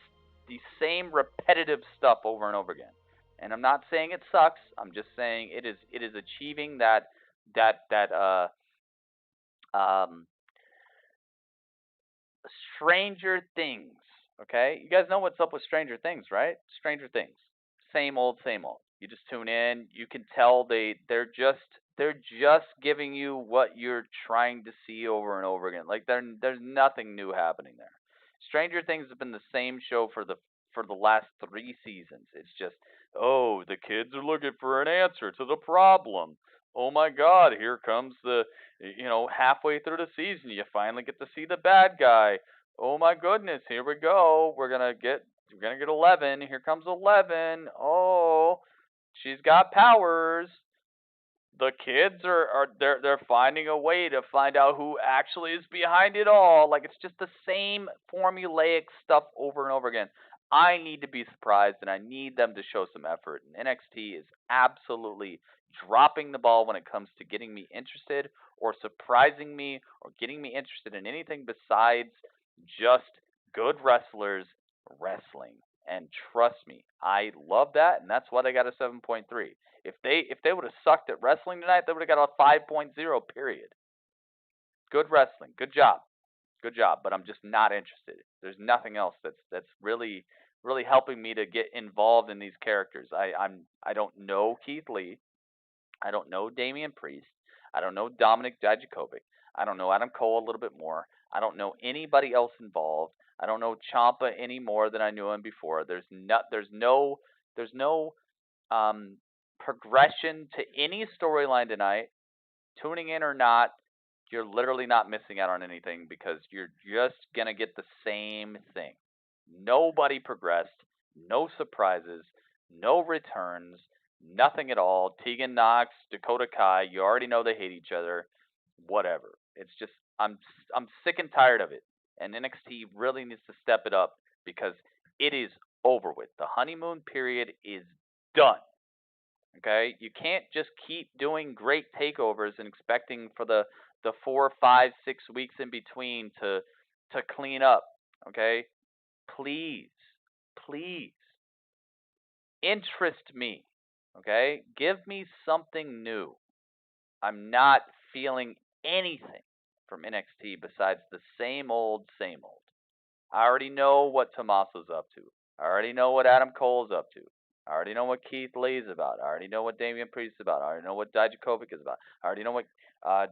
the same repetitive stuff over and over again. And I'm not saying it sucks. I'm just saying it is achieving that Stranger Things. Okay? You guys know what's up with Stranger Things, right? Stranger Things. Same old, same old. You just tune in. You can tell they're just giving you what you're trying to see over and over again. Like there's nothing new happening there. Stranger Things has been the same show for the last 3 seasons. It's just, oh, the kids are looking for an answer to the problem. Oh my God, here comes halfway through the season, you finally get to see the bad guy. Oh my goodness, here we go. We're gonna get 11. Here comes 11. Oh, she's got powers. The kids they're finding a way to find out who actually is behind it all. Like, it's just the same formulaic stuff over and over again. I need to be surprised, and I need them to show some effort. And NXT is absolutely dropping the ball when it comes to getting me interested or surprising me or getting me interested in anything besides just good wrestlers wrestling. And trust me, I love that, and that's why they got a 7.3. If they would have sucked at wrestling tonight, they would have got a 5.0, period. Good wrestling. Good job. Good job. But I'm just not interested. There's nothing else that's really helping me to get involved in these characters. I don't know Keith Lee. I don't know Damian Priest. I don't know Dominic Dijakovic. I don't know Adam Cole a little bit more. I don't know anybody else involved. I don't know Ciampa any more than I knew him before. There's no progression to any storyline tonight. Tuning in or not, you're literally not missing out on anything because you're just gonna get the same thing. Nobody progressed, no surprises, no returns, nothing at all. Tegan Nox, Dakota Kai, you already know they hate each other. Whatever. It's just I'm sick and tired of it. And NXT really needs to step it up because it is over with. The honeymoon period is done. Okay? You can't just keep doing great takeovers and expecting for the 4, 5, 6 weeks in between to clean up. Okay? Please interest me. Okay? Give me something new. I'm not feeling anything from NXT besides the same old, same old. I already know what Tommaso's up to. I already know what Adam Cole's up to. I already know what Keith Lee's about. I already know what Damian Priest's about. I already know what Dijakovic is about. I already know what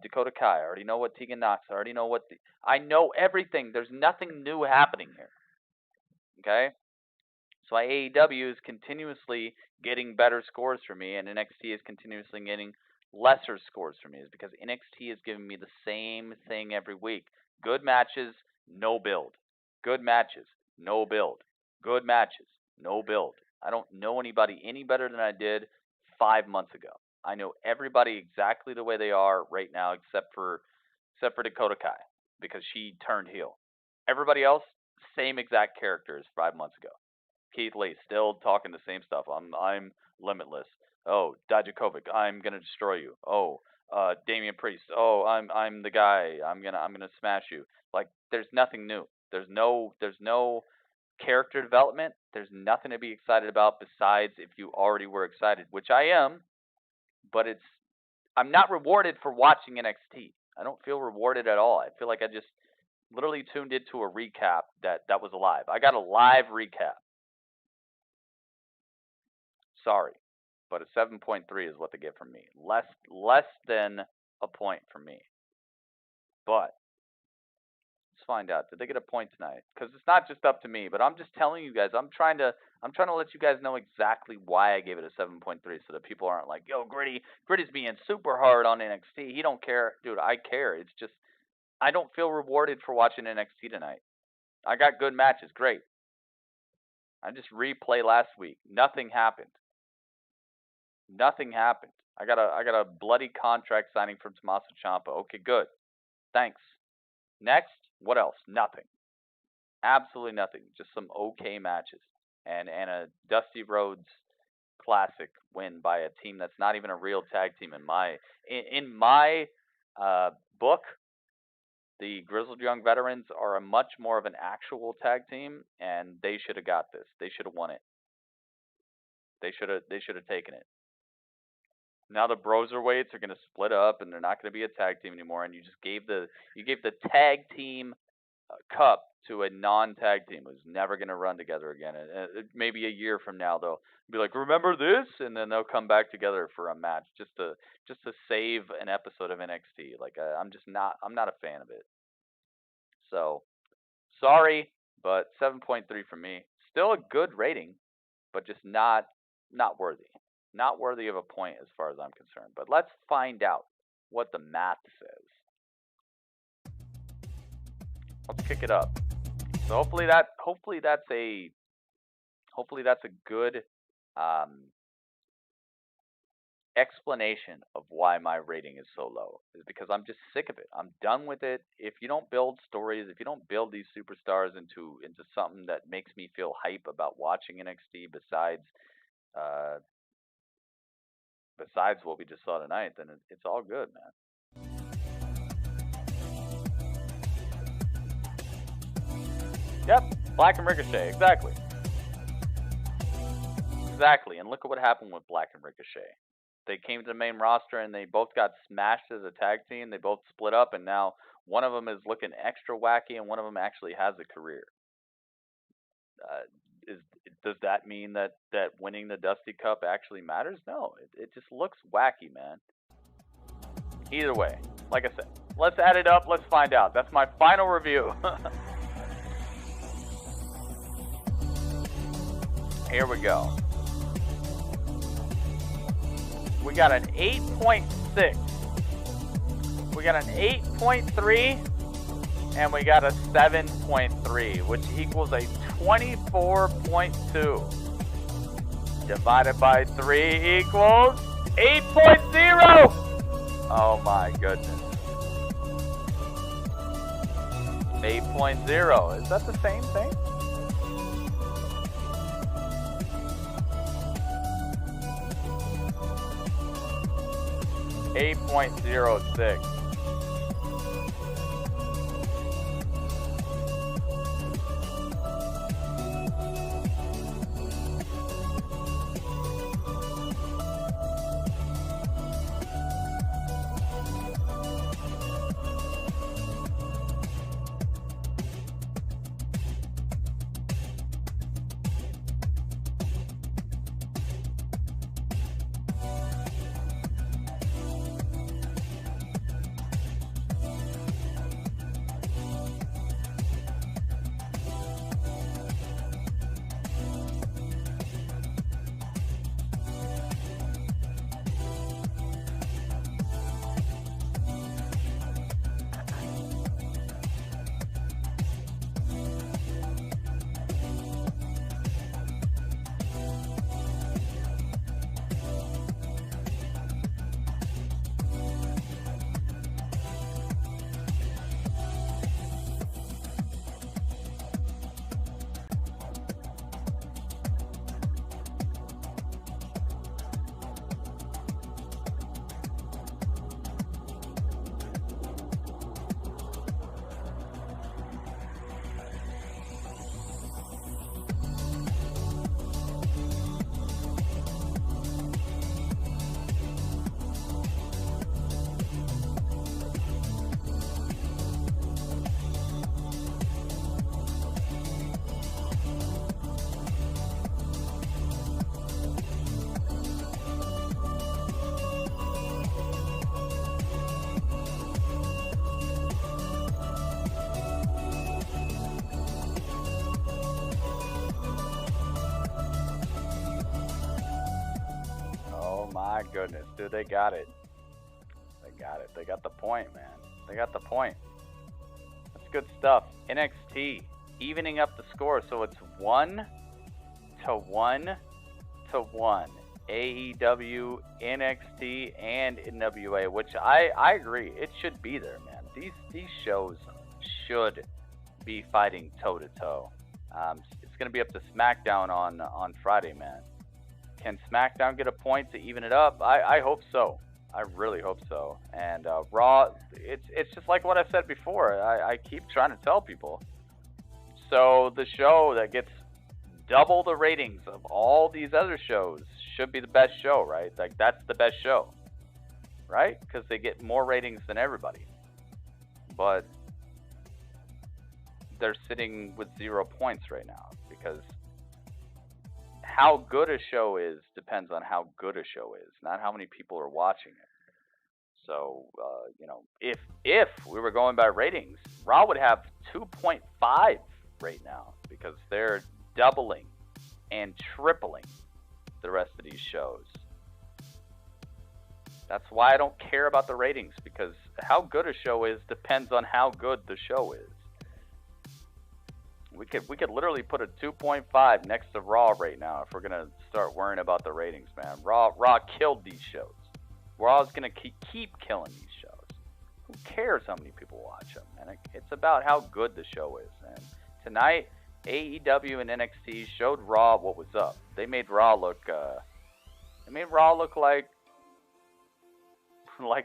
Dakota Kai. I already know what Tegan Nox. I already know I know everything. There's nothing new happening here. Okay? So AEW is continuously getting better scores for me, and NXT is continuously getting lesser scores for me. Is because NXT is giving me the same thing every week. Good matches, no build. Good matches, no build. Good matches, no build. I don't know anybody any better than I did 5 months ago. I know everybody exactly the way they are right now, except for Dakota Kai, because she turned heel. Everybody else, same exact characters 5 months ago. Keith Lee still talking the same stuff. I'm limitless. Oh, Dijakovic, I'm gonna destroy you. Oh, Damian Priest. Oh, I'm the guy. I'm gonna smash you. Like, there's nothing new. There's no character development. There's nothing to be excited about besides if you already were excited, which I am. But I'm not rewarded for watching NXT. I don't feel rewarded at all. I feel like I just literally tuned into a recap that was live. I got a live recap. Sorry, but a 7.3 is what they get from me. Less than a point from me. But it's find out. Did they get a point tonight? Because it's not just up to me, but I'm just telling you guys. I'm trying to let you guys know exactly why I gave it a 7.3, so that people aren't like, yo, Gritty's being super hard on NXT. He don't care. Dude, I care. It's just I don't feel rewarded for watching NXT tonight. I got good matches, great. I just replay last week. Nothing happened. Nothing happened. I got a bloody contract signing from Tommaso Ciampa. Okay, good. Thanks. Next, what else? Nothing. Absolutely nothing. Just some okay matches. And a Dusty Rhodes Classic win by a team that's not even a real tag team in my book. The Grizzled Young Veterans are a much more of an actual tag team, and they should have got this. They should have won it. They should have taken it. Now the Broserweights are going to split up, and they're not going to be a tag team anymore. And you just gave the tag team cup to a non-tag team who's never going to run together again. And maybe a year from now they'll be like, remember this, and then they'll come back together for a match just to save an episode of NXT. Like I'm not a fan of it. So sorry, but 7.3 for me. Still a good rating, but just not worthy. Not worthy of a point as far as I'm concerned. But let's find out what the math says. Let's kick it up. So hopefully that's a good explanation of why my rating is so low. Is because I'm just sick of it. I'm done with it. If you don't build stories, if you don't build these superstars into something that makes me feel hype about watching NXT besides what we just saw tonight, then it's all good, man. Yep, Black and Ricochet, exactly. Exactly, and look at what happened with Black and Ricochet. They came to the main roster, and they both got smashed as a tag team. They both split up, and now one of them is looking extra wacky, and one of them actually has a career. Does that mean that winning the Dusty Cup actually matters? No, it just looks wacky, man. Either way, like I said, let's add it up. Let's find out. That's my final review. Here we go. We got an 8.6. We got an 8.3. And we got a 7.3, which equals a 24.2. Divided by 3 equals 8.0. Oh my goodness. 8.0. Is that the same thing? $8.06. goodness, dude, they got it. They got it. They got the point, man. They got the point. That's good stuff. NXT evening up the score, so it's 1-1-1. AEW, NXT, and NWA, which I agree, it should be there, man. These shows should be fighting toe to toe. It's going to be up to SmackDown on Friday, man. Can SmackDown get a point to even it up? I hope so. I really hope so. And Raw, it's just like what I said before. I keep trying to tell people. So the show that gets double the ratings of all these other shows should be the best show, right? Like, that's the best show, right? Because they get more ratings than everybody. But they're sitting with 0 points right now because how good a show is depends on how good a show is, not how many people are watching it. So, if we were going by ratings, Raw would have 2.5 right now because they're doubling and tripling the rest of these shows. That's why I don't care about the ratings, because how good a show is depends on how good the show is. We could literally put a 2.5 next to Raw right now if we're gonna start worrying about the ratings, man. Raw killed these shows. Raw's gonna keep killing these shows. Who cares how many people watch them, man? It's about how good the show is, man. Tonight, AEW and NXT showed Raw what was up. They made Raw look like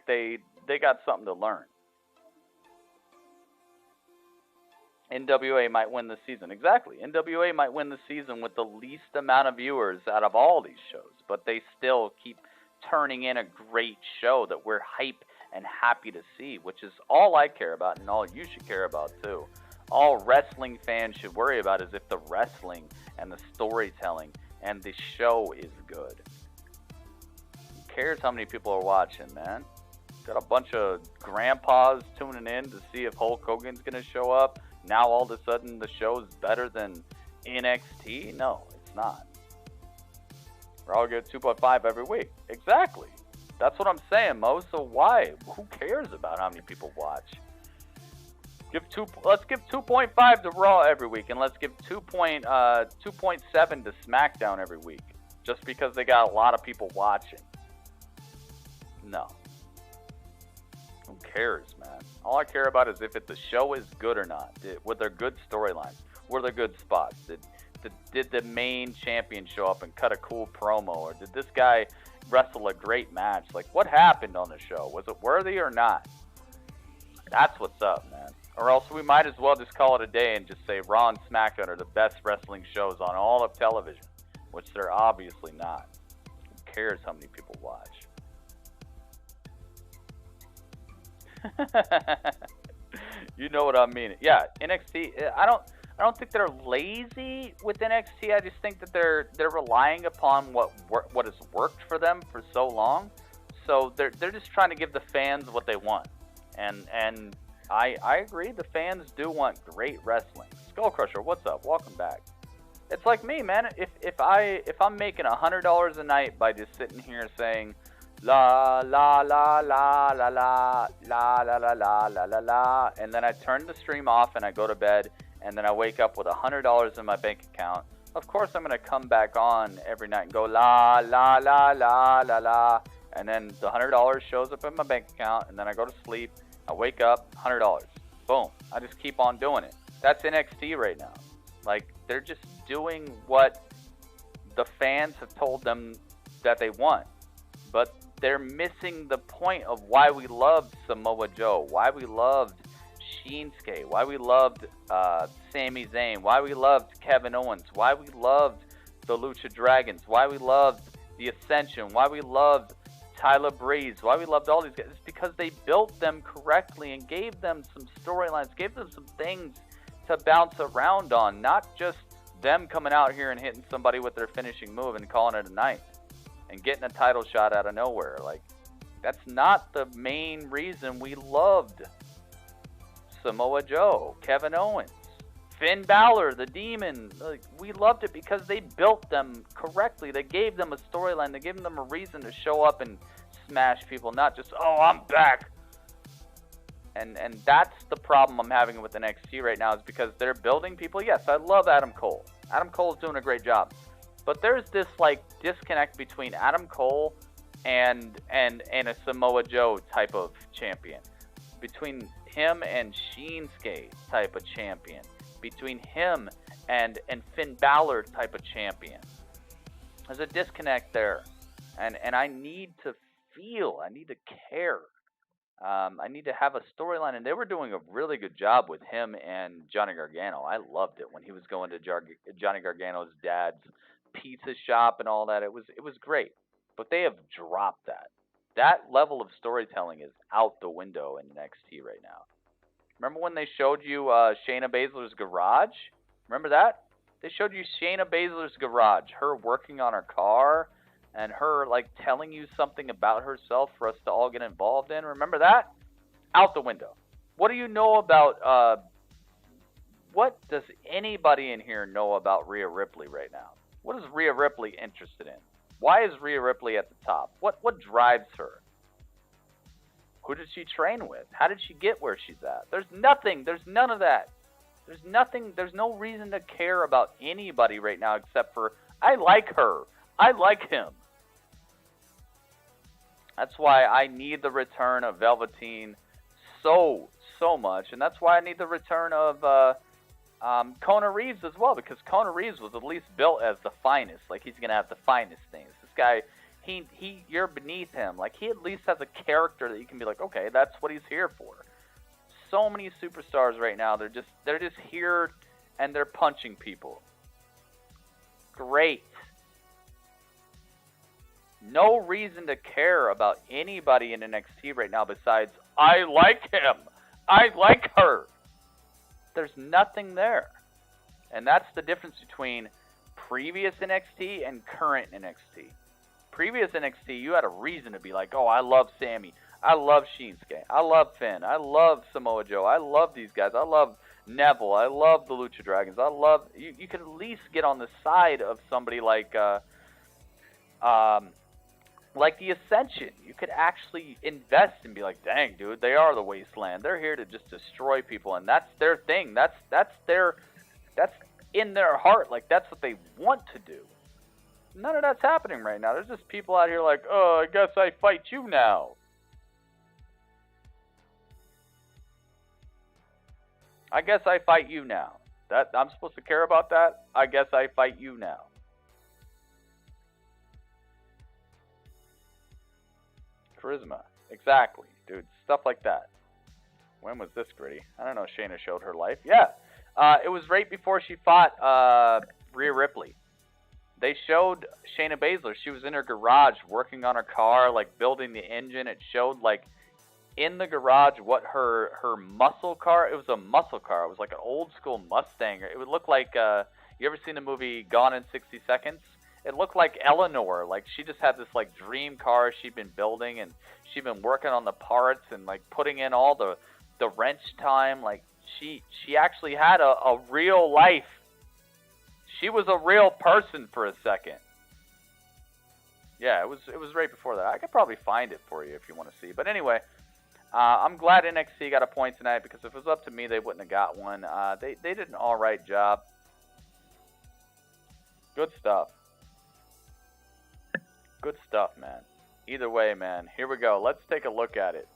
they got something to learn. NWA might win the season. Exactly. NWA might win the season with the least amount of viewers out of all these shows, but they still keep turning in a great show that we're hype and happy to see, which is all I care about and all you should care about too. All wrestling fans should worry about is if the wrestling and the storytelling and the show is good. Who cares how many people are watching, man? Got a bunch of grandpas tuning in to see if Hulk Hogan's going to show up. Now all of a sudden the show's better than NXT? No, it's not. We're all get 2.5 every week. Exactly. That's what I'm saying, Mo. So why? Who cares about how many people watch? Let's give 2.5 to Raw every week, and let's give 2.7 to SmackDown every week, just because they got a lot of people watching. No. Who cares, man? All I care about is if the show is good or not. Were there good storylines? Were there good spots? Did the main champion show up and cut a cool promo, or did this guy wrestle a great match? Like, what happened on the show? Was it worthy or not? That's what's up, man. Or else we might as well just call it a day and just say Raw and SmackDown are the best wrestling shows on all of television, which they're obviously not. Who cares how many people watch? You know what I mean. Yeah, NXT, I don't think they're lazy with NXT. I just think that they're relying upon what has worked for them for so long. So they're just trying to give the fans what they want. And I agree, the fans do want great wrestling. Skull Crusher, what's up? Welcome back. It's like me, man. If I'm making $100 a night by just sitting here saying la la la la la la la la la la la la la, and then I turn the stream off and I go to bed, and then I wake up with $100 in my bank account, of course I'm gonna come back on every night and go la la la la la la, and then the $100 shows up in my bank account, and then I go to sleep. I wake up, $100. Boom. I just keep on doing it. That's NXT right now. Like, they're just doing what the fans have told them that they want. But they're missing the point of why we loved Samoa Joe, why we loved Shinsuke, why we loved Sami Zayn, why we loved Kevin Owens, why we loved the Lucha Dragons, why we loved the Ascension, why we loved Tyler Breeze, why we loved all these guys. It's because they built them correctly and gave them some storylines, gave them some things to bounce around on, not just them coming out here and hitting somebody with their finishing move and calling it a night and getting a title shot out of nowhere. Like, that's not the main reason we loved Samoa Joe, Kevin Owens, Finn Balor, the Demon, like, we loved it because they built them correctly. They gave them a storyline. They gave them a reason to show up and smash people, not just, oh, I'm back. And that's the problem I'm having with NXT right now, is because they're building people. Yes, I love Adam Cole. Adam Cole's doing a great job. But there's this like disconnect between Adam Cole and a Samoa Joe type of champion. Between him and Shinsuke type of champion. Between him and Finn Balor type of champion. There's a disconnect there. And I need to feel, I need to care. I need to have a storyline, and they were doing a really good job with him and Johnny Gargano. I loved it when he was going to Johnny Gargano's dad's pizza shop and all that. It was great, but they have dropped that. That level of storytelling is out the window in NXT right now. Remember when they showed you Shayna Baszler's garage? Remember that? They showed you Shayna Baszler's garage, her working on her car, and her, like, telling you something about herself for us to all get involved in. Remember that? Out the window. What do you know about, what does anybody in here know about Rhea Ripley right now? What is Rhea Ripley interested in? Why is Rhea Ripley at the top? What drives her? Who did she train with? How did she get where she's at? There's nothing. There's none of that. There's nothing. There's no reason to care about anybody right now except for, I like her. I like him. That's why I need the return of Velveteen so much. And that's why I need the return of Kona Reeves as well. Because Kona Reeves was at least built as the finest. Like, he's going to have the finest things. This guy, you're beneath him. Like, he at least has a character that you can be like, okay, that's what he's here for. So many superstars right now, they're just here and they're punching people. Great. No reason to care about anybody in NXT right now besides, I like him. I like her. There's nothing there. And that's the difference between previous NXT and current NXT. Previous NXT, you had a reason to be like, oh, I love Sammy. I love Shinsuke. I love Finn. I love Samoa Joe. I love these guys. I love Neville. I love the Lucha Dragons. I love... You could at least get on the side of somebody like the Ascension. You could actually invest and be like, dang, dude, they are the Wasteland. They're here to just destroy people, and that's their thing. That's in their heart. Like, that's what they want to do. None of that's happening right now. There's just people out here like, oh, I guess I fight you now. I guess I fight you now. That I'm supposed to care about that? I guess I fight you now. Charisma. Exactly, dude. Stuff like that. When was this, Gritty? I don't know. Shayna showed her life. Yeah. It was right before she fought Rhea Ripley. They showed Shayna Baszler. She was in her garage working on her car, like building the engine. It showed, like, in the garage what her muscle car, it was a muscle car. It was like an old school Mustang. It would look like, you ever seen the movie Gone in 60 Seconds? It looked like Eleanor. Like, she just had this, like, dream car she'd been building, and she'd been working on the parts and, like, putting in all the wrench time. Like, she actually had a real life. She was a real person for a second. Yeah, it was right before that. I could probably find it for you if you want to see. But anyway, I'm glad NXT got a point tonight, because if it was up to me, they wouldn't have got one. They did an all right job. Good stuff. Good stuff, man. Either way, man. Here we go. Let's take a look at it.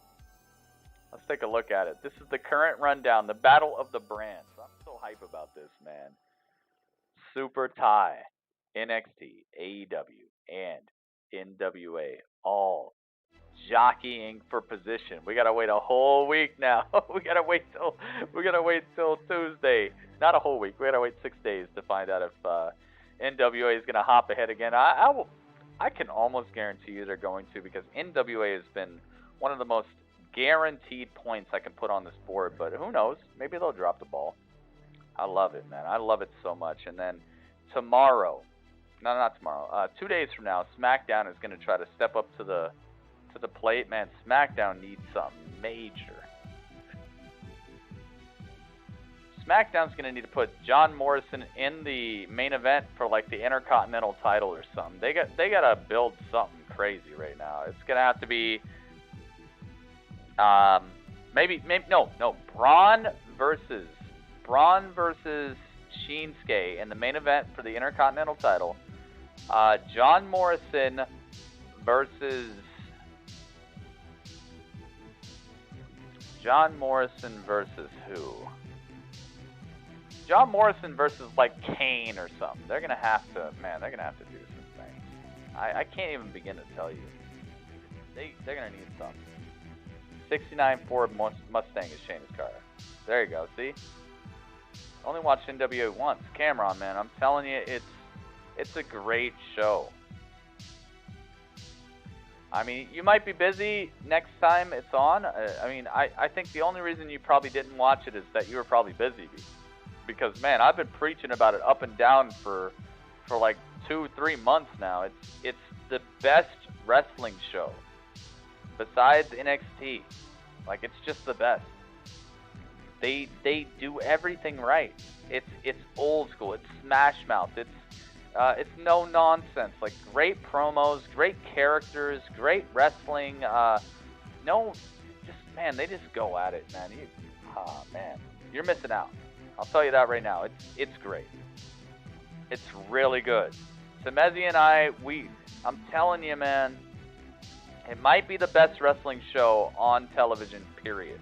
Let's take a look at it. This is the current rundown, the Battle of the Brands. I'm so hype about this, man. Super tie, NXT, AEW, and NWA, all jockeying for position. We gotta wait a whole week now. we gotta wait till Tuesday. Not a whole week. We gotta wait 6 days to find out if NWA is gonna hop ahead again. I can almost guarantee you they're going to, because NWA has been one of the most guaranteed points I can put on this board. But who knows? Maybe they'll drop the ball. I love it, man. I love it so much. And then tomorrow, no, not tomorrow, 2 days from now, SmackDown is going to try to step up to the plate. Man, SmackDown needs something major. SmackDown's going to need to put John Morrison in the main event for like the Intercontinental title or something. They got to build something crazy right now. It's going to have to be maybe no, Braun versus Shinsuke in the main event for the Intercontinental title. John Morrison versus who? John Morrison versus like Kane or something. They're gonna have to, man. They're gonna have to do some things. I can't even begin to tell you. They're gonna need something. 69 Ford Mustang is Shayna's car. There you go. See? Only watched NWA once. Cameron, man, I'm telling you, it's a great show. I mean, you might be busy next time it's on. I think the only reason you probably didn't watch it is that you were probably busy. Because, man, I've been preaching about it up and down for like 2-3 months now. It's the best wrestling show besides NXT. Like, it's just the best. They do everything right. It's old school. It's Smash Mouth. It's no nonsense. Like, great promos, great characters, great wrestling. They just go at it, man. Man, you're missing out. I'll tell you that right now. It's great. It's really good. Temezi and I'm telling you, man, it might be the best wrestling show on television, period.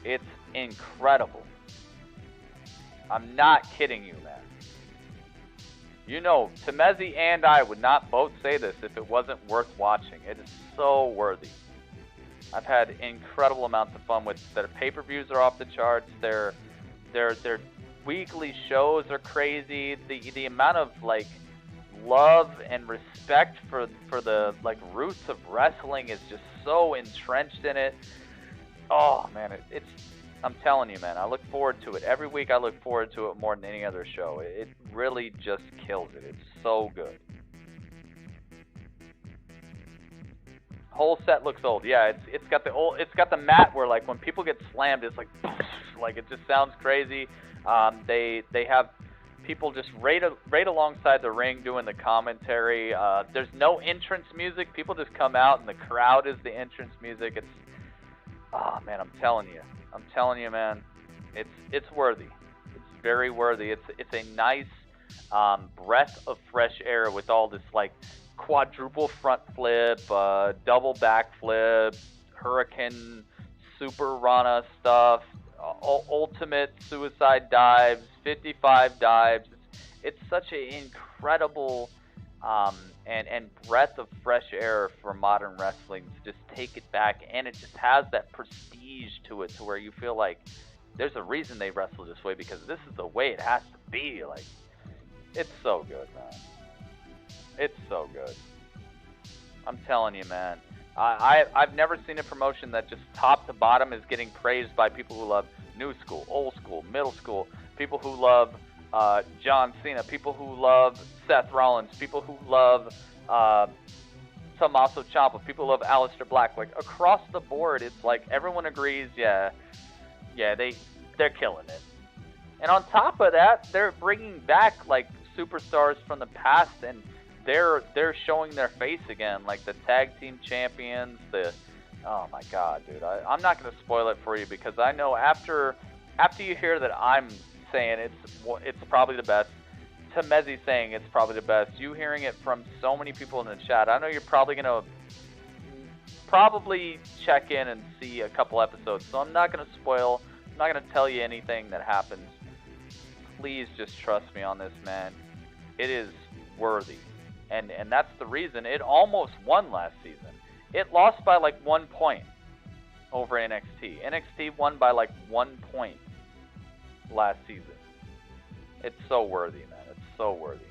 It's incredible. I'm not kidding you, man. You know, Temezi and I would not both say this if it wasn't worth watching. It is so worthy. I've had incredible amounts of fun with their pay-per-views are off the charts. Their weekly shows are crazy. The amount of like love and respect for the like roots of wrestling is just so entrenched in it. Oh man, I'm telling you, man, I look forward to it. Every week I look forward to it more than any other show. It really just kills it. It's so good. Whole set looks old. Yeah, it's got the mat where like when people get slammed, it's like it just sounds crazy. They have people just right alongside the ring doing the commentary. There's no entrance music. People just come out and the crowd is the entrance music. Man, I'm telling you, man, it's worthy. It's very worthy. It's a nice breath of fresh air with all this like quadruple front flip, double back flip, hurricane, super Rana stuff, ultimate suicide dives, 55 dives. It's such an incredible and breath of fresh air for modern wrestling to just take it back, and it just has that prestige to it to where you feel like there's a reason they wrestle this way because this is the way it has to be. Like, it's so good, man. It's so good. I'm telling you, man. I've never seen a promotion that just top to bottom is getting praised by people who love new school, old school, middle school, people who love John Cena, people who love Seth Rollins, people who love Tommaso Ciampa, people who love Aleister Black. Like, across the board, it's like everyone agrees, yeah, they're killing it. And on top of that, they're bringing back like superstars from the past, and they're showing their face again, like the tag team champions. Oh my God, dude! I'm not gonna spoil it for you because I know after you hear that I'm saying it's probably the best, Temezi saying it's probably the best, you hearing it from so many people in the chat, I know you're probably gonna check in and see a couple episodes. So I'm not gonna spoil. I'm not gonna tell you anything that happens. Please just trust me on this, man. It is worthy. And that's the reason it almost won last season. It lost by like 1 point over NXT. NXT won by like 1 point last season. It's so worthy, man. It's so worthy.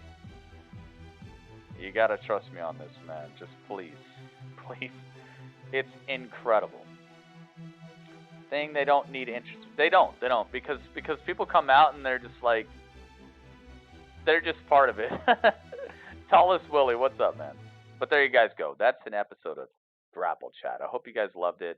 You gotta trust me on this, man. Just please. Please. It's incredible. Saying they don't need interest. They don't. Because people come out and they're just like, they're just part of it. Tallest Willie, what's up, man? But there you guys go. That's an episode of Grapple Chat. I hope you guys loved it.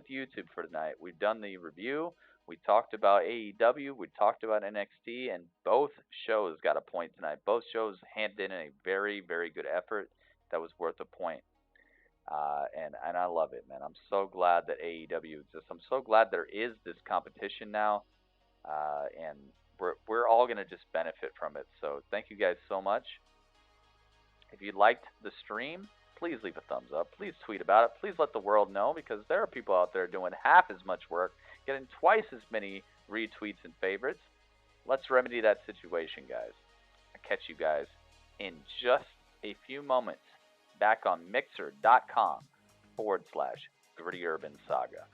with YouTube for tonight. We've done the review. We talked about AEW. We talked about NXT, and both shows got a point tonight. Both shows handed in a very, very good effort that was worth a point. And I love it, man. I'm so glad that AEW exists. I'm so glad there is this competition now, and we're all going to just benefit from it. So thank you guys so much. If you liked the stream, please leave a thumbs up. Please tweet about it. Please let the world know, because there are people out there doing half as much work, getting twice as many retweets and favorites. Let's remedy that situation, guys. I'll catch you guys in just a few moments back on mixer.com/𝗷𝗬𝗡𝗧𝗏 Saga.